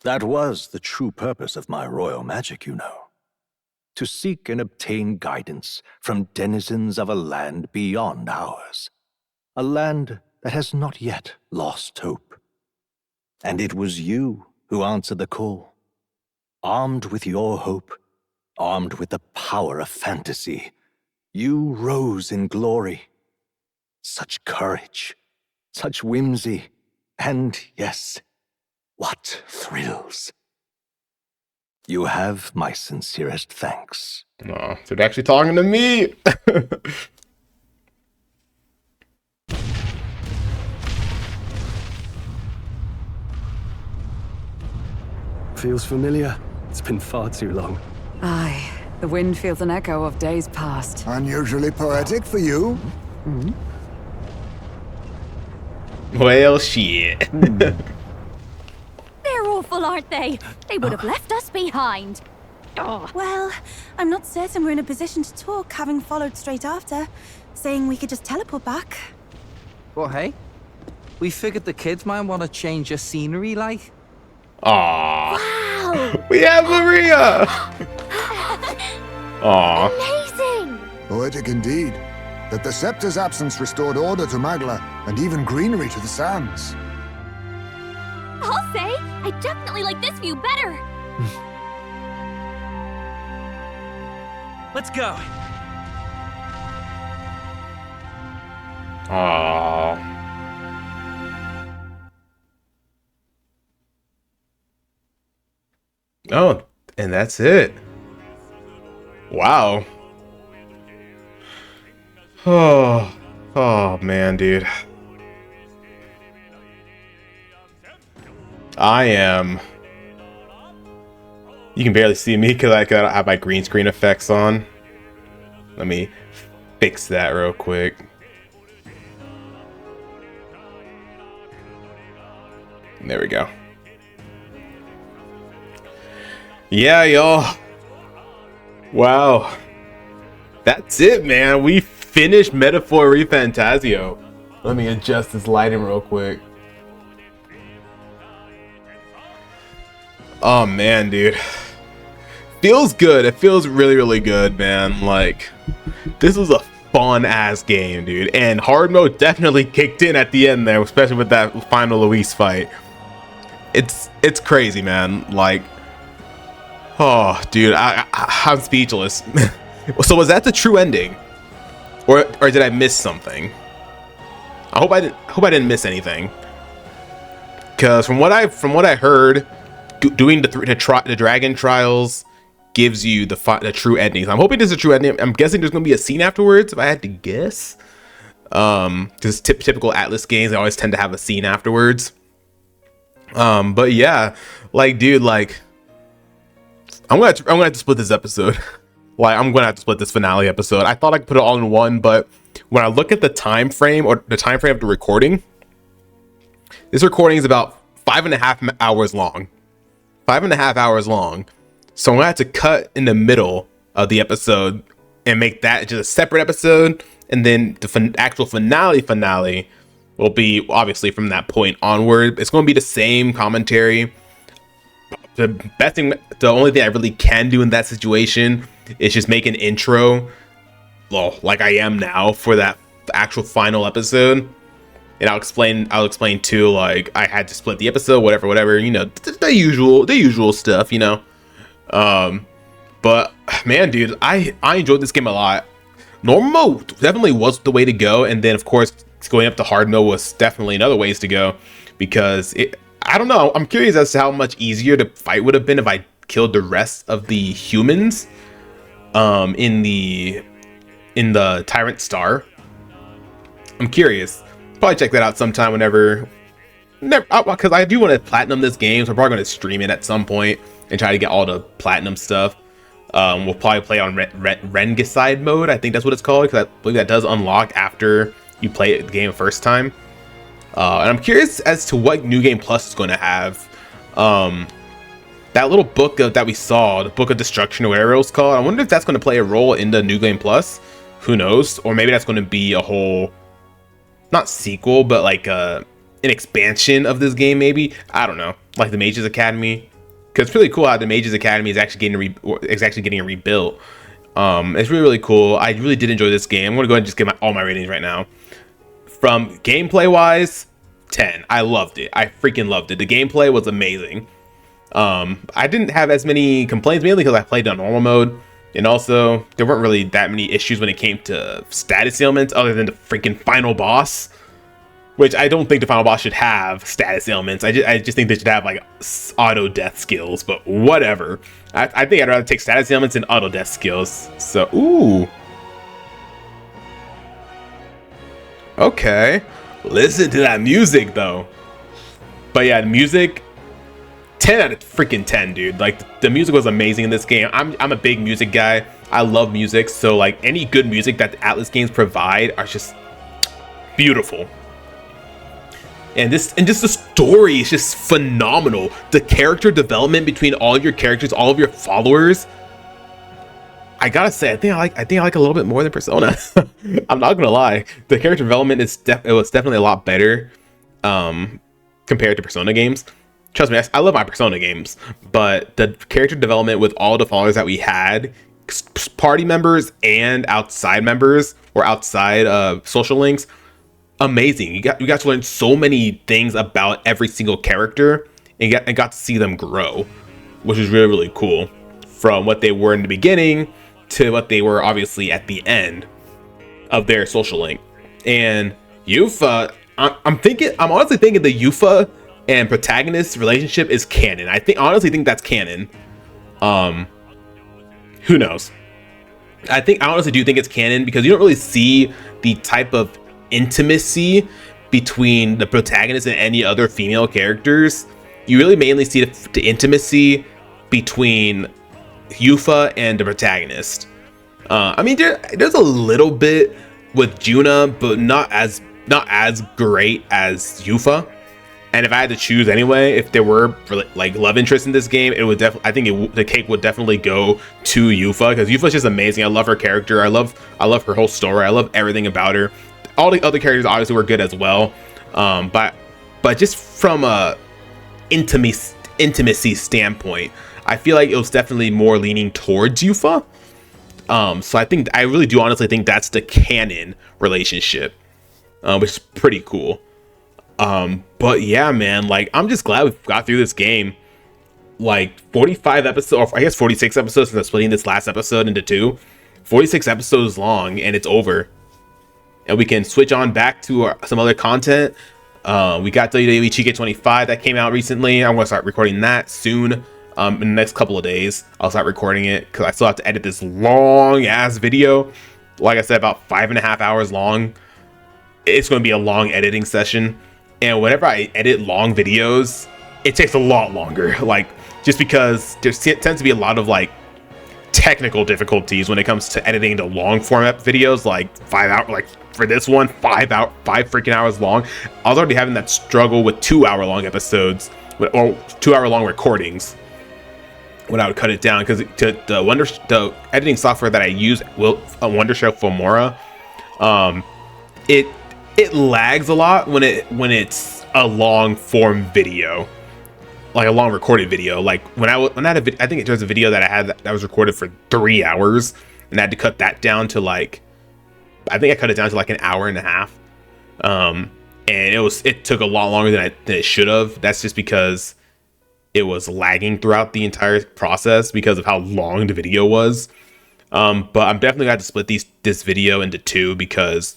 That was the true purpose of my royal magic, you know. To seek and obtain guidance from denizens of a land beyond ours. A land that has not yet lost hope. And it was you who answered the call. Armed with your hope, armed with the power of fantasy, you rose in glory. Such courage, such whimsy, and yes, what thrills. You have my sincerest thanks. Aw, so they're actually talking to me. Feels familiar. It's been far too long. Aye, the wind feels an echo of days past. Unusually poetic for you. Well, shit. They're awful, aren't they? They would have left us behind. Well, I'm not certain we're in a position to talk, having followed straight after, saying we could just teleport back. Well, hey, we figured the kids might want to change your scenery, like. Aww. Wow! We have Maria! Aww. Amazing! Poetic indeed. That the scepter's absence restored order to Magla, and even greenery to the sands. I'll say, I definitely like this view better. Let's go. Aww. Oh, and that's it. Wow. Oh man, dude. I am. You can barely see me because I gotta have my green screen effects on. Let me fix that real quick. There we go. Yeah, y'all. Wow. That's it, man. We finished Metaphor ReFantazio. Let me adjust this lighting real quick. Oh, man, dude. Feels good. It feels really, really good, man. Like, this was a fun-ass game, dude. And hard mode definitely kicked in at the end there, especially with that final Luis fight. It's crazy, man. Like, oh, dude, I'm speechless. So was that the true ending, or did I miss something? I hope I didn't miss anything. Because from what I heard, doing the dragon trials gives you the true endings. I'm hoping this is a true ending. I'm guessing there's gonna be a scene afterwards, if I had to guess. Because typical Atlus games, they always tend to have a scene afterwards. But yeah, like, dude, like, I'm gonna have to split this episode. Like, I'm gonna have to split this finale episode. I thought I could put it all in one, but when I look at the time frame, or the time frame of the recording, this recording is about 5.5 hours long. 5.5 hours long. So I'm gonna have to cut in the middle of the episode and make that just a separate episode, and then the actual finale will be obviously from that point onward. It's gonna be the same commentary. The best thing, the only thing I really can do in that situation is just make an intro, well, like I am now, for that actual final episode, and I'll explain too, like, I had to split the episode, whatever, you know, the usual stuff, you know. But man, dude, I enjoyed this game a lot. Normal mode definitely was the way to go, and then of course going up to hard mode was definitely another ways to go, because I don't know, I'm curious as to how much easier the fight would have been if I killed the rest of the humans in the Tyrant Star. I'm curious. Probably check that out sometime whenever, because I do want to platinum this game, so I'm probably going to stream it at some point and try to get all the platinum stuff. We'll probably play on Renegade mode, I think that's what it's called, because I believe that does unlock after you play the game first time. And I'm curious as to what New Game Plus is going to have. That little book that we saw, the Book of Destruction or whatever it was called, I wonder if that's going to play a role in the New Game Plus. Who knows? Or maybe that's going to be a whole, not sequel, but like an expansion of this game, maybe. I don't know. Like the Mages Academy. Because it's really cool how the Mages Academy is actually getting rebuilt. It's really, really cool. I really did enjoy this game. I'm going to go ahead and just get all my ratings right now. From gameplay wise, 10. I loved it. I freaking loved it. The gameplay was amazing. I didn't have as many complaints, mainly because I played on normal mode, and also there weren't really that many issues when it came to status ailments other than the freaking final boss, which I don't think the final boss should have status ailments. I just think they should have like auto death skills, but whatever. I think I'd rather take status ailments than auto death skills. So, ooh. Okay. Listen to that music though. But yeah, the music, 10 out of freaking 10, dude. Like, the music was amazing in this game. I'm a big music guy. I love music, so like any good music that the Atlus games provide are just beautiful. And just the story is just phenomenal. The character development between all of your characters, all of your followers. I gotta say, I think I like a little bit more than Persona. I'm not gonna lie. The character development it was definitely a lot better compared to Persona games. Trust me, I love my Persona games, but the character development with all the followers that we had, party members and outside members or outside social links, amazing. You got to learn so many things about every single character and got to see them grow, which is really, really cool. From what they were in the beginning to what they were obviously at the end of their social link. And Yuffie, I'm honestly thinking the Yuffie and protagonist relationship is canon. Honestly think that's canon. Who knows? I honestly do think it's canon because you don't really see the type of intimacy between the protagonist and any other female characters. You really mainly see the intimacy between Yuffie and the protagonist. I mean, there's a little bit with Juna, but not as great as Yuffie. And if I had to choose anyway, if there were like love interest in this game, it would definitely. I think the cake would definitely go to Yuffie because Yuffie's just amazing. I love her character. I love her whole story. I love everything about her. All the other characters obviously were good as well, but just from a intimacy standpoint, I feel like it was definitely more leaning towards Yuffie. So I really do honestly think that's the canon relationship, which is pretty cool. But yeah, man, like I'm just glad we got through this game. Like 45 episodes, or I guess 46 episodes, since I'm splitting this last episode into two. 46 episodes long, and it's over. And we can switch on back to some other content. We got WWE 2K25 that came out recently. I'm gonna start recording that soon. In the next couple of days, I'll start recording it because I still have to edit this long ass video. Like I said, about 5.5 hours long. It's going to be a long editing session. And whenever I edit long videos, it takes a lot longer. Like, just because there tends to be a lot of like technical difficulties when it comes to editing the long format videos, like 5 hours, like for this one, 5 freaking hours long. I was already having that struggle with 2 hour long episodes or 2 hour long recordings when I would cut it down, because the editing software that I use, Wondershare Filmora, it lags a lot when it's a long form video, like a long recorded video. Like when I had I think there's a video that I had that was recorded for 3 hours, and I had to cut that down to like, I think I cut it down to like an hour and a half. And it took a lot longer than it should have. That's just because it was lagging throughout the entire process because of how long the video was. But I'm definitely going to split this video into two, because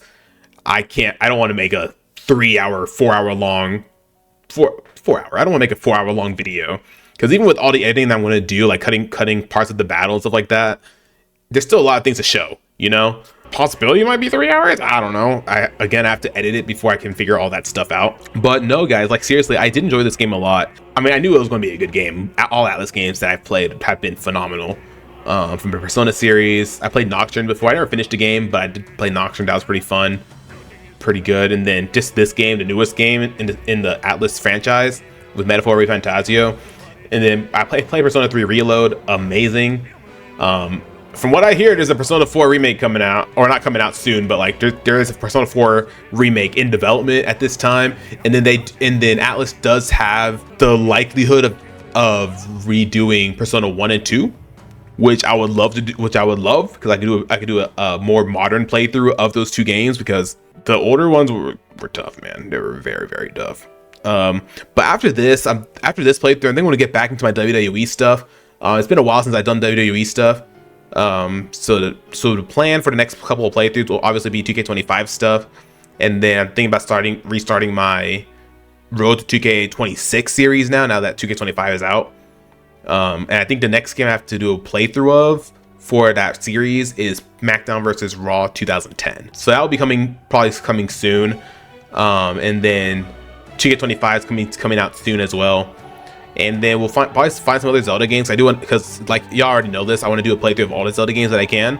I don't want to make a 3 hour, 4 hour long, I don't want to make a 4 hour long video, because even with all the editing that I'm going to do, like cutting parts of the battle and stuff like that, there's still a lot of things to show, you know? Possibility might be 3 hours. I don't know. I have to edit it before I can figure all that stuff out. But no, guys, like seriously, I did enjoy this game a lot. I mean, I knew it was going to be a good game. All Atlus games that I've played have been phenomenal. From the Persona series, I played Nocturne before. I never finished a game, but I did play Nocturne. That was pretty fun, pretty good. And then just this game, the newest game in the Atlus franchise, with Metaphor ReFantazio. And then I played Persona 3 Reload. Amazing. From what I hear, there's a Persona 4 remake coming out, or not coming out soon, but like there is a Persona 4 remake in development at this time. And then Atlus does have the likelihood of redoing Persona 1 and 2, which I would love to do, because I could do a more modern playthrough of those two games, because the older ones were tough, man. They were very, very tough. But after this playthrough, I think I'm gonna get back into my WWE stuff. It's been a while since I've done WWE stuff. So the plan for the next couple of playthroughs will obviously be 2K25 stuff, and then I'm thinking about restarting my Road to 2K26 series now that 2K25 is out. And I think the next game I have to do a playthrough of for that series is SmackDown vs. Raw 2010. So that will be probably coming soon. And then 2K25 is coming out soon as well. And then we'll probably find some other Zelda games. I do want, because like y'all already know this, I want to do a playthrough of all the Zelda games that I can.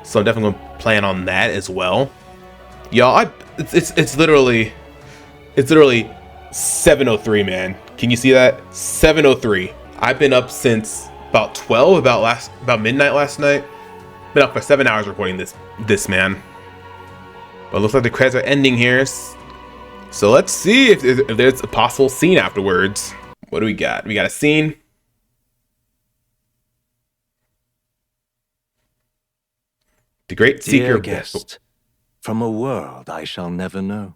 So I'm definitely going to plan on that as well. Y'all, it's literally 7:03, man. Can you see that? 7:03. I've been up since about 12, about midnight last night. Been up for 7 hours recording this, man. But it looks like the credits are ending here. So let's see if there's a possible scene afterwards. What do we got? We got a scene. The Great Seeker guest, from a world I shall never know.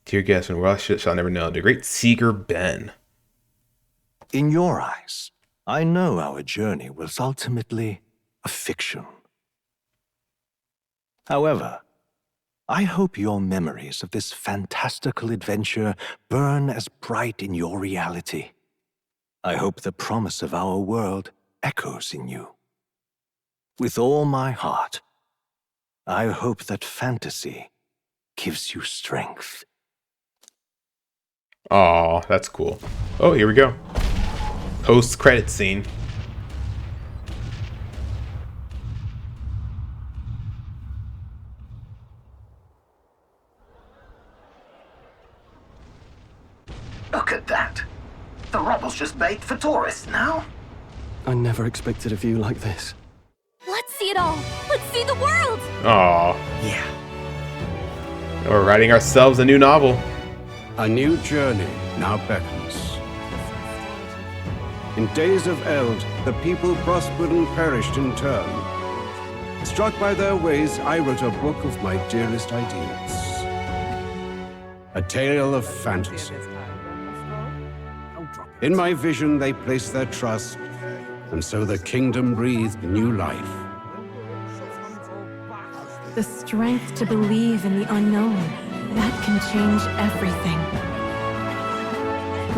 Dear guest, from a world I shall never know. The Great Seeker Ben. In your eyes, I know our journey was ultimately a fiction. However, I hope your memories of this fantastical adventure burn as bright in your reality. I hope the promise of our world echoes in you. With all my heart, I hope that fantasy gives you strength. Oh, that's cool. Oh, here we go. Post-credit scene. Look at that. The rubble's just made for tourists now. I never expected a view like this. Let's see it all. Let's see the world. Oh. Yeah. We're writing ourselves a new novel. A new journey now beckons. In days of eld, the people prospered and perished in turn. Struck by their ways, I wrote a book of my dearest ideals. A tale of fantasy. In my vision, they placed their trust, and so the kingdom breathed new life. The strength to believe in the unknown, that can change everything.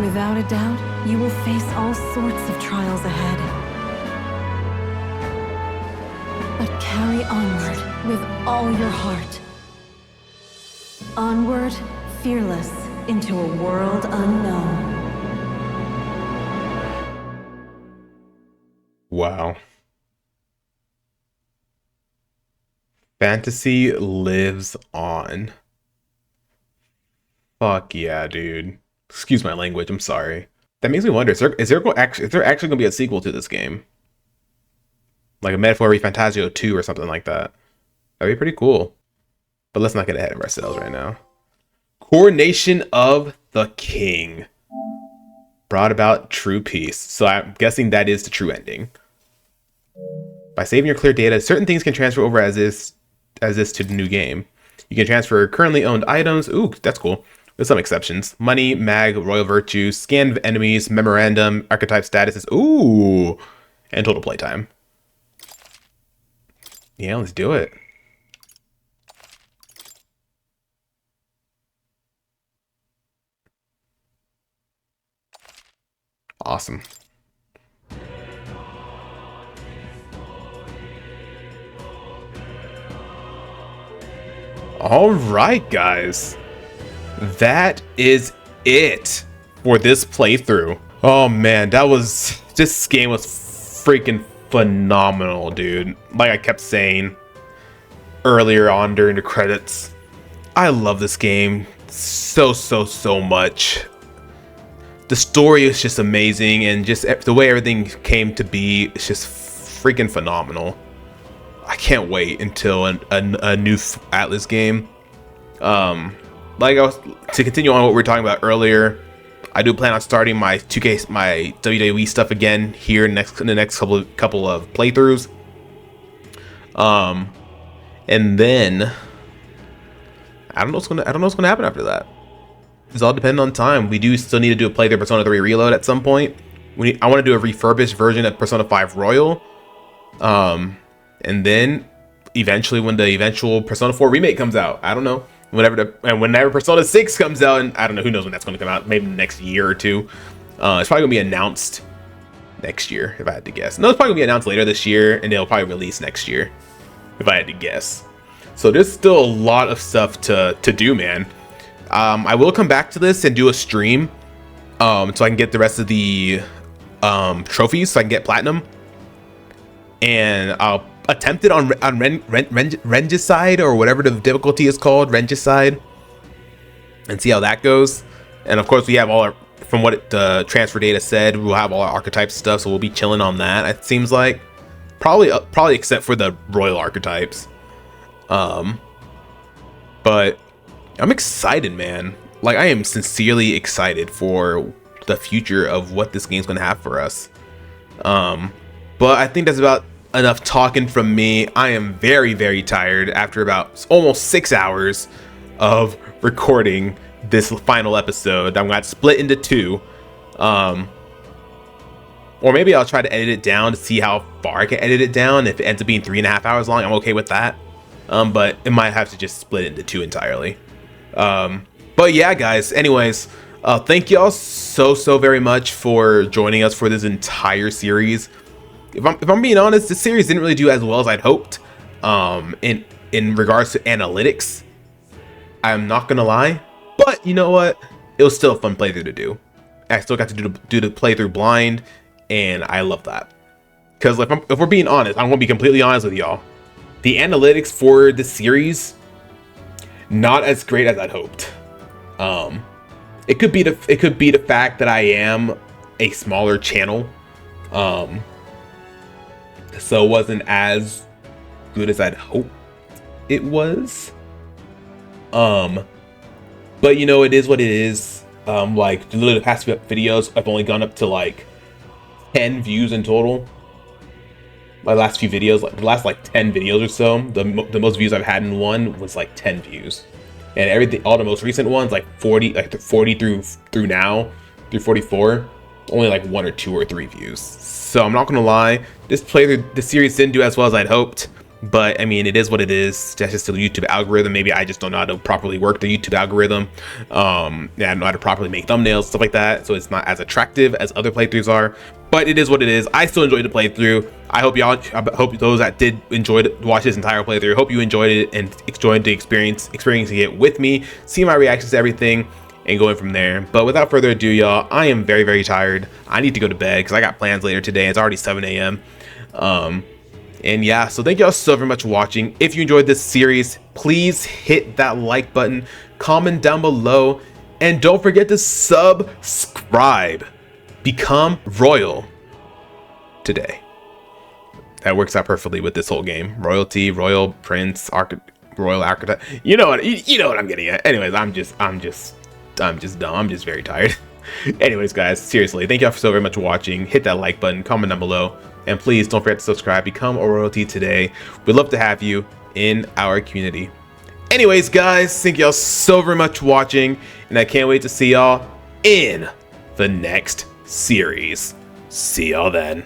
Without a doubt, you will face all sorts of trials ahead. But carry onward with all your heart. Onward, fearless, into a world unknown. Wow. Fantasy lives on. Fuck yeah, dude. Excuse my language, I'm sorry. That makes me wonder, is there actually going to be a sequel to this game? Like a Metaphor ReFantazio 2 or something like that. That'd be pretty cool. But let's not get ahead of ourselves right now. Coronation of the King. Brought about true peace. So I'm guessing that is the true ending. By saving your clear data, certain things can transfer over as is to the new game. You can transfer currently owned items. Ooh, that's cool. With some exceptions. Money, mag, royal virtue, scan enemies, memorandum, archetype statuses. Ooh. And total playtime. Yeah, let's do it. Awesome. All right, guys. That is it for this playthrough. Oh man, this game was freaking phenomenal, dude. Like I kept saying earlier on during the credits, I love this game so much. The story is just amazing, and just the way everything came to be is just freaking phenomenal. I can't wait until a new Atlus game. To continue on what we were talking about earlier, I do plan on starting my WWE stuff again here in the next couple of playthroughs. And then I don't know what's gonna happen after that. it's all dependent on time. We do still need to do a playthrough Persona 3 Reload at some point. I want to do a refurbished version of Persona 5 Royal. And then eventually when the eventual Persona 4 remake comes out, I don't know. Whenever Persona 6 comes out, and I don't know, who knows when that's going to come out, maybe next year or two. It's probably going to be announced next year, if I had to guess. No, it's probably going to be announced later this year, and they'll probably release next year, if I had to guess. So there's still a lot of stuff to do, man. I will come back to this and do a stream, so I can get the rest of the trophies, so I can get platinum. And I'll attempt it on Regicide, or whatever the difficulty is called, Regicide, and see how that goes. And of course, we have all our, from what the transfer data said, we'll have all our archetype stuff, so we'll be chilling on that. It seems like probably except for the royal archetypes. But I'm excited, man. Like, I am sincerely excited for the future of what this game's gonna have for us. But I think that's about enough talking from me. I am very, very tired after about almost 6 hours of recording this final episode. I'm gonna split into two. Or maybe I'll try to edit it down to see how far I can edit it down. If it ends up being 3.5 hours long, I'm okay with that. But it might have to just split into two entirely. But yeah, guys, anyways, thank y'all so very much for joining us for this entire series. If I'm being honest, the series didn't really do as well as I'd hoped in regards to analytics. I'm not gonna lie, but you know what? It was still a fun playthrough to do. I still got to do the playthrough blind, and I love that. Because if we're being honest, I'm gonna be completely honest with y'all. The analytics for the series, not as great as I'd hoped. It could be the fact that I am a smaller channel. So it wasn't as good as I'd hoped it was. But you know, it is what it is. Like literally the past few videos, I've only gone up to like 10 views in total. My last few videos, like the last like 10 videos or so, the most views I've had in one was like 10 views, and everything, all the most recent ones, like 40 through now, through 44, only like 1 or 2 or 3 views. So I'm not gonna lie, this series didn't do as well as I'd hoped, but I mean, it is what it is. That's just the YouTube algorithm. Maybe I just don't know how to properly work the YouTube algorithm. Yeah, I don't know how to properly make thumbnails, stuff like that, so it's not as attractive as other playthroughs are. But it is what it is. I still enjoyed the playthrough. I hope those that did enjoy it, watch this entire playthrough, hope you enjoyed it and enjoyed the experiencing it with me, see my reactions to everything, and going from there. But without further ado, y'all, I am very tired. I need to go to bed because I got plans later today. It's already 7 a.m. And yeah, so thank y'all so very much for watching. If you enjoyed this series, please hit that like button, comment down below, and don't forget to subscribe. Become royal today. That works out perfectly with this whole game. Royalty, royal prince, royal archetype. You know what I'm getting at. Anyways, I'm just dumb. I'm just very tired. Anyways, guys, seriously, thank y'all so very much for watching. Hit that like button, comment down below, and please don't forget to subscribe. Become a royalty today. We'd love to have you in our community. Anyways, guys, thank y'all so very much for watching, and I can't wait to see y'all in the next series. See y'all then.